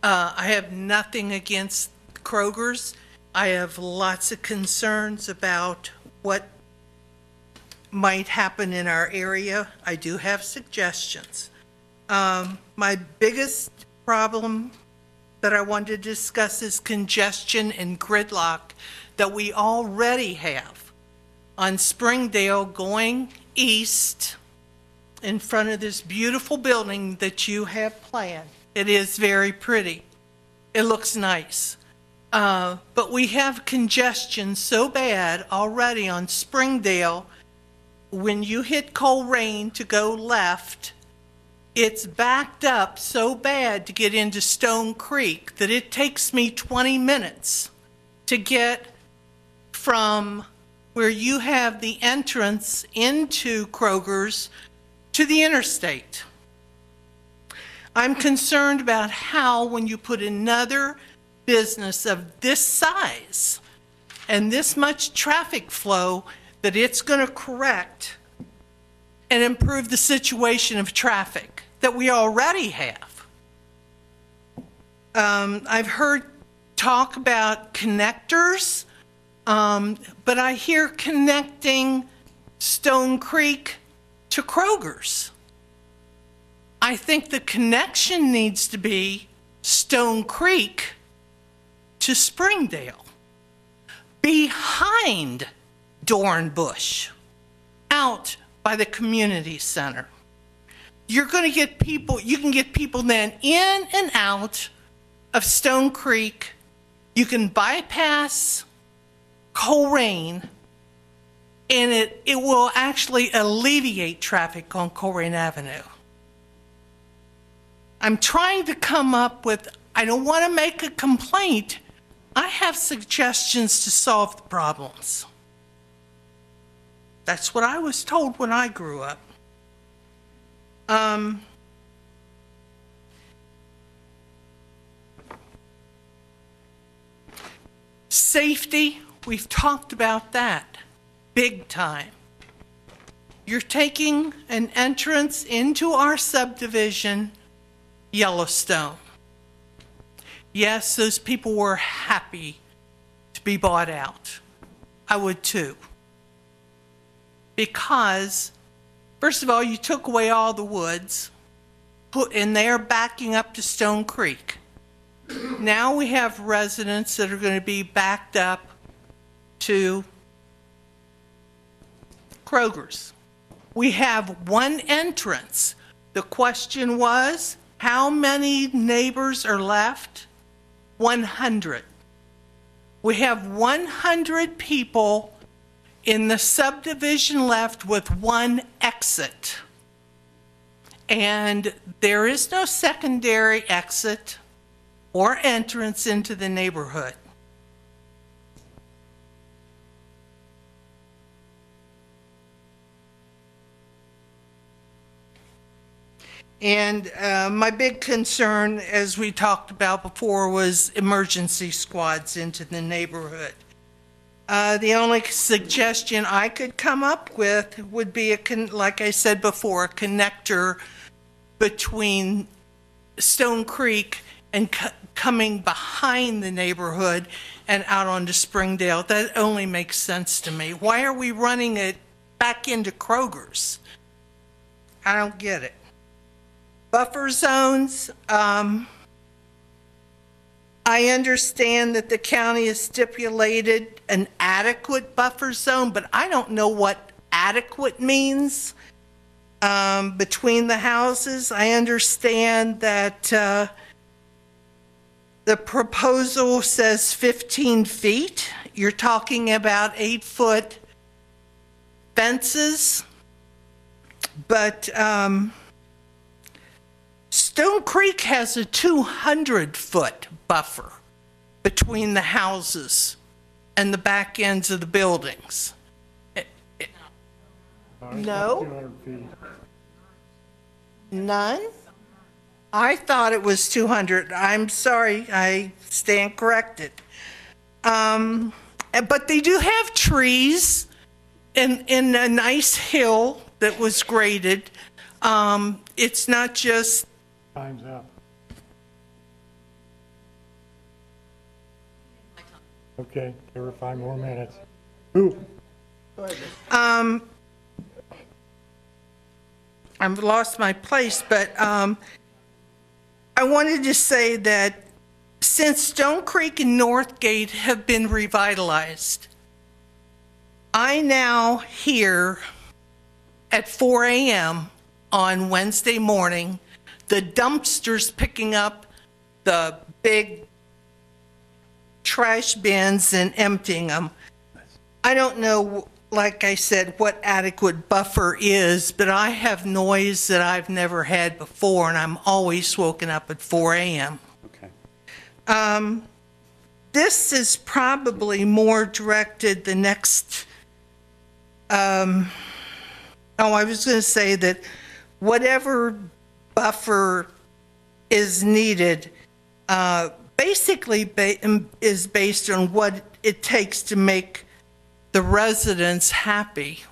I have nothing against Kroger's. I have lots of concerns about what might happen in our area. I do have suggestions. My biggest problem that I wanted to discuss is congestion and gridlock that we already have on Springdale going east in front of this beautiful building that you have planned. It is very pretty. It looks nice. But we have congestion so bad already on Springdale. When you hit Colerain to go left, it's backed up so bad to get into Stone Creek that it takes me 20 minutes to get from where you have the entrance into Kroger's to the interstate. I'm concerned about how, when you put another business of this size and this much traffic flow, that it's going to correct and improve the situation of traffic that we already have. I've heard talk about connectors, but I hear connecting Stone Creek to Kroger's. I think the connection needs to be Stone Creek to Springdale, behind Dornbush, out by the community center. You're going to get people, you can get people then in and out of Stone Creek. You can bypass Colerain, and it will actually alleviate traffic on Colerain Avenue. I'm trying to come up with, I don't want to make a complaint. I have suggestions to solve the problems. That's what I was told when I grew up. Safety, we've talked about that big time. You're taking an entrance into our subdivision, Yellowstone. Yes, those people were happy to be bought out. I would too. Because, first of all, you took away all the woods, and they're backing up to Stone Creek. Now we have residents that are going to be backed up to Kroger's. We have one entrance. The question was, how many neighbors are left? 100. We have 100 people in the subdivision left with one exit. And there is no secondary exit or entrance into the neighborhood. And my big concern, as we talked about before, was emergency squads into the neighborhood. The only suggestion I could come up with would be, like I said before, a connector between Stone Creek and coming behind the neighborhood and out onto Springdale. That only makes sense to me. Why are we running it back into Kroger's? I don't get it. Buffer zones, I understand that the county has stipulated an adequate buffer zone, but I don't know what adequate means between the houses. I understand that the proposal says 15 feet. You're talking about 8-foot fences, but Stone Creek has a 200-foot buffer between the houses and the back ends of the buildings. No? 200 feet. None? I thought it was 200. I'm sorry, I stand corrected. But they do have trees in a nice hill that was graded. It's not just... Time's up. Okay, there were 5 more minutes. Ooh. I've lost my place, but I wanted to say that since Stone Creek and Northgate have been revitalized, I now hear at 4 a.m. on Wednesday morning the dumpsters picking up the big trash bins and emptying them. I don't know, like I said, what adequate buffer is, but I have noise that I've never had before, and I'm always woken up at 4 a.m. Okay. This is probably more directed the next, I was going to say that whatever buffer is needed basically is based on what it takes to make the residents happy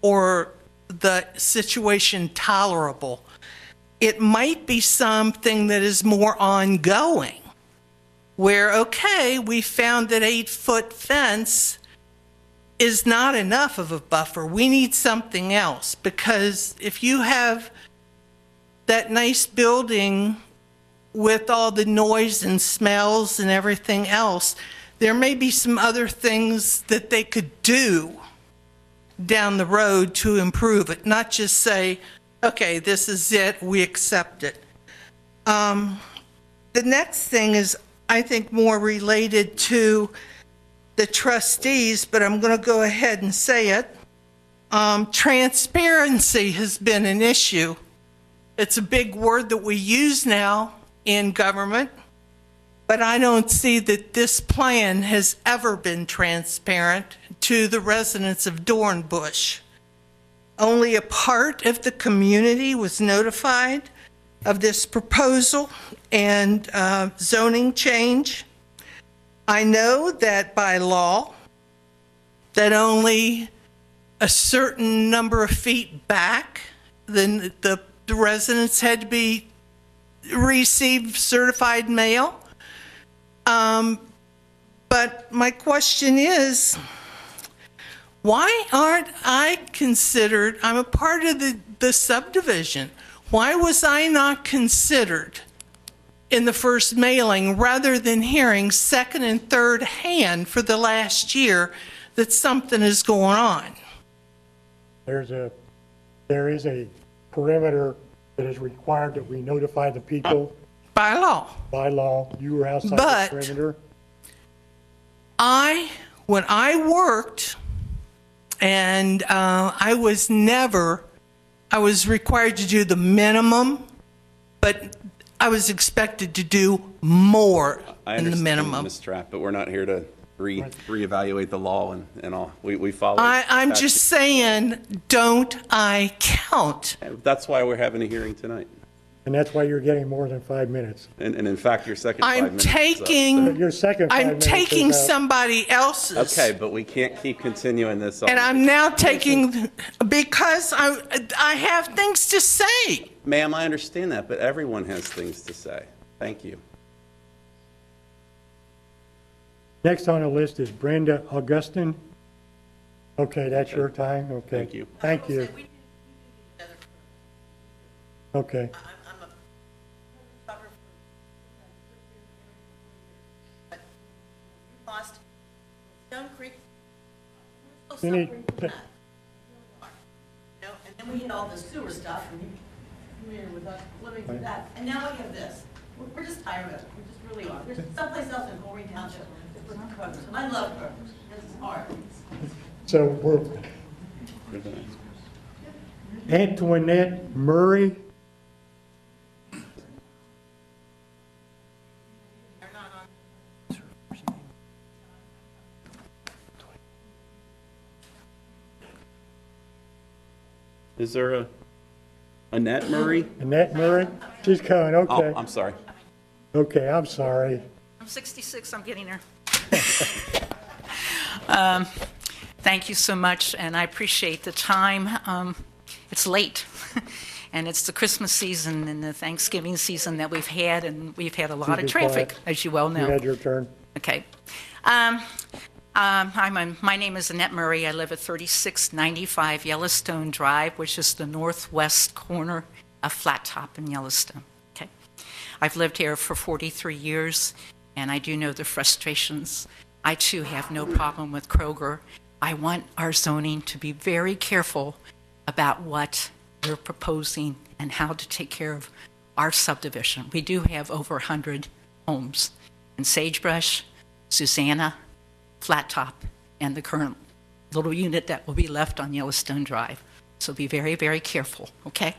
or the situation tolerable. It might be something that is more ongoing, where, okay, we found that 8-foot fence is not enough of a buffer. We need something else, because if you have that nice building with all the noise and smells and everything else, there may be some other things that they could do down the road to improve it, not just say, okay, this is it, we accept it. The next thing is, I think, more related to the trustees, but I'm going to go ahead and say it. Transparency has been an issue. It's a big word that we use now in government, but I don't see that this plan has ever been transparent to the residents of Dornbush. Only a part of the community was notified of this proposal and zoning change. I know that by law, that only a certain number of feet back, then the residents had to be receive certified mail. But my question is, why aren't I considered, I'm a part of the subdivision, why was I not considered in the first mailing rather than hearing second and third hand for the last year that something is going on? There is a perimeter that is required that we notify the people. By law. By law, you were outside But the perimeter. When I worked, and I was required to do the minimum, but I was expected to do more than the minimum. Ms. Trapp, but we're not here to reevaluate the law and all. We follow. I'm just saying, don't I count? That's why we're having a hearing tonight. And that's why you're getting more than 5 minutes. And in fact, your second 5 I'm minutes is up, taking, so- Your second 5 I'm minutes taking is up. somebody else's. Okay, but we can't keep continuing this on. And I'm now taking, because I have things to say. Ma'am, I understand that, but everyone has things to say. Thank you. Next on the list is Brenda Augustin. Okay, that's your time? Okay. Thank you. Thank you. Okay. Stone Creek. You need- And then we had all the sewer stuff, and you're familiar with us living through that. And now we have this. We're just tired of it. We just really are. There's someplace else in Colerain Township with Kroger's. And I love Kroger's. This is hard. So we're Antoinette Murray. Is there a Annette Murray? Annette Murray? She's coming, okay. Oh, I'm sorry. Okay, I'm sorry. I'm 66, I'm getting there. Thank you so much, and I appreciate the time. It's late, and it's the Christmas season and the Thanksgiving season that we've had, and we've had a lot of traffic, as you well know. You had your turn. Okay. My name is Annette Murray. I live at 3695 Yellowstone Drive, which is the northwest corner of Flat Top in Yellowstone. Okay. I've lived here for 43 years, and I do know the frustrations. I, too, have no problem with Kroger. I want our zoning to be very careful about what we're proposing and how to take care of our subdivision. We do have over 100 homes in Sagebrush, Susanna, Flat Top, and the current little unit that will be left on Yellowstone Drive. So be very, very careful, okay?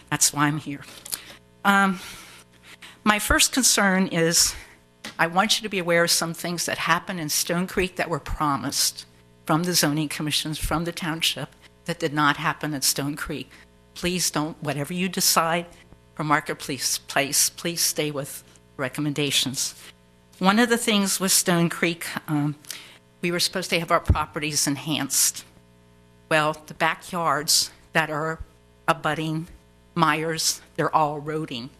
That's why I'm here. My first concern is I want you to be aware of some things that happened in Stone Creek that were promised from the zoning commissions, from the township, that did not happen at Stone Creek. Please don't, whatever you decide for Marketplace, please stay with recommendations. One of the things with Stone Creek, we were supposed to have our properties enhanced. Well, the backyards that are abutting Myers, they're all eroding.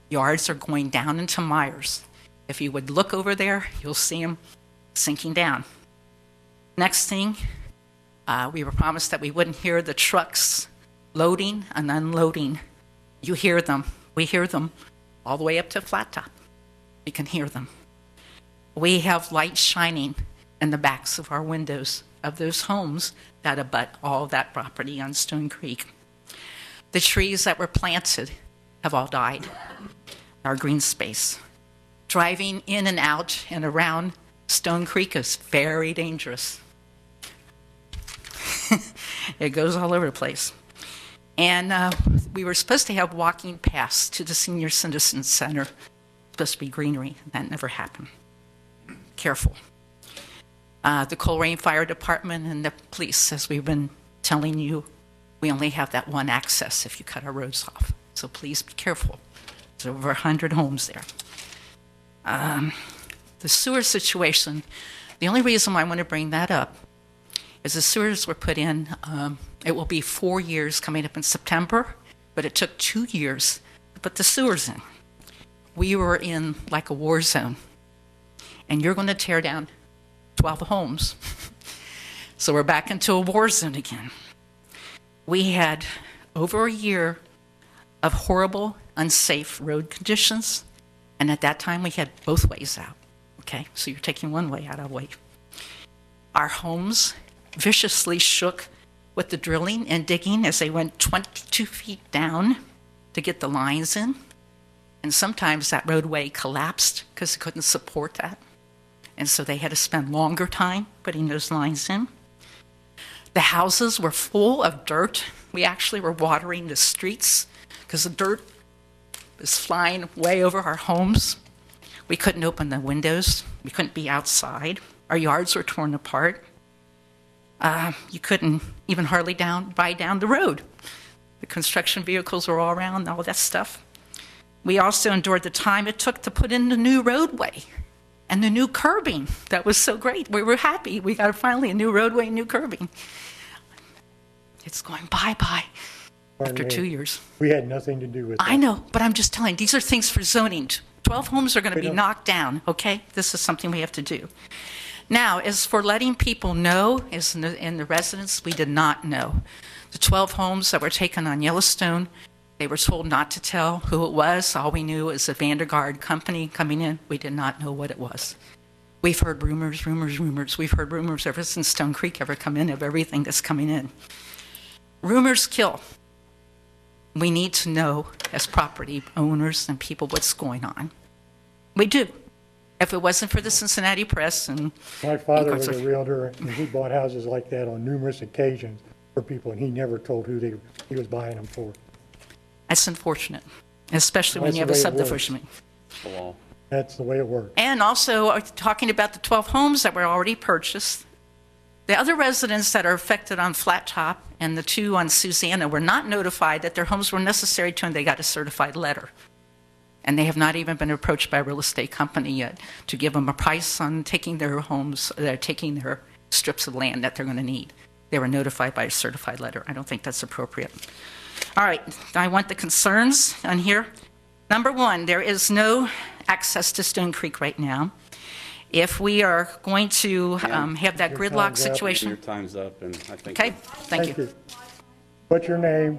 Yards are going down into Myers. If you would look over there, you'll see them sinking down. Next thing, we were promised that we wouldn't hear the trucks loading and unloading. You hear them. We hear them all the way up to Flat Top. You can hear them. We have lights shining in the backs of our windows of those homes that abut all that property on Stone Creek. The trees that were planted have all died, our green space. Driving in and out and around Stone Creek is very dangerous. It goes all over the place. And we were supposed to have walking paths to the Senior Citizen Center. Supposed to be greenery. That never happened. Careful. The Colerain Fire Department and the police, as we've been telling you, we only have that one access if you cut our roads off. So please be careful. There's over 100 homes there. The sewer situation, the only reason why I want to bring that up is the sewers were put in, it will be 4 years coming up in September, but it took 2 years to put the sewers in. We were in like a war zone, and you're going to tear down 12 homes. So we're back into a war zone again. We had over a year of horrible, unsafe road conditions, and at that time we had both ways out. Okay, so you're taking one way out of the way. Our homes viciously shook with the drilling and digging as they went 22 feet down to get the lines in. And sometimes that roadway collapsed because it couldn't support that. And so they had to spend longer time putting those lines in. The houses were full of dirt. We actually were watering the streets because the dirt was flying way over our homes. We couldn't open the windows. We couldn't be outside. Our yards were torn apart. You couldn't even hardly buy down the road. The construction vehicles were all around, all that stuff. We also endured the time it took to put in the new roadway and the new curbing. That was so great. We were happy. We got finally a new roadway and new curbing. It's going bye-bye after 2 years. We had nothing to do with that. I know, but I'm just telling you, these are things for zoning. 12 homes are going to be knocked down, okay? This is something we have to do. Now, as for letting people know, as in the residents, we did not know. The 12 homes that were taken on Yellowstone, they were told not to tell who it was. All we knew was a Vandergaard company coming in. We did not know what it was. We've heard rumors. We've heard rumors ever since Stone Creek ever come in of everything that's coming in. Rumors kill. We need to know, as property owners and people, what's going on. We do. If it wasn't for the Cincinnati Press and... My father was a realtor, and he bought houses like that on numerous occasions for people, and he never told who he was buying them for. That's unfortunate, especially when you have a subdivision. That's the way it works. And also, talking about the 12 homes that were already purchased, the other residents that are affected on Flat Top and the 2 on Susanna were not notified that their homes were necessary to, and they got a certified letter. And they have not even been approached by a real estate company yet to give them a price on taking their homes, taking their strips of land that they're going to need. They were notified by a certified letter. I don't think that's appropriate. All right, I want the concerns on here. Number 1, there is no access to Stone Creek right now. If we are going to have that gridlock situation... Your time's up, and I think... Okay, thank you. What's your name?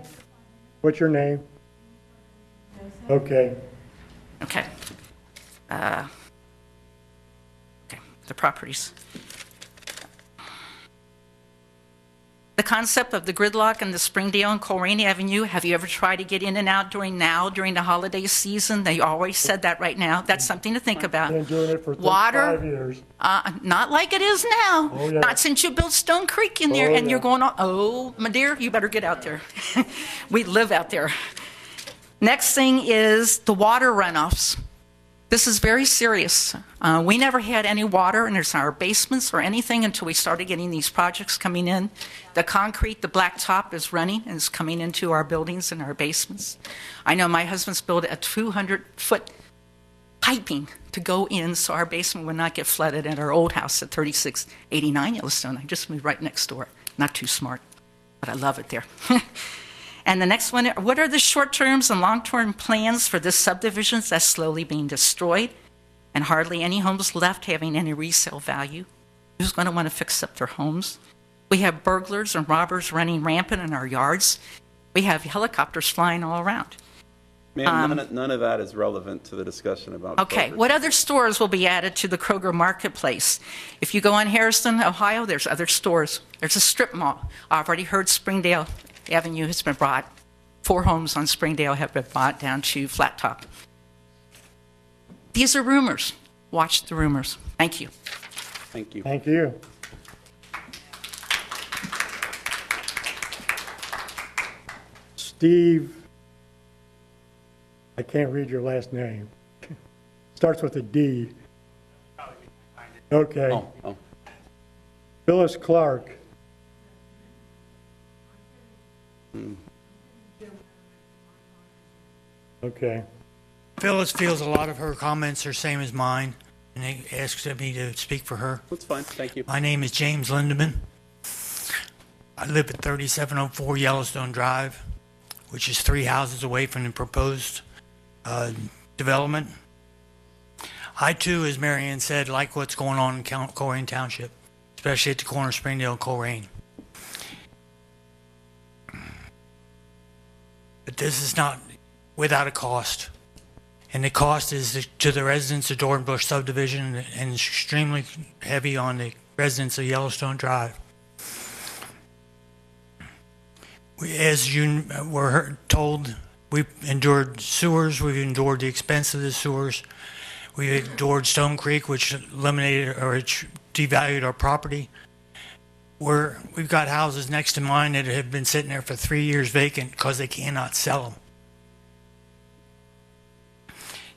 What's your name? Okay. Okay. Okay, the properties. The concept of the gridlock in the Springdale and Colerain Avenue, have you ever tried to get in and out during the holiday season? They always said that right now. That's something to think about. Been doing it for 35 Water, years. not like it is now. Oh, yeah. Not since you built Stone Creek in there, Oh, and yeah. you're going on, oh, my dear, you better get out there. We live out there. Next thing is the water runoffs. This is very serious. We never had any water in our basements or anything until we started getting these projects coming in. The concrete, the blacktop is running and is coming into our buildings and our basements. I know my husband's built a 200-foot piping to go in so our basement would not get flooded at our old house at 3689 Yellowstone. I just moved right next door. Not too smart, but I love it there. And the next one, what are the short-term and long-term plans for this subdivision that's slowly being destroyed and hardly any homes left having any resale value? Who's going to want to fix up their homes? We have burglars and robbers running rampant in our yards. We have helicopters flying all around. Ma'am, none of that is relevant to the discussion about... Okay, what other stores will be added to the Kroger Marketplace? If you go on Harrison, Ohio, there's other stores. There's a strip mall. I've already heard Springdale Avenue has been brought. 4 homes on Springdale have been brought down to Flat Top. These are rumors. Watch the rumors. Thank you. Thank you. Thank you. Steve, I can't read your last name. Starts with a D. Okay. Oh. Phyllis Clark. Okay. Phyllis feels a lot of her comments are same as mine, and they asked me to speak for her. That's fine, thank you. My name is James Lindeman. I live at 3704 Yellowstone Drive, which is 3 houses away from the proposed development. I too, as Marianne said, like what's going on in Colerain Township, especially at the corner of Springdale and Colerain. But this is not without a cost. And the cost is to the residents of Dornbush subdivision and extremely heavy on the residents of Yellowstone Drive. As you were told, we've endured sewers, we've endured the expense of the sewers, we've endured Stone Creek, which eliminated or which devalued our property. We've got houses next to mine that have been sitting there for 3 years vacant because they cannot sell them.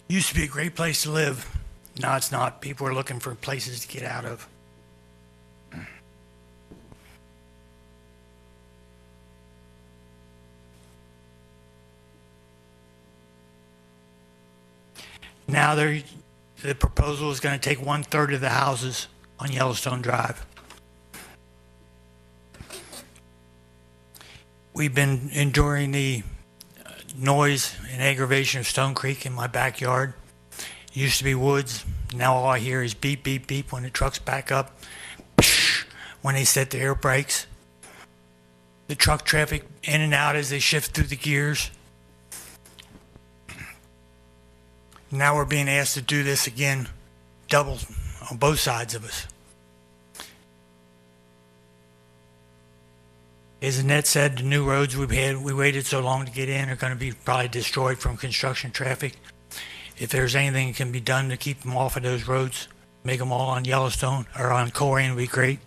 Used to be a great place to live. Now it's not. People are looking for places to get out of. Now the proposal is going to take 1/3 of the houses on Yellowstone Drive. We've been enduring the noise and aggravation of Stone Creek in my backyard. Used to be woods. Now all I hear is beep, beep, beep when the trucks back up, when they set the air brakes. The truck traffic in and out as they shift through the gears. Now we're being asked to do this again, double on both sides of us. As Annette said, the new roads we waited so long to get in are going to be probably destroyed from construction traffic. If there's anything that can be done to keep them off of those roads, make them all on Yellowstone or on Colerain would be great.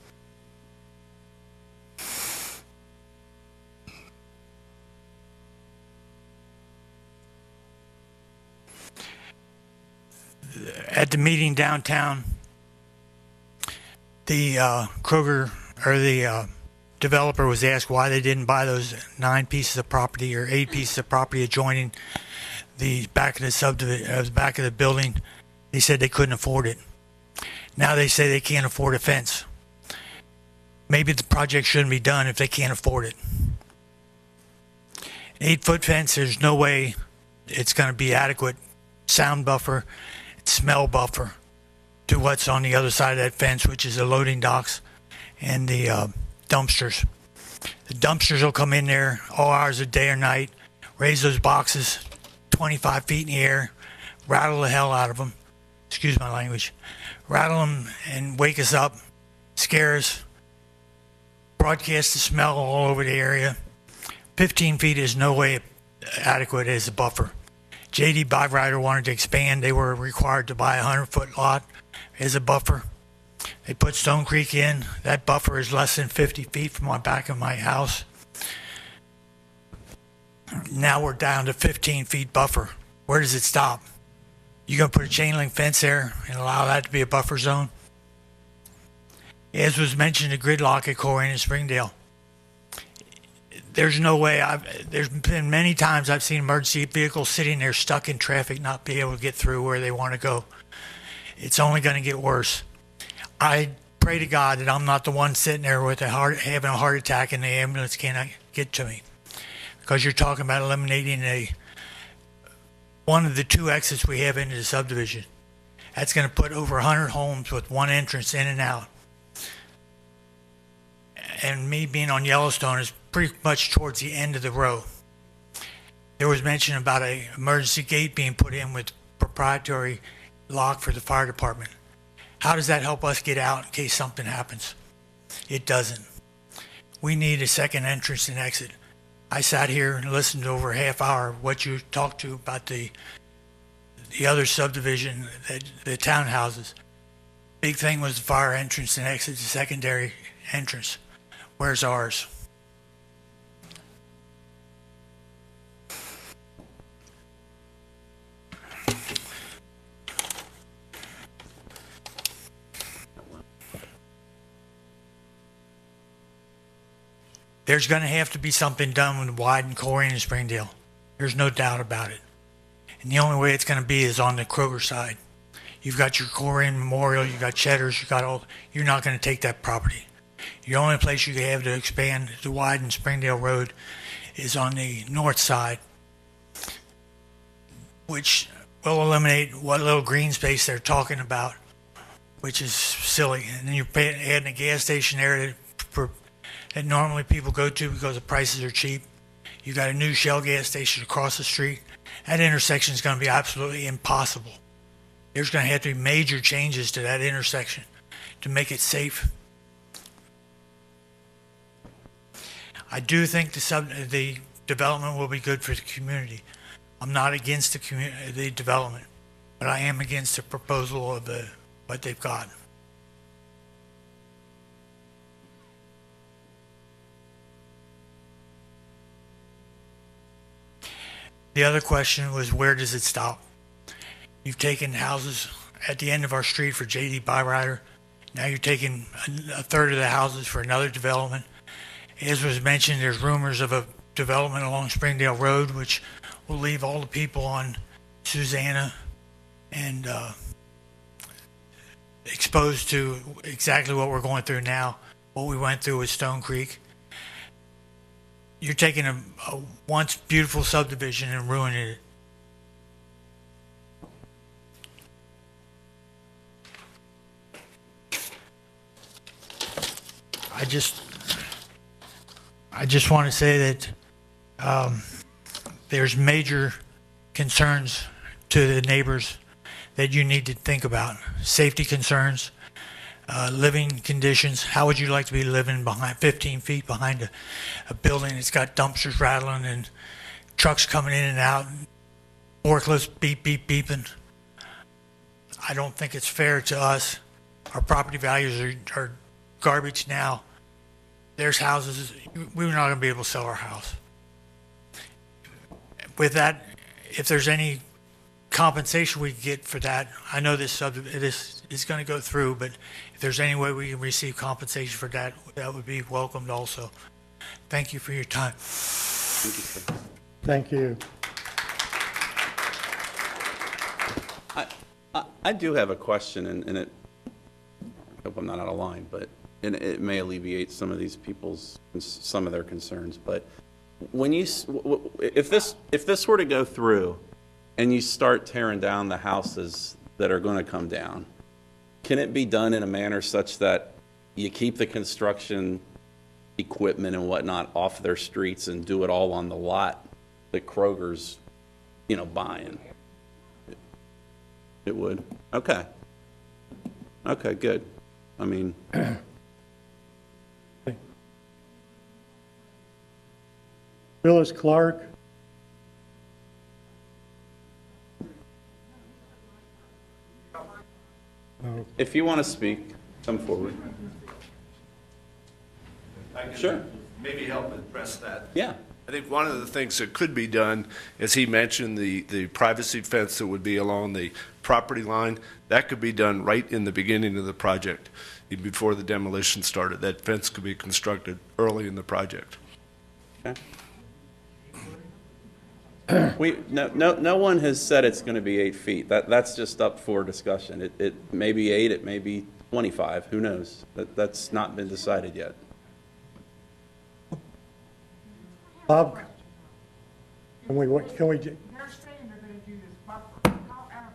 At the meeting downtown, the Kroger or the developer was asked why they didn't buy those 9 pieces of property or 8 pieces of property adjoining the back of the subdivision, back of the building. They said they couldn't afford it. Now they say they can't afford a fence. Maybe the project shouldn't be done if they can't afford it. An 8-foot fence, there's no way it's going to be adequate sound buffer, smell buffer to what's on the other side of that fence, which is the loading docks and the dumpsters. The dumpsters will come in there all hours of day or night, raise those boxes 25 feet in the air, rattle the hell out of them, excuse my language, rattle them and wake us up, scare us, broadcast the smell all over the area. 15 feet is no way adequate as a buffer. JD Byrider wanted to expand. They were required to buy a 100-foot lot as a buffer. They put Stone Creek in. That buffer is less than 50 feet from the back of my house. Now we're down to 15 feet buffer. Where does it stop? You gonna put a chain link fence there and allow that to be a buffer zone? As was mentioned, the gridlock at Colerain and Springdale. There's no way. There's been many times I've seen emergency vehicles sitting there stuck in traffic, not be able to get through where they want to go. It's only going to get worse. I pray to God that I'm not the one sitting there with having a heart attack and the ambulance cannot get to me. Because you're talking about eliminating one of the 2 exits we have into the subdivision. That's going to put over 100 homes with 1 entrance in and out. And me being on Yellowstone is pretty much towards the end of the row. There was mention about an emergency gate being put in with proprietary lock for the fire department. How does that help us get out in case something happens? It doesn't. We need a second entrance and exit. I sat here and listened to over a half hour of what you talked to about the other subdivision, the townhouses. big thing was the fire entrance and exit, the secondary entrance. Where's ours? There's going to have to be something done with Wyden, Colerain, and Springdale. There's no doubt about it. And the only way it's going to be is on the Kroger side. You've got your Colerain Memorial, you've got Cheddar's, you're not going to take that property. The only place you have to expand to Wyden Springdale Road is on the north side, which will eliminate what little green space they're talking about, which is silly. And then you're adding a gas station there that normally people go to because the prices are cheap. You got a new Shell gas station across the street. That intersection is going to be absolutely impossible. There's going to have to be major changes to that intersection to make it safe. I do think the development will be good for the community. I'm not against the development, but I am against the proposal of what they've got. The other question was, where does it stop? You've taken houses at the end of our street for J.D. Byrider. Now you're taking a third of the houses for another development. As was mentioned, there's rumors of a development along Springdale Road, which will leave all the people on Susanna and exposed to exactly what we're going through now, what we went through with Stone Creek. You're taking a once beautiful subdivision and ruining it. I just want to say that there's major concerns to the neighbors that you need to think about. Safety concerns, living conditions. How would you like to be living behind 15 feet behind a building that's got dumpsters rattling and trucks coming in and out, and forklifts beep, beep, beeping? I don't think it's fair to us. Our property values are garbage now. There's houses, we're not going to be able to sell our house. With that, if there's any compensation we get for that, I know this is going to go through, but if there's any way we can receive compensation for that, that would be welcomed also. Thank you for your time. Thank you, sir. Thank you. I do have a question, and I hope I'm not out of line, but it may alleviate some of their concerns. But when if this were to go through, and you start tearing down the houses that are going to come down, can it be done in a manner such that you keep the construction equipment and whatnot off their streets and do it all on the lot that Kroger's, buying? It would. Okay. Okay, good. I mean, Phyllis Clark. if you want to speak, come forward. I can Sure. maybe help address that. Yeah. I think one of the things that could be done, as he mentioned, the privacy fence that would be along the property line, that could be done right in the beginning of the project, even before the demolition started. That fence could be constructed early in the project. Okay. No one has said it's going to be 8 feet. That's just up for discussion. It may be 8, it may be 25, who knows? That's not been decided yet. Bob, can we, They're saying they're gonna do this buffer, however,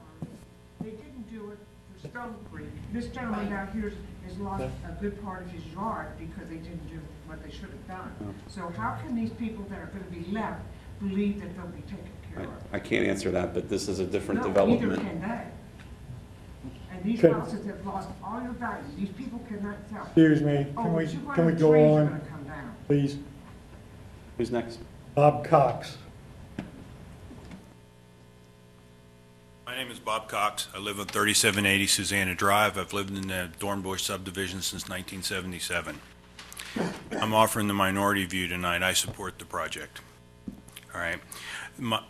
they didn't do it for Stone Creek. This gentleman down here has lost a good part of his yard because they didn't do what they should have done. So how can these people that are gonna be left believe that they'll be taken care of? I can't answer that, but this is a different No, development. neither can they. And these Can- houses have lost all your value. These people cannot sell. excuse me, Oh, can we 200 go trees are on, gonna come down. please? Who's next? Bob Cox. My name is Bob Cox. I live on 3780 Susanna Drive. I've lived in the Dornbush subdivision since 1977. I'm offering the minority view tonight. I support the project. All right.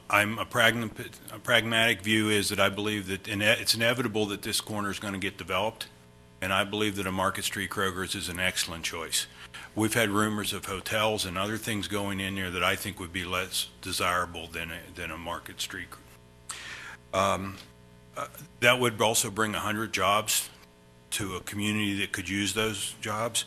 A pragmatic view is that I believe that it's inevitable that this corner is going to get developed, and I believe that a Market Street Kroger's is an excellent choice. We've had rumors of hotels and other things going in there that I think would be less desirable than a Market Street. That would also bring 100 jobs to a community that could use those jobs.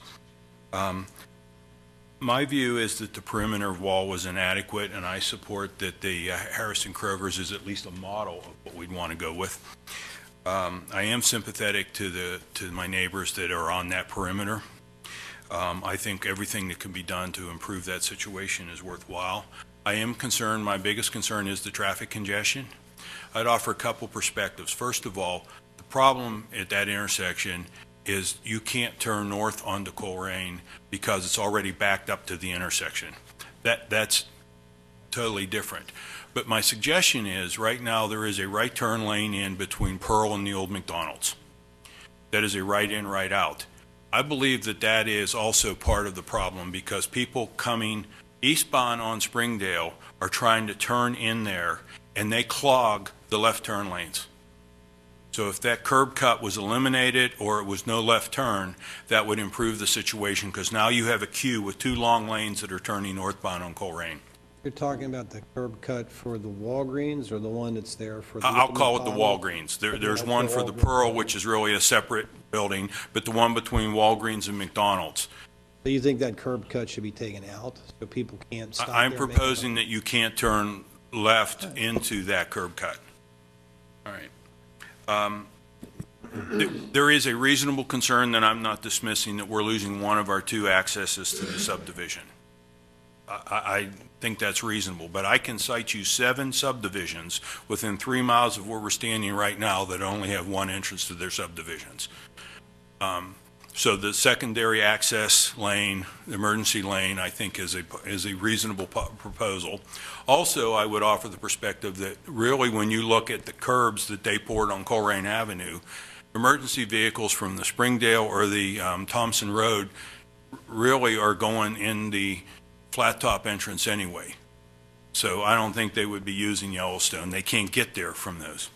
My view is that the perimeter wall was inadequate, and I support that the Harrison Kroger's is at least a model of what we'd want to go with. I am sympathetic to my neighbors that are on that perimeter. I think everything that can be done to improve that situation is worthwhile. I am concerned, my biggest concern is the traffic congestion. I'd offer a couple perspectives. First of all, the problem at that intersection is you can't turn north onto Colerain because it's already backed up to the intersection. That's totally different. But my suggestion is, right now there is a right turn lane in between Pearl and the old McDonald's. That is a right in, right out. I believe that that is also part of the problem because people coming eastbound on Springdale are trying to turn in there and they clog the left turn lanes. So if that curb cut was eliminated or it was no left turn, that would improve the situation because now you have a queue with 2 long lanes that are turning northbound on Colerain. You're talking about the curb cut for the Walgreens or the one that's there for the... I'll call it the Walgreens. There's one for the Pearl, which is really a separate building, but the one between Walgreens and McDonald's. So you think that curb cut should be taken out so people can't stop I'm there, proposing that you can't turn left into that curb cut. All right. There is a reasonable concern that I'm not dismissing that we're losing one of our 2 accesses to the subdivision. I think that's reasonable, but I can cite you 7 subdivisions within 3 miles of where we're standing right now that only have 1 entrance to their subdivisions. So the secondary access lane, the emergency lane, I think is a reasonable proposal. Also, I would offer the perspective that really when you look at the curbs that they poured on Colerain Avenue, emergency vehicles from the Springdale or the Thompson Road really are going in the flat top entrance anyway. So I don't think they would be using Yellowstone. They can't get there from those.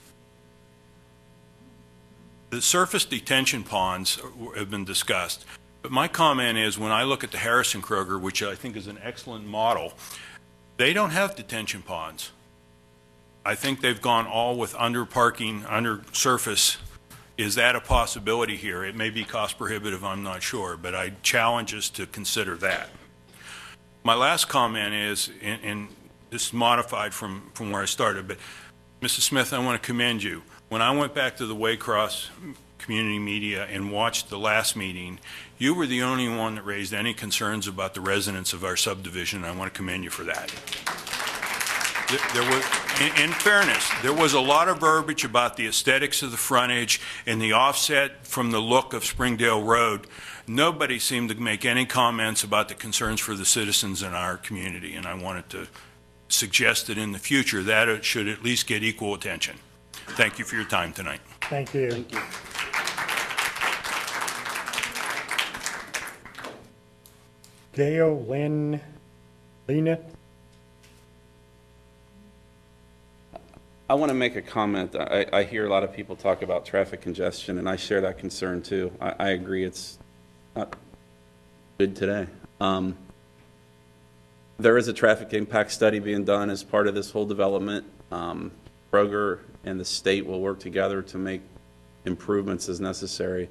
The surface detention ponds have been discussed, but my comment is when I look at the Harrison Kroger, which I think is an excellent model, they don't have detention ponds. I think they've gone all with under parking, under surface. Is that a possibility here? It may be cost prohibitive, I'm not sure, but I challenge us to consider that. My last comment is, and this is modified from where I started, but Mrs. Smith, I want to commend you. When I went back to the Waycross community media and watched the last meeting, you were the only one that raised any concerns about the residents of our subdivision, and I want to commend you for that. There was, in fairness, there was a lot of verbiage about the aesthetics of the frontage and the offset from the look of Springdale Road. Nobody seemed to make any comments about the concerns for the citizens in our community, and I wanted to suggest that in the future that it should at least get equal attention. Thank you for your time tonight. Thank you. Thank you. Gail Lena. I want to make a comment. I hear a lot of people talk about traffic congestion, and I share that concern too. I agree it's not good today. There is a traffic impact study being done as part of this whole development. Kroger and the state will work together to make improvements as necessary.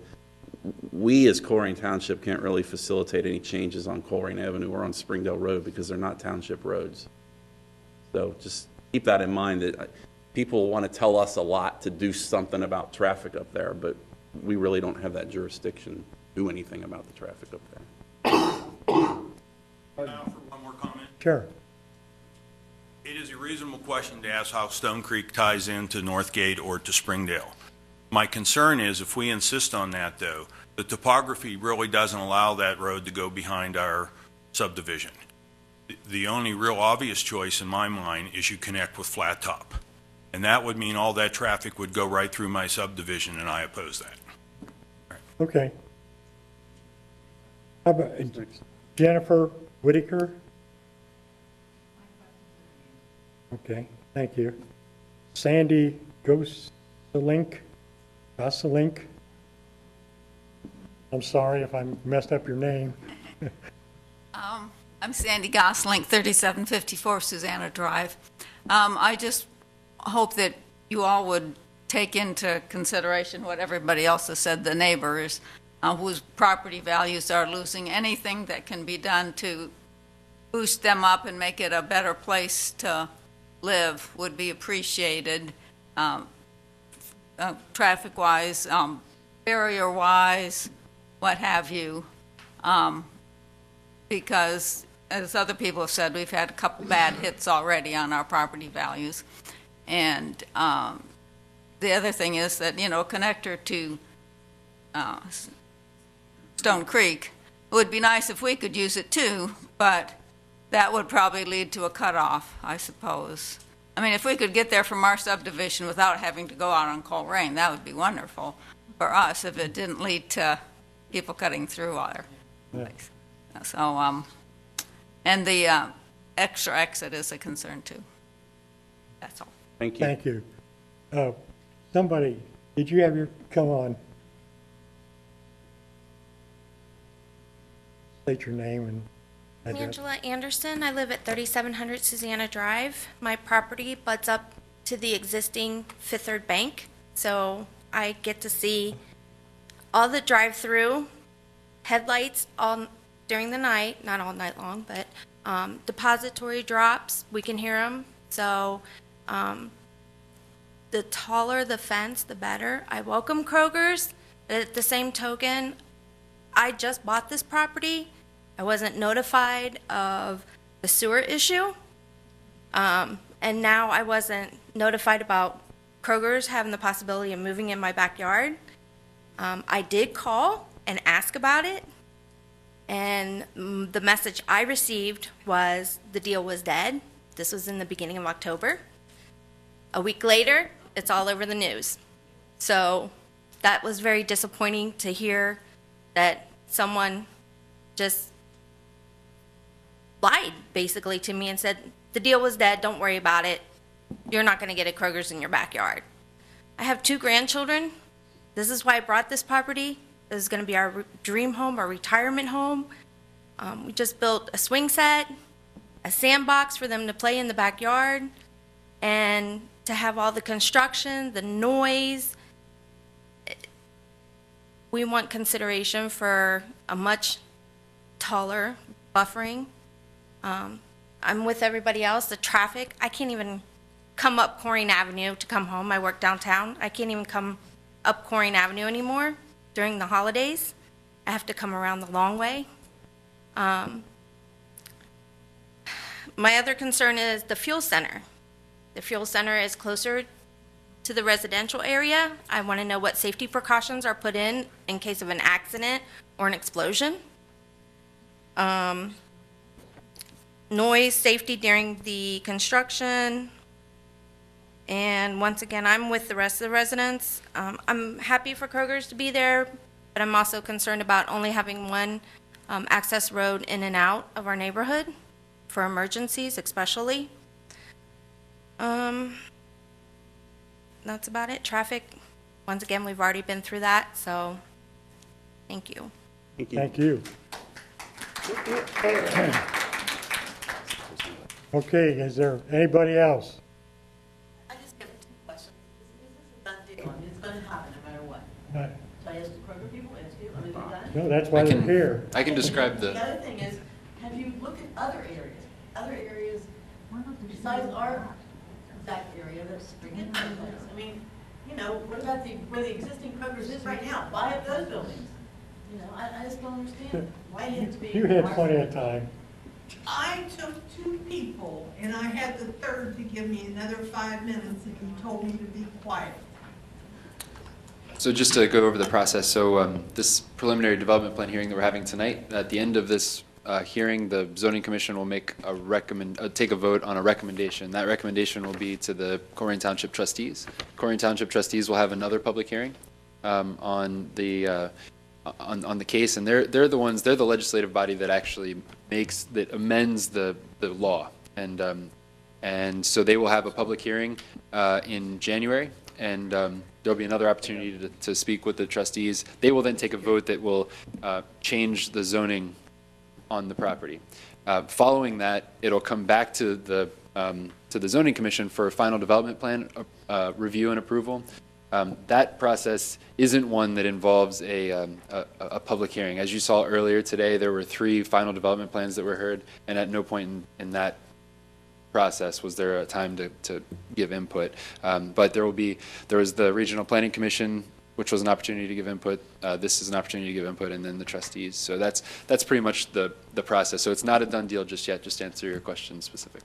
We as Colerain Township can't really facilitate any changes on Colerain Avenue or on Springdale Road because they're not township roads. So just keep that in mind that people want to tell us a lot to do something about traffic up there, but we really don't have that jurisdiction to do anything about the traffic up there. Now for one more comment. Sure. It is a reasonable question to ask how Stone Creek ties into Northgate or to Springdale. My concern is if we insist on that, though, the topography really doesn't allow that road to go behind our subdivision. The only real obvious choice in my mind is you connect with Flat Top. And that would mean all that traffic would go right through my subdivision, and I oppose that. Okay. How about Jennifer Whitaker? Okay, thank you. Sandy Gosselink? I'm sorry if I messed up your name. I'm Sandy Gosselink, 3754 Susanna Drive. I just hope that you all would take into consideration what everybody else has said, the neighbors whose property values are losing. Anything that can be done to boost them up and make it a better place to live would be appreciated, traffic-wise, barrier-wise, what have you, because, as other people have said, we've had a couple bad hits already on our property values. And the other thing is that, you know, a connector to Stone Creek, it would be nice if we could use it too, but that would probably lead to a cutoff, I suppose. I mean, if we could get there from our subdivision without having to go out on Colerain, that would be wonderful for us if it didn't lead to people cutting through our place. So, and the extra exit is a concern too. That's all. Thank you. Thank you. Somebody, did you have your, come on. State your name and address. Angela Anderson. I live at 3700 Susanna Drive. My property butts up to the existing Fifth Third Bank, so I get to see all the drive-through headlights all during the night, not all night long, but depository drops, we can hear them. So the taller the fence, the better. I welcome Kroger's, but at the same token, I just bought this property. I wasn't notified of the sewer issue, and now I wasn't notified about Kroger's having the possibility of moving in my backyard. I did call and ask about it, and the message I received was the deal was dead. This was in the beginning of October. A week later, it's all over the news. So that was very disappointing to hear that someone just lied basically to me and said, the deal was dead, don't worry about it. You're not going to get a Kroger's in your backyard. I have 2 grandchildren. This is why I brought this property. This is going to be our dream home, our retirement home. We just built a swing set, a sandbox for them to play in the backyard, and to have all the construction, the noise. We want consideration for a much taller buffering. I'm with everybody else. The traffic, I can't even come up Colerain Avenue to come home. I work downtown. I can't even come up Colerain Avenue anymore during the holidays. I have to come around the long way. My other concern is the fuel center. The fuel center is closer to the residential area. I want to know what safety precautions are put in case of an accident or an explosion. Noise, safety during the construction. And once again, I'm with the rest of the residents. I'm happy for Kroger's to be there, but I'm also concerned about only having one access road in and out of our neighborhood for emergencies especially. That's about it. Traffic, once again, we've already been through that, so thank you. Thank you. Okay, is there anybody else? I just have 2 questions. This is a done deal. I mean, it's going to happen no matter what. Right. So I asked the Kroger people, asked you, I mean, you done? No, that's why they're here. I can describe The other thing is, have you looked at other areas besides our exact area that's bringing place? I mean, you know, what about where the existing Kroger's is right now? Buy up those buildings. You know, I just don't understand why it had to be. You had plenty of time. I took 2 people, and I had the third to give me another 5 minutes, and he told me to be quiet. So just to go over the process, so this preliminary development plan hearing that we're having tonight, at the end of this hearing, the zoning commission will make take a vote on a recommendation. That recommendation will be to the Colerain Township trustees. Colerain Township trustees will have another public hearing on the case, and they're the legislative body that actually amends the law, and so they will have a public hearing in January, and there'll be another opportunity to speak with the trustees. They will then take a vote that will change the zoning on the property. Following that, it'll come back to the zoning commission for a final development plan review and approval. That process isn't one that involves a public hearing. As you saw earlier today, there were 3 final development plans that were heard, and at no point in that process was there a time to give input. But there was the Regional Planning Commission, which was an opportunity to give input. This is an opportunity to give input, and then the trustees. So that's pretty much the process. So it's not a done deal just yet, just to answer your question specific.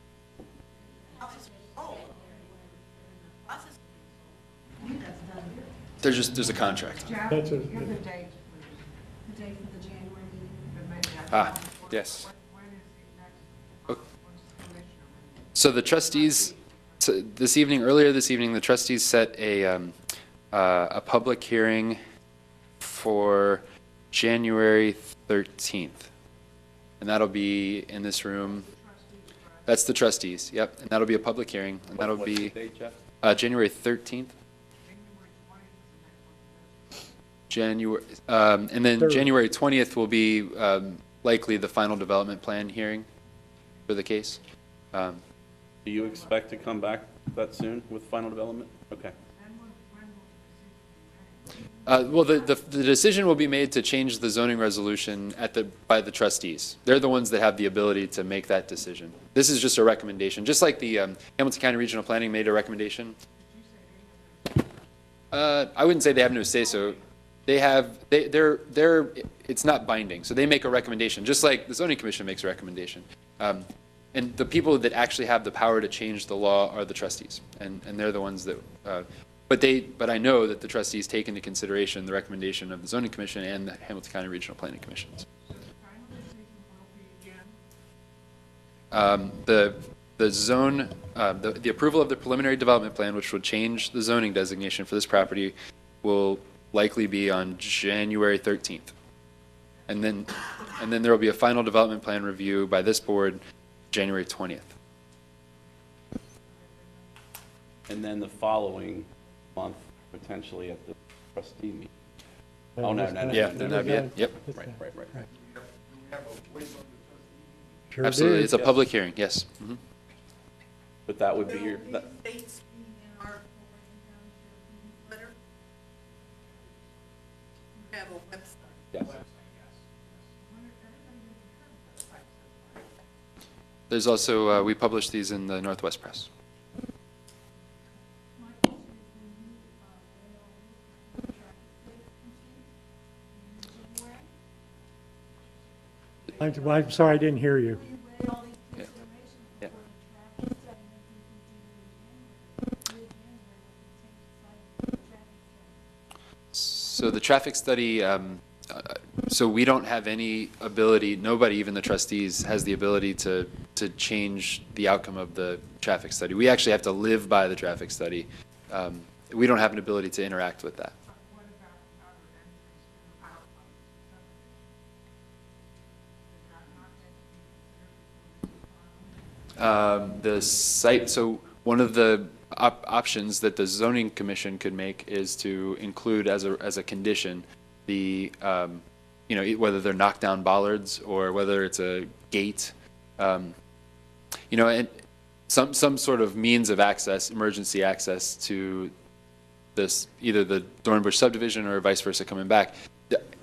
There's a contract. That's a- The date for the January meeting. Ah, yes. So the trustees, earlier this evening, the trustees set a public hearing for January 13th. And that'll be in this room. That's the trustees, yep. And that'll be a public hearing, and that'll be January 13th. And then January 20th will be likely the final development plan hearing for the case. Do you expect to come back that soon with final development? Okay. Well, the decision will be made to change the zoning resolution by the trustees. They're the ones that have the ability to make that decision. This is just a recommendation, just like the Hamilton County Regional Planning made a recommendation. I wouldn't say they have no say-so. It's not binding, so they make a recommendation, just like the zoning commission makes a recommendation. And the people that actually have the power to change the law are the trustees, and they're the ones that, but I know that the trustees take into consideration the recommendation of the zoning commission and the Hamilton County Regional Planning Commissions. The approval of the preliminary development plan, which would change the zoning designation for this property, will likely be on January 13th. And then there will be a final development plan review by this board January 20th. And then the following month, potentially at the trustee meeting. Oh, no. Yeah, that'd be it. Yep. Right. Sure Absolutely. did. It's a public hearing, yes. Mm-hmm. But that would be your, Have a website. yes. There's also, we publish these in the Northwest Press. I'm sorry, I didn't hear you. Yeah. So the traffic study, so we don't have any ability, nobody, even the trustees, has the ability to change the outcome of the traffic study. We actually have to live by the traffic study. We don't have an ability to interact with that. The site, so one of the options that the zoning commission could make is to include as a condition the, whether they're knockdown bollards or whether it's a gate, and some sort of means of access, emergency access to this, either the Dornbush subdivision or vice versa coming back.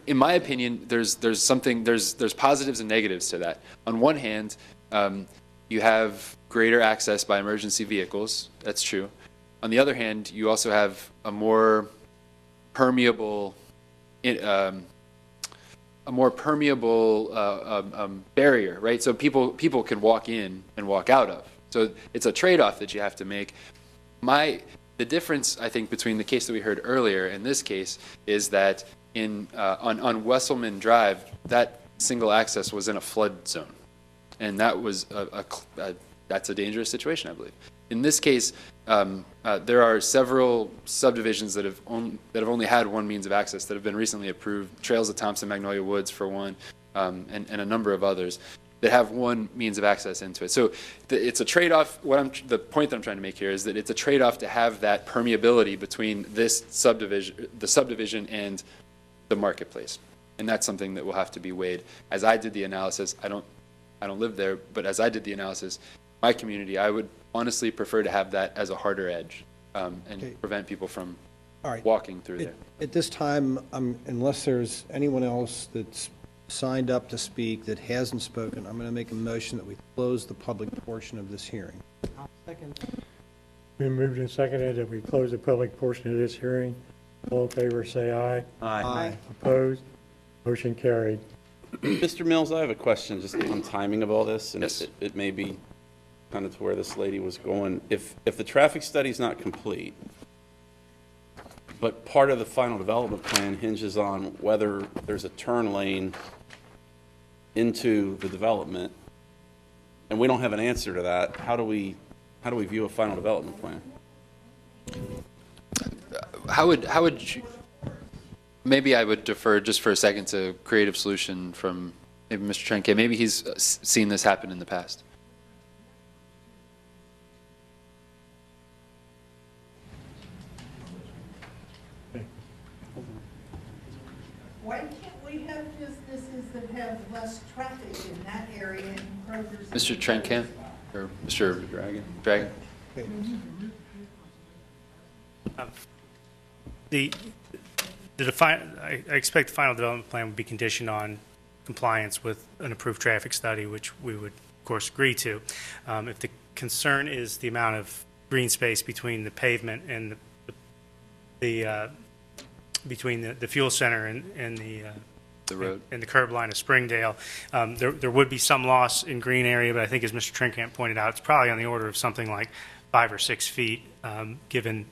In my opinion, there's positives and negatives to that. On one hand, you have greater access by emergency vehicles. That's true. On the other hand, you also have a more permeable, barrier, right? So people can walk in and walk out of. So it's a trade-off that you have to make. The difference, I think, between the case that we heard earlier and this case is that on Wesselman Drive, that single access was in a flood zone. And that was that's a dangerous situation, I believe. In this case, there are several subdivisions that have only had one means of access that have been recently approved, Trails of Thompson, Magnolia Woods for one, and a number of others that have one means of access into it. So it's a trade-off. The point that I'm trying to make here is that it's a trade-off to have that permeability between this subdivision, the subdivision, and the marketplace. And that's something that will have to be weighed. As I did the analysis, I don't live there, but as I did the analysis, my community, I would honestly prefer to have that as a harder edge and prevent people from walking through there. At this time, unless there's anyone else that's signed up to speak that hasn't spoken, I'm going to make a motion that we close the public portion of this hearing. Second. Been moved and seconded that we close the public portion of this hearing. All in favor, say aye. Aye. Opposed? Motion carried. Mr. Mills, I have a question just on timing of all this, and Yes. it may be kind of to where this lady was going. If the traffic study is not complete, but part of the final development plan hinges on whether there's a turn lane into the development, and we don't have an answer to that, how do we view a final development plan? How would you, maybe I would defer just for a second to creative solution from maybe Mr. Trenke. Maybe he's seen this happen in the past. Why can't we have businesses that have less traffic in that area in Kroger's? Mr. Trenke or Mr. Dragon? I expect the final development plan would be conditioned on compliance with an approved traffic study, which we would, of course, agree to. If the concern is the amount of green space between the pavement and between the fuel center and the road and the curb line of Springdale, there would be some loss in green area, but I think as Mr. Trinkamp pointed out, it's probably on the order of something like 5 or 6 feet, given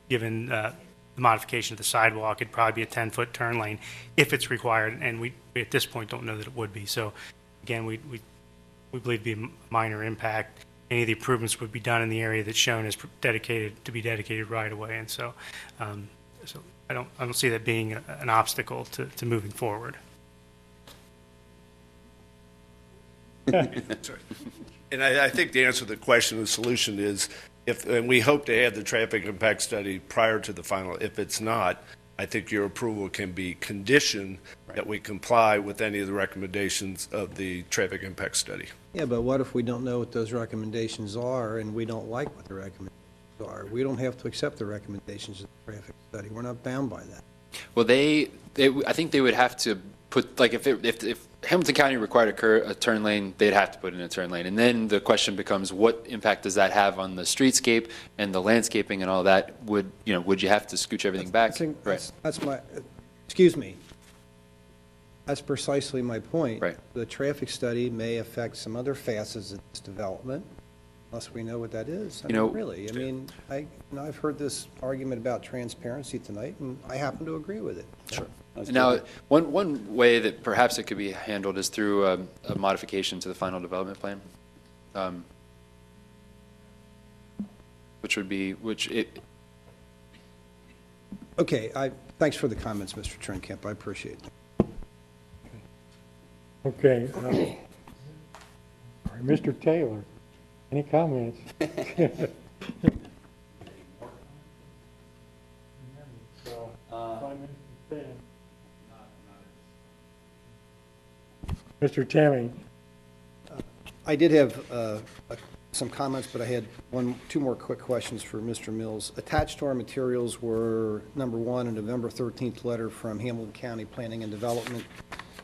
the modification of the sidewalk. It'd probably be a 10-foot turn lane if it's required, and we at this point don't know that it would be. So again, we believe it'd be a minor impact. Any of the improvements would be done in the area that's shown as dedicated right away, and so I don't see that being an obstacle to moving forward. And I think the answer to the question, the solution is, and we hope to have the traffic impact study prior to the final. If it's not, I think your approval can be conditioned that we comply with any of the recommendations of the traffic impact study. Yeah, but what if we don't know what those recommendations are and we don't like what the recommendations are? We don't have to accept the recommendations of the traffic study. We're not bound by that. Well, I think they would have to put, like, if Hamilton County required a turn lane, they'd have to put in a turn lane. And then the question becomes, what impact does that have on the streetscape and the landscaping and all that? Would you have to scooch everything back? That's my, excuse me. That's precisely my point. Right. The traffic study may affect some other facets of this development, unless we know what that is. I mean, really. I mean, I've heard this argument about transparency tonight, and I happen to agree with it. Sure. Now, one way that perhaps it could be handled is through a modification to the final development plan, Okay, thanks for the comments, Mr. Trinkamp. I appreciate it. Okay. Mr. Taylor, any comments? Mr. Tammy. I did have some comments, but I had two more quick questions for Mr. Mills. Attached to our materials were, number one, a November 13th letter from Hamilton County Planning and Development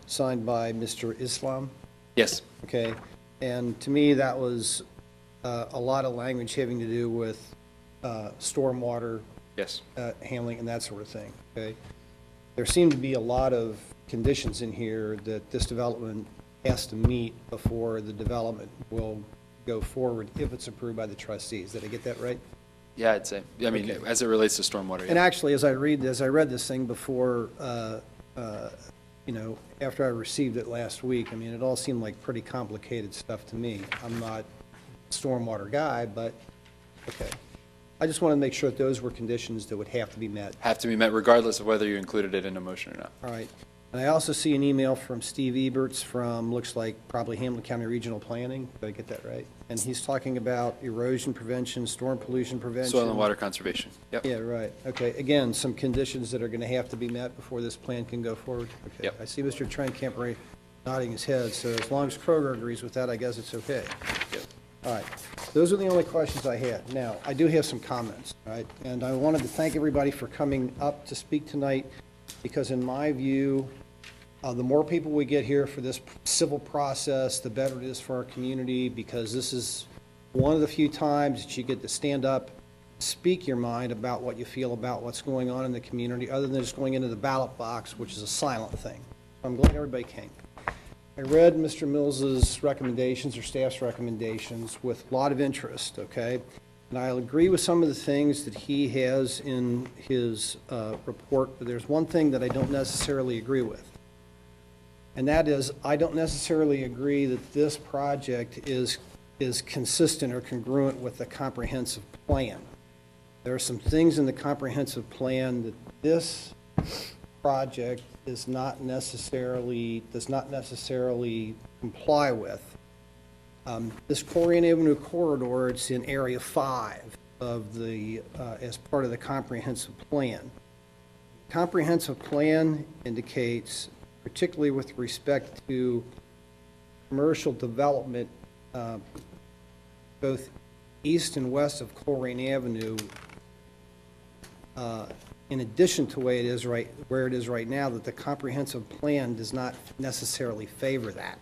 signed by Mr. Islam. Yes. Okay. And to me, that was a lot of language having to do with stormwater yes. Handling and that sort of thing. Okay. There seem to be a lot of conditions in here that this development has to meet before the development will go forward if it's approved by the trustees. Did I get that right? Yeah, I'd say. I mean, as it relates to stormwater. Yeah. And actually, as I read this thing before you know, after I received it last week, I mean, it all seemed like pretty complicated stuff to me. I'm not a stormwater guy, but, okay. I just want to make sure that those were conditions that would have to be met. Have to be met regardless of whether you included it in a motion or not. All right. And I also see an email from Steve Eberts from, looks like probably Hamilton County Regional Planning. Did I get that right? And he's talking about erosion prevention, storm pollution prevention. Soil and water conservation. Yep. Yeah, right. Okay. Again, some conditions that are going to have to be met before this plan can go forward. Okay. Yep. I see Mr. Trenkamp nodding his head, so as long as Kroger agrees with that, I guess it's okay. Yep. All right. Those are the only questions I had. Now, I do have some comments, all right? And I wanted to thank everybody for coming up to speak tonight, because in my view, the more people we get here for this civil process, the better it is for our community, because this is one of the few times that you get to stand up, speak your mind about what you feel about what's going on in the community, other than just going into the ballot box, which is a silent thing. I'm glad everybody came. I read Mr. Mills's recommendations, or staff's recommendations, with a lot of interest, okay? And I agree with some of the things that he has in his report, but there's one thing that I don't necessarily agree with. And that is, I don't necessarily agree that this project is consistent or congruent with the comprehensive plan. There are some things in the comprehensive plan that this project does not necessarily comply with. This Colerain Avenue corridor, it's in Area 5 of the, as part of the comprehensive plan. Comprehensive plan indicates, particularly with respect to commercial development, both east and west of Colerain Avenue, in addition to where it is right now, that the comprehensive plan does not necessarily favor that.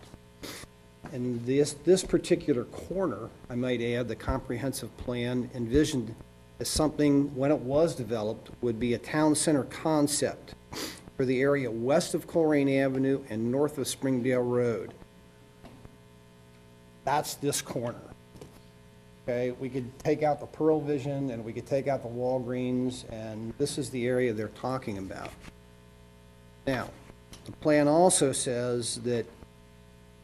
And this particular corner, I might add, the comprehensive plan envisioned as something, when it was developed, would be a town center concept for the area west of Colerain Avenue and north of Springdale Road. That's this corner. Okay, we could take out the Pearl Vision and we could take out the Walgreens, and this is the area they're talking about. Now, the plan also says that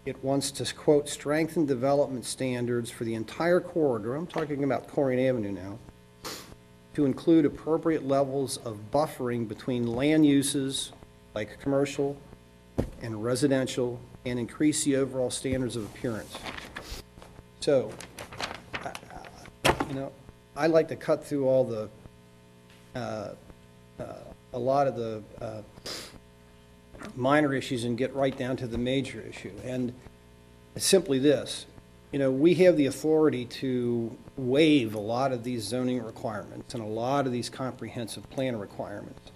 it wants to, quote, strengthen development standards for the entire corridor, I'm talking about Colerain Avenue now, to include appropriate levels of buffering between land uses, like commercial and residential, and increase the overall standards of appearance. So, you know, I like to cut through all the, a lot of the minor issues and get right down to the major issue. And it's simply this, you know, we have the authority to waive a lot of these zoning requirements and a lot of these comprehensive plan requirements.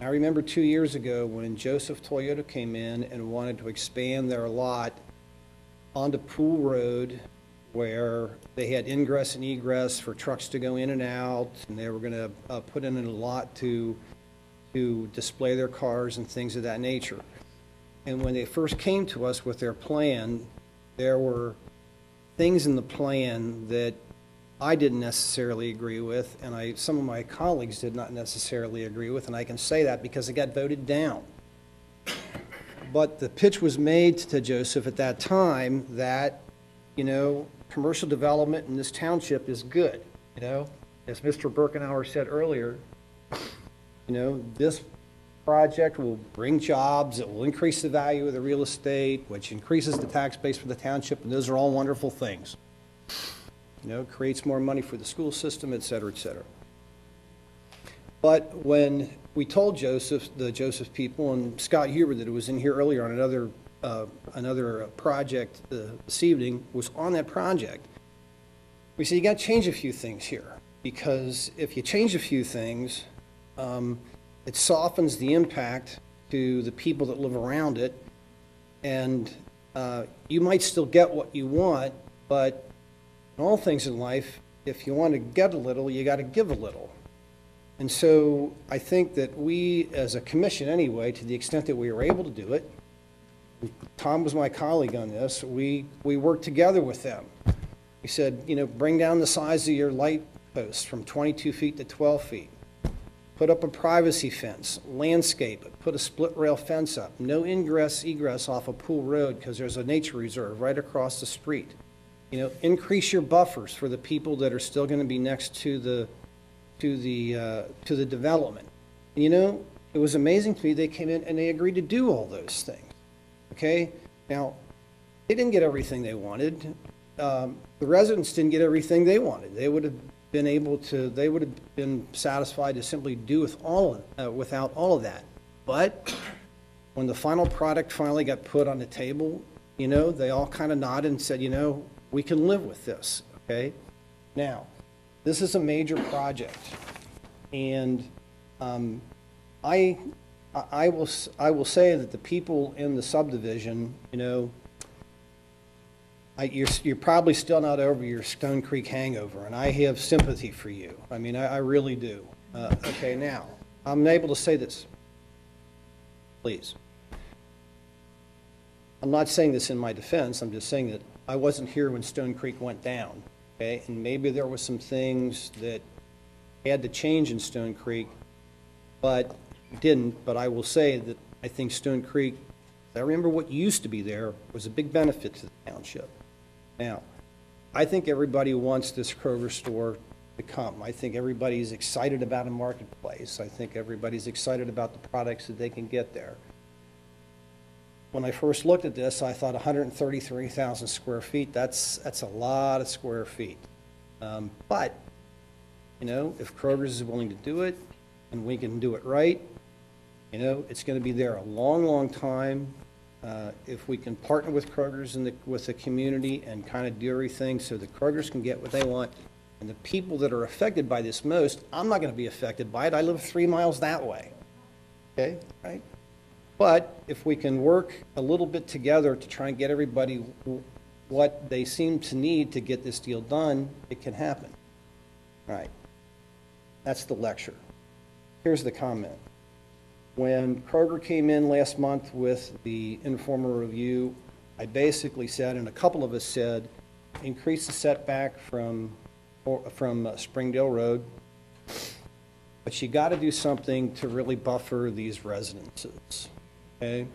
I remember 2 years ago when Joseph Toyota came in and wanted to expand their lot onto Pool Road, where they had ingress and egress for trucks to go in and out, and they were going to put in a lot to display their cars and things of that nature. And when they first came to us with their plan, there were things in the plan that I didn't necessarily agree with, and some of my colleagues did not necessarily agree with, and I can say that because it got voted down. But the pitch was made to Joseph at that time that, you know, commercial development in this township is good, you know? As Mr. Birkenauer said earlier, you know, this project will bring jobs, it will increase the value of the real estate, which increases the tax base for the township, and those are all wonderful things. You know, creates more money for the school system, et cetera, et cetera. But when we told the Joseph people, and Scott Huber that was in here earlier on another project this evening was on that project, we said, you got to change a few things here, because if you change a few things, it softens the impact to the people that live around it, and you might still get what you want, but in all things in life, if you want to get a little, you got to give a little. And so I think that we, as a commission anyway, to the extent that we were able to do it, Tom was my colleague on this, we worked together with them. We said, you know, bring down the size of your light posts from 22 feet to 12 feet. put up a privacy fence, landscape it, put a split rail fence up, no ingress, egress off of Pool Road because there's a nature reserve right across the street. You know, increase your buffers for the people that are still going to be next to the development. And, you know, it was amazing to me, they came in and they agreed to do all those things, okay? Now, they didn't get everything they wanted. The residents didn't get everything they wanted. They would have been satisfied to simply do without all of that. But when the final product finally got put on the table, you know, they all kind of nodded and said, you know, we can live with this, okay? Now, this is a major project, and I will say that the people in the subdivision, you know, you're probably still not over your Stone Creek hangover, and I have sympathy for you. I mean, I really do. Okay, now, I'm able to say this. Please. I'm not saying this in my defense. I'm just saying that I wasn't here when Stone Creek went down, okay? And maybe there were some things that had to change in Stone Creek, but didn't. But I will say that I think Stone Creek, I remember what used to be there, was a big benefit to the township. Now, I think everybody wants this Kroger store to come. I think everybody's excited about a marketplace. I think everybody's excited about the products that they can get there. When I first looked at this, I thought 133,000 square feet, that's a lot of square feet. But, you know, if Kroger's is willing to do it, and we can do it right, you know, it's going to be there a long, long time. If we can partner with Kroger's and with the community and kind of do everything so the Kroger's can get what they want, and the people that are affected by this most, I'm not going to be affected by it. I live 3 miles that way. Okay, right? But if we can work a little bit together to try and get everybody what they seem to need to get this deal done, it can happen. All right. That's the lecture. Here's the comment. When Kroger came in last month with the informal review, I basically said, and a couple of us said, increase the setback from Springdale Road, but you got to do something to really buffer these residences, okay?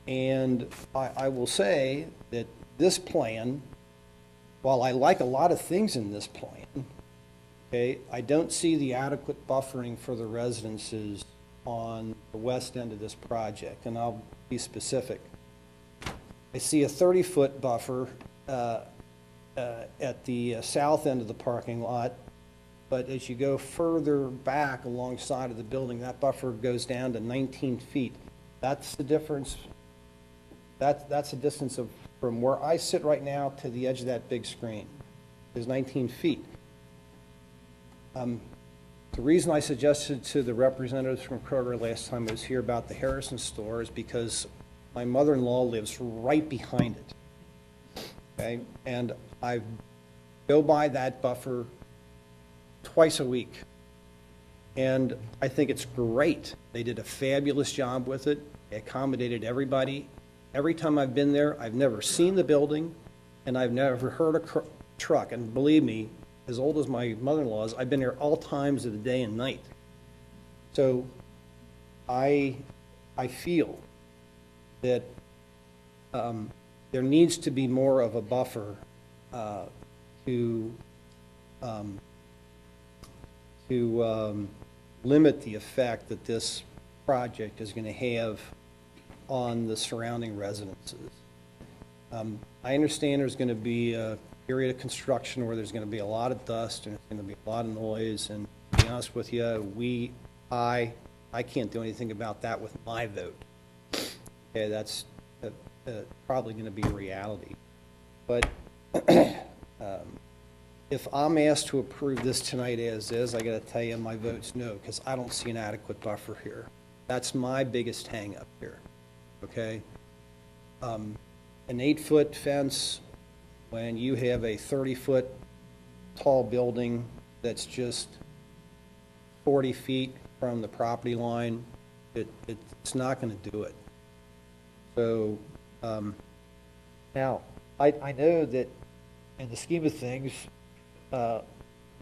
And I will say that this plan, while I like a lot of things in this plan, okay, I don't see the adequate buffering for the residences on the west end of this project, and I'll be specific. I see a 30-foot buffer at the south end of the parking lot, but as you go further back alongside of the building, that buffer goes down to 19 feet. That's the difference. That's the distance from where I sit right now to the edge of that big screen is 19 feet. The reason I suggested to the representatives from Kroger last time I was here about the Harrison store is because my mother-in-law lives right behind it, okay? And I go by that buffer twice a week, and I think it's great. They did a fabulous job with it. They accommodated everybody. Every time I've been there, I've never seen the building, and I've never heard a truck, and believe me, as old as my mother-in-law's, I've been there all times of the day and night. So I feel that there needs to be more of a buffer to limit the effect that this project is going to have on the surrounding residences. I understand there's going to be a period of construction where there's going to be a lot of dust and there's going to be a lot of noise, and to be honest with you, I can't do anything about that with my vote. Okay, that's probably going to be a reality. But if I'm asked to approve this tonight as is, I got to tell you my vote's no, because I don't see an adequate buffer here. That's my biggest hang-up here, okay? An 8-foot fence, when you have a 30-foot tall building that's just 40 feet from the property line, it's not going to do it. So now, I know that in the scheme of things,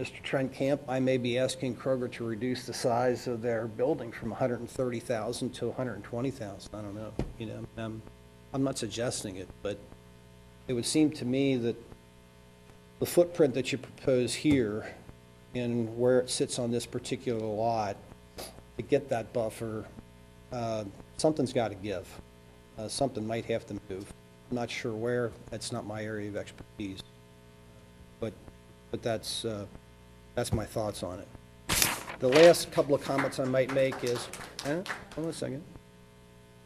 Mr. Trent Camp, I may be asking Kroger to reduce the size of their building from 130,000 to 120,000. I don't know. You know, I'm not suggesting it, but it would seem to me that the footprint that you propose here and where it sits on this particular lot, to get that buffer, something's got to give. Something might have to move. I'm not sure where. That's not my area of expertise. But that's my thoughts on it. The last couple of comments I might make is, hold on a second.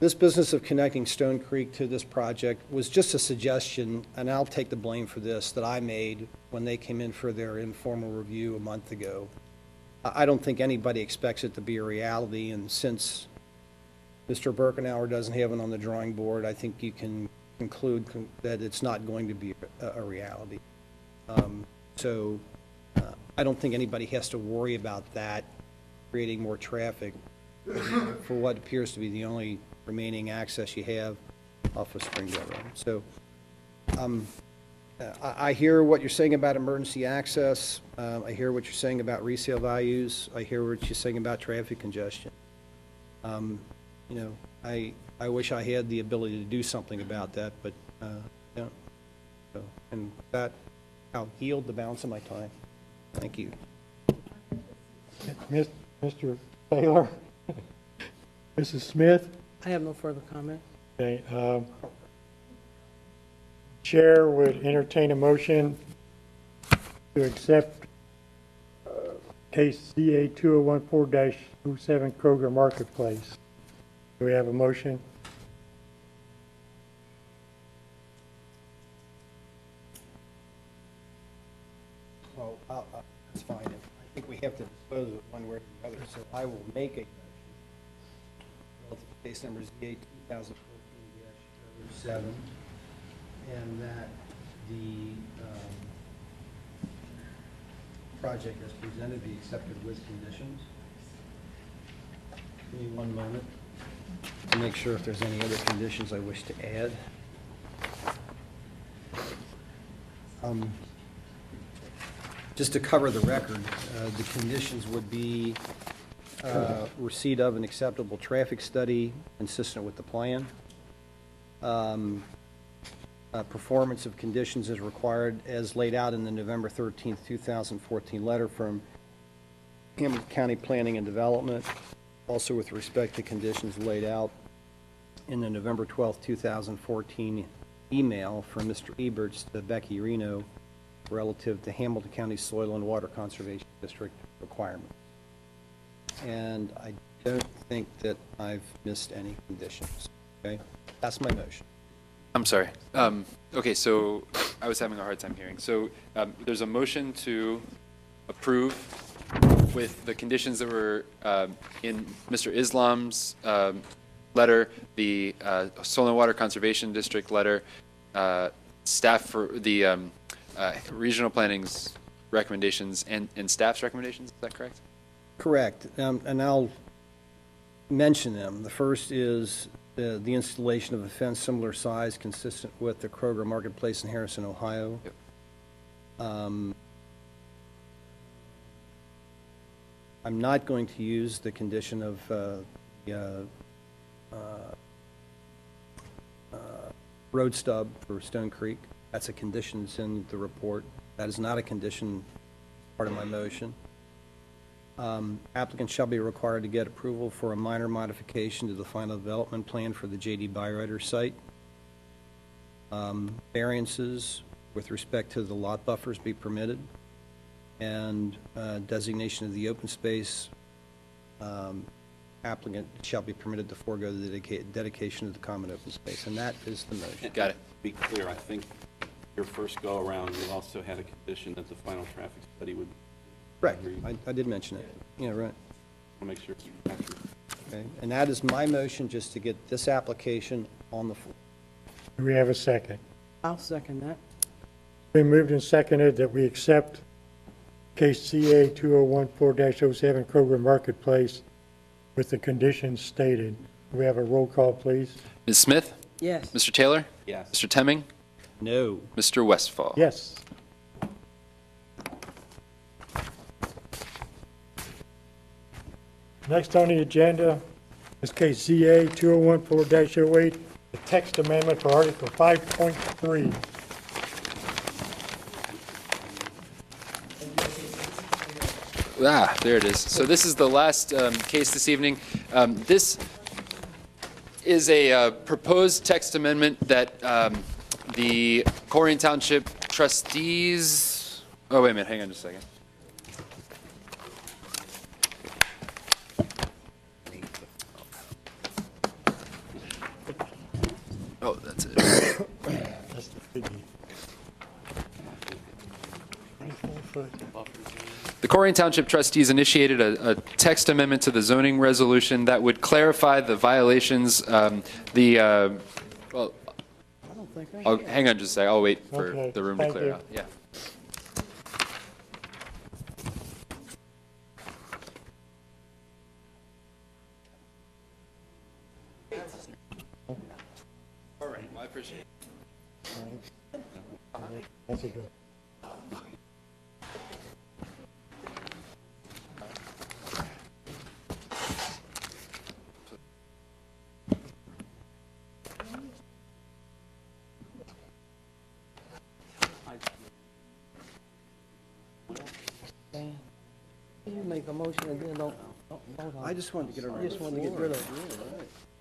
This business of connecting Stone Creek to this project was just a suggestion, and I'll take the blame for this, that I made when they came in for their informal review a month ago. I don't think anybody expects it to be a reality, and since Mr. Birkenauer doesn't have it on the drawing board, I think you can conclude that it's not going to be a reality. So I don't think anybody has to worry about that creating more traffic for what appears to be the only remaining access you have off of Springdale Road. So I hear what you're saying about emergency access. I hear what you're saying about resale values. I hear what you're saying about traffic congestion. You know, I wish I had the ability to do something about that, but don't. So, and that, I'll yield the balance of my time. Thank you. Mr. Taylor? Mrs. Smith? I have no further comment. Okay, Chair would entertain a motion to accept case CA 2014-07 Kroger Marketplace. Do we have a motion? Well, that's fine. I think we have to dispose of it one way or the other, so I will make a motion. Relative to case number ZA 2014-07, and that the project as presented be accepted with conditions. Give me one moment to make sure if there's any other conditions I wish to add. Just to cover the record, the conditions would be receipt of an acceptable traffic study consistent with the plan, performance of conditions as required as laid out in the November 13th, 2014 letter from Hamilton County Planning and Development, also with respect to conditions laid out in the November 12th, 2014 email from Mr. Eberts to Becky Reno relative to Hamilton County Soil and Water Conservation District requirements. And I don't think that I've missed any conditions, okay? That's my motion. I'm sorry. Okay, so I was having a hard time hearing. So there's a motion to approve with the conditions that were in Mr. Islam's letter, the Soil and Water Conservation District letter, staff for the regional planning's recommendations and staff's recommendations. Is that correct? Correct. And I'll mention them. The first is the installation of a fence similar size consistent with the Kroger Marketplace in Harrison, Ohio. Yep. I'm not going to use the condition of road stub for Stone Creek. That's a condition that's in the report. That is not a condition part of my motion. Applicants shall be required to get approval for a minor modification to the final development plan for the J.D. Byrider site. Variances with respect to the lot buffers be permitted, and designation of the open space. Applicant shall be permitted to forego the dedication of the common open space, and that is the motion. Got it. To be clear, I think your first go-around, you also had a condition that the final traffic study would... Correct. I did mention it. Yeah, right. I'll make sure it's accurate. Okay, and that is my motion, just to get this application on the floor. Do we have a second? I'll second that. Been moved and seconded that we accept case CA 2014-07 Kroger Marketplace with the conditions stated. Do we have a roll call, please? Ms. Smith? Yes. Mr. Taylor? Yes. Mr. Temming? No. Mr. Westfall? Yes. Next on the agenda is case ZA 2014-08, the text amendment for Article 5.3. There it is. So this is the last case this evening. This is a proposed text amendment that the Colerain Township trustees, oh, wait a minute, hang on just a second. Oh, that's it. That's the biggie. 24 foot. The Colerain Township trustees initiated a text amendment to the zoning resolution that would clarify the violations, well, hang on just a second. I'll wait for Okay, the room to thank clear you. out. Yeah. All right, well, I appreciate it. That's a good. You make a motion and then don't vote on it. I just wanted to get it on I just the wanted to get floor. rid of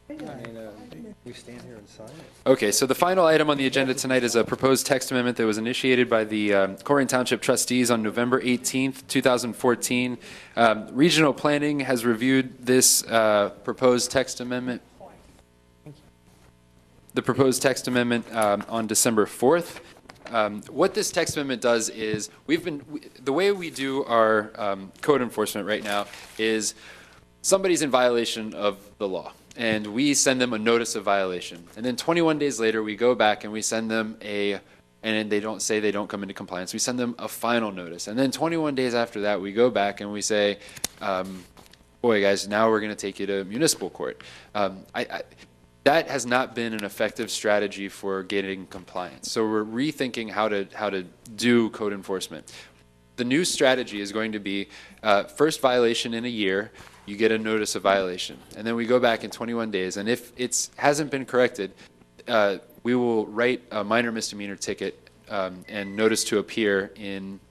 it. I mean, we stand here and sign it. Okay, so the final item on the agenda tonight is a proposed text amendment that was initiated by the Colerain Township trustees on November 18th, 2014. Regional Planning has reviewed this proposed text amendment. The proposed text amendment on December 4th. What this text amendment does is, the way we do our code enforcement right now is somebody's in violation of the law, and we send them a notice of violation. And then 21 days later, we go back and we send them and they don't say they don't come into compliance. We send them a final notice. And then 21 days after that, we go back and we say, boy, guys, now we're going to take you to municipal court. That has not been an effective strategy for getting compliance. So we're rethinking how to do code enforcement. The new strategy is going to be first violation in a year, you get a notice of violation. And then we go back in 21 days. And if it hasn't been corrected, we will write a minor misdemeanor ticket and notice to appear in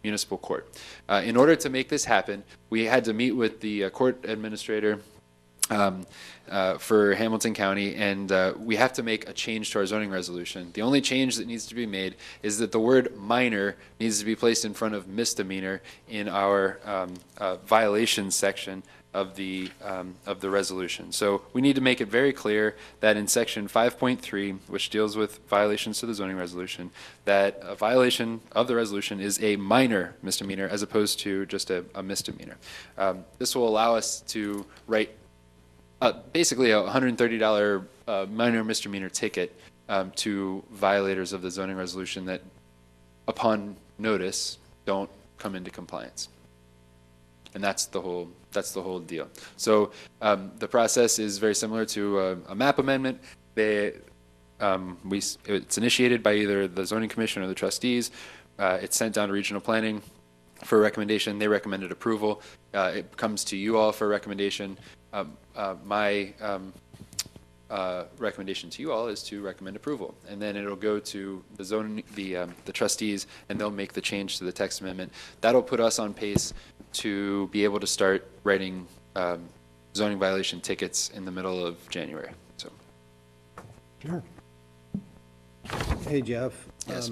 municipal court. In order to make this happen, we had to meet with the court administrator for Hamilton County, and we have to make a change to our zoning resolution. The only change that needs to be made is that the word minor needs to be placed in front of misdemeanor in our violations section of the resolution. So we need to make it very clear that in section 5.3, which deals with violations to the zoning resolution, that a violation of the resolution is a minor misdemeanor as opposed to just a misdemeanor. This will allow us to write basically a $130 minor misdemeanor ticket to violators of the zoning resolution that, upon notice, don't come into compliance. And that's the whole deal. So the process is very similar to a map amendment. It's initiated by either the zoning commission or the trustees. It's sent down to regional planning for recommendation. They recommended approval. It comes to you all for recommendation. My recommendation to you all is to recommend approval, and then it'll go to the trustees, and they'll make the change to the text amendment. That'll put us on pace to be able to start writing zoning violation tickets in the middle of January. So, Sure. Hey, Jeff. Yes.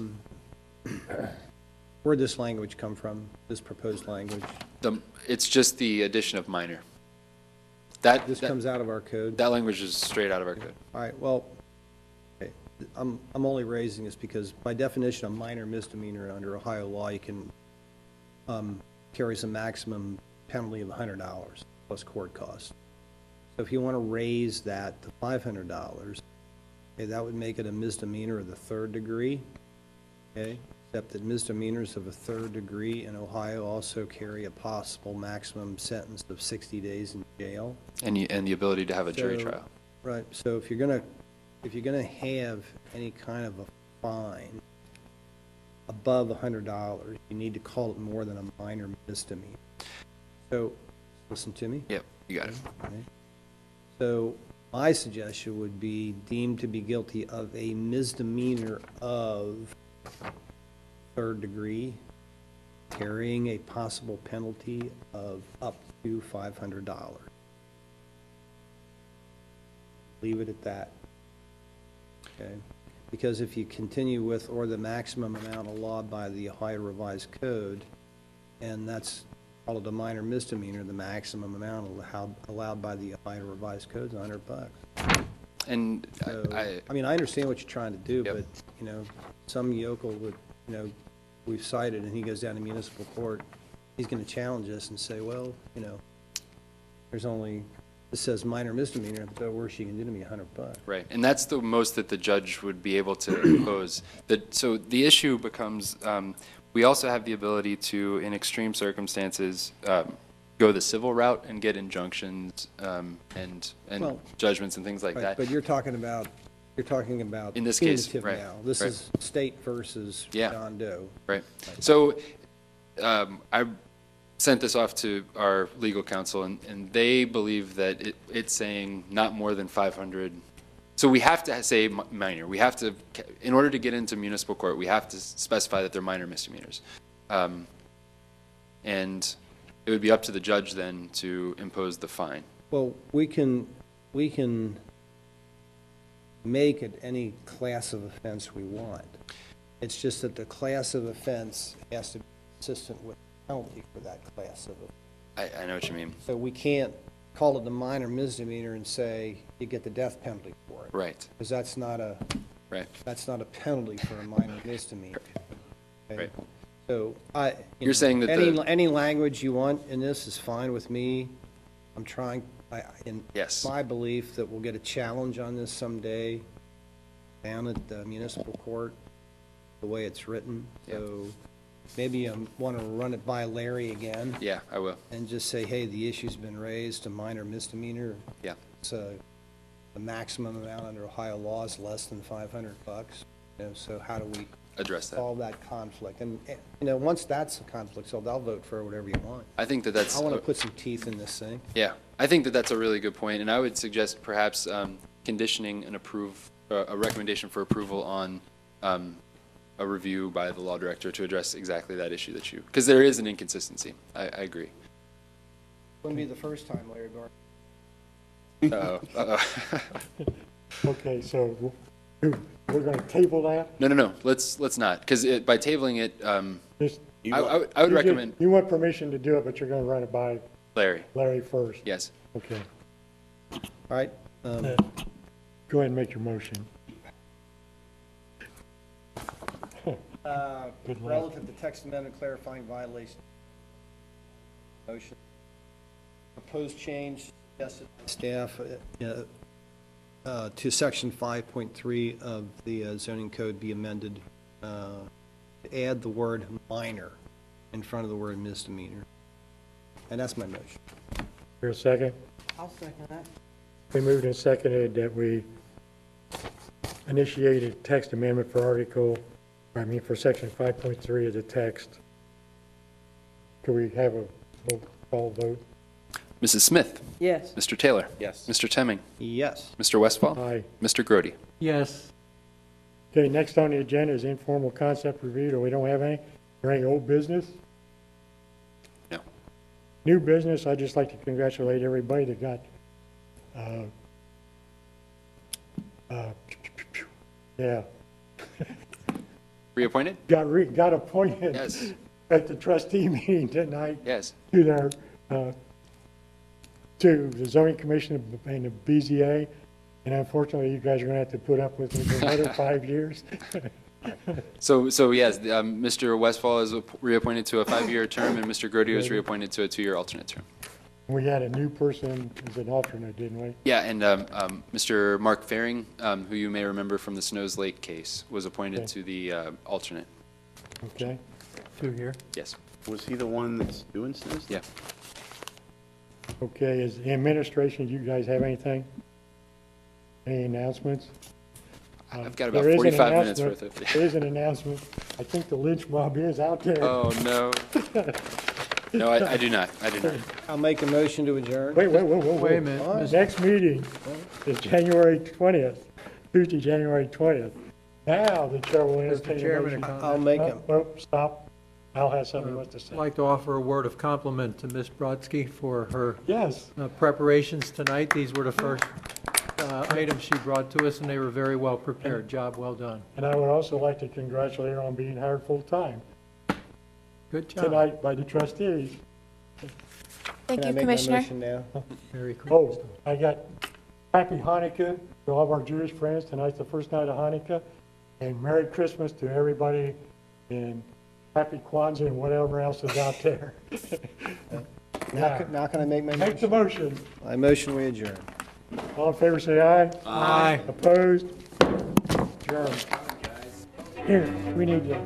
Where'd this language come from, this proposed language? It's just the addition of minor. This comes out of our code? That language is straight out of our code. All right, well, okay. I'm only raising this because by definition, a minor misdemeanor under Ohio law, you can carries a maximum penalty of $100 plus court costs. So if you want to raise that to $500, okay, that would make it a misdemeanor of the third degree, okay? Except that misdemeanors of a third degree in Ohio also carry a possible maximum sentence of 60 days in jail. And the ability to have a jury trial. Right, so if you're gonna have any kind of a fine above $100, you need to call it more than a minor misdemeanor. So Listen to me. Yep, you got it. Okay. So my suggestion would be deemed to be guilty of a misdemeanor of third degree, carrying a possible penalty of up to $500. Leave it at that. Okay? Because if you continue with, or the maximum amount allowed by the Ohio Revised Code, and that's called a minor misdemeanor, the maximum amount allowed by the Ohio Revised Code is $100. And So, I mean, I understand what you're trying to do, but, you know, some yokel would, you know, we've cited, and he goes down to municipal court, he's gonna challenge us and say, well, you know, there's only, this says minor misdemeanor, the worst you can do to me, $100. Right, and that's the most that the judge would be able to impose. So the issue becomes, we also have the ability to, in extreme circumstances, go the civil route and get injunctions and Well, judgments and things like Right, that. But you're talking about In this case, punitive right, now. This right. is state versus Yeah. John Doe. Right. So I sent this off to our legal counsel, and they believe that it's saying not more than 500. So we have to say minor. We have to, in order to get into municipal court, we have to specify that they're minor misdemeanors. And it would be up to the judge then to impose the fine. Well, we can make it any class of offense we want. It's just that the class of offense has to be consistent with the penalty for that class of offense. I know what you mean. So we can't call it a minor misdemeanor and say you get the death penalty for it. Right. Because that's not a, Right. that's not a penalty for a minor misdemeanor. Okay? Right. So You're know, saying that any language you want in this is fine with me. I'm trying, in Yes. my belief that we'll get a challenge on this someday down at the municipal court, the way it's written. So maybe you want to run it by Larry again. Yeah, I will. And just say, hey, the issue's been raised, a minor misdemeanor. Yeah. So the maximum amount under Ohio law is less than $500. You know, so how do we Address that. solve that conflict? And, you know, once that's a conflict, so I'll vote for whatever you want. I think that I want to put some teeth in this thing. Yeah, I think that that's a really good point, and I would suggest perhaps conditioning a recommendation for approval on a review by the law director to address exactly that issue because there is an inconsistency. I agree. Wouldn't be the first time, Larry Gordon. Okay, so we're going to table that? No, let's not, because by tabling it, Just- I would recommend You want permission to do it, but you're going to run it by Larry first? Yes. Okay. All right. Go ahead and make your motion. Good luck. Relative to text amendment clarifying violation. Motion. Proposed change suggested by staff to section 5.3 of the zoning code be amended to add the word minor in front of the word misdemeanor. And that's my motion. Here a second? I'll second that. We moved and seconded that we initiated text amendment for section 5.3 of the text. Could we have a roll call vote? Mrs. Smith. Yes. Mr. Taylor. Yes. Mr. Temming. Yes. Mr. Westfall. Aye. Mr. Grody. Yes. Okay, next on the agenda is informal concept review. Do we don't have any? Or any old business? No. New business, I'd just like to congratulate everybody that got, yeah, Reappointed? got appointed Yes. at the trustee meeting tonight Yes. to their, to the zoning commission and the BZA. And unfortunately, you guys are gonna have to put up with me for another 5 years. So yes, Mr. Westfall is reappointed to a 5-year term, and Mr. Grody was reappointed to a 2-year alternate term. We had a new person as an alternate, didn't we? Yeah, and Mr. Mark Faring, who you may remember from the Snows Lake case, was appointed Okay. to the alternate. Okay. 2 here. Yes. Was he the one that's doing Snows? Yeah. Okay, is the administration, do you guys have anything? Any announcements? I've got about There is an 45 minutes announcement. worth of. There is an announcement. I think the lynch mob is out there. Oh, no. No, I do not. I do not. I'll make a motion to adjourn. Wait a Wait a minute. minute. Mr. Next meeting is January 20th, Tuesday, January 20th. Now the chair will entertain a Chairman, motion. a comment. I'll make Stop. Al has something he wants to say. I'd like to offer a word of compliment to Ms. Brodsky for her Yes. preparations tonight. These were the first items she brought to us, and they were very well prepared. Job well done. And I would also like to congratulate her on being hired full-time Good job. tonight by the trustees. Thank Can I you, make my Commissioner. motion now? Merry Christmas. Oh, I got Happy Hanukkah to all of our Jewish friends. Tonight's the first night of Hanukkah. And Merry Christmas to everybody, and Happy Kwanzaa and whatever else is out there. Now can I make my Make the motion? motion. I motion we adjourn. All in favor, say aye. Aye. Opposed? Adjourned. Here, we need to.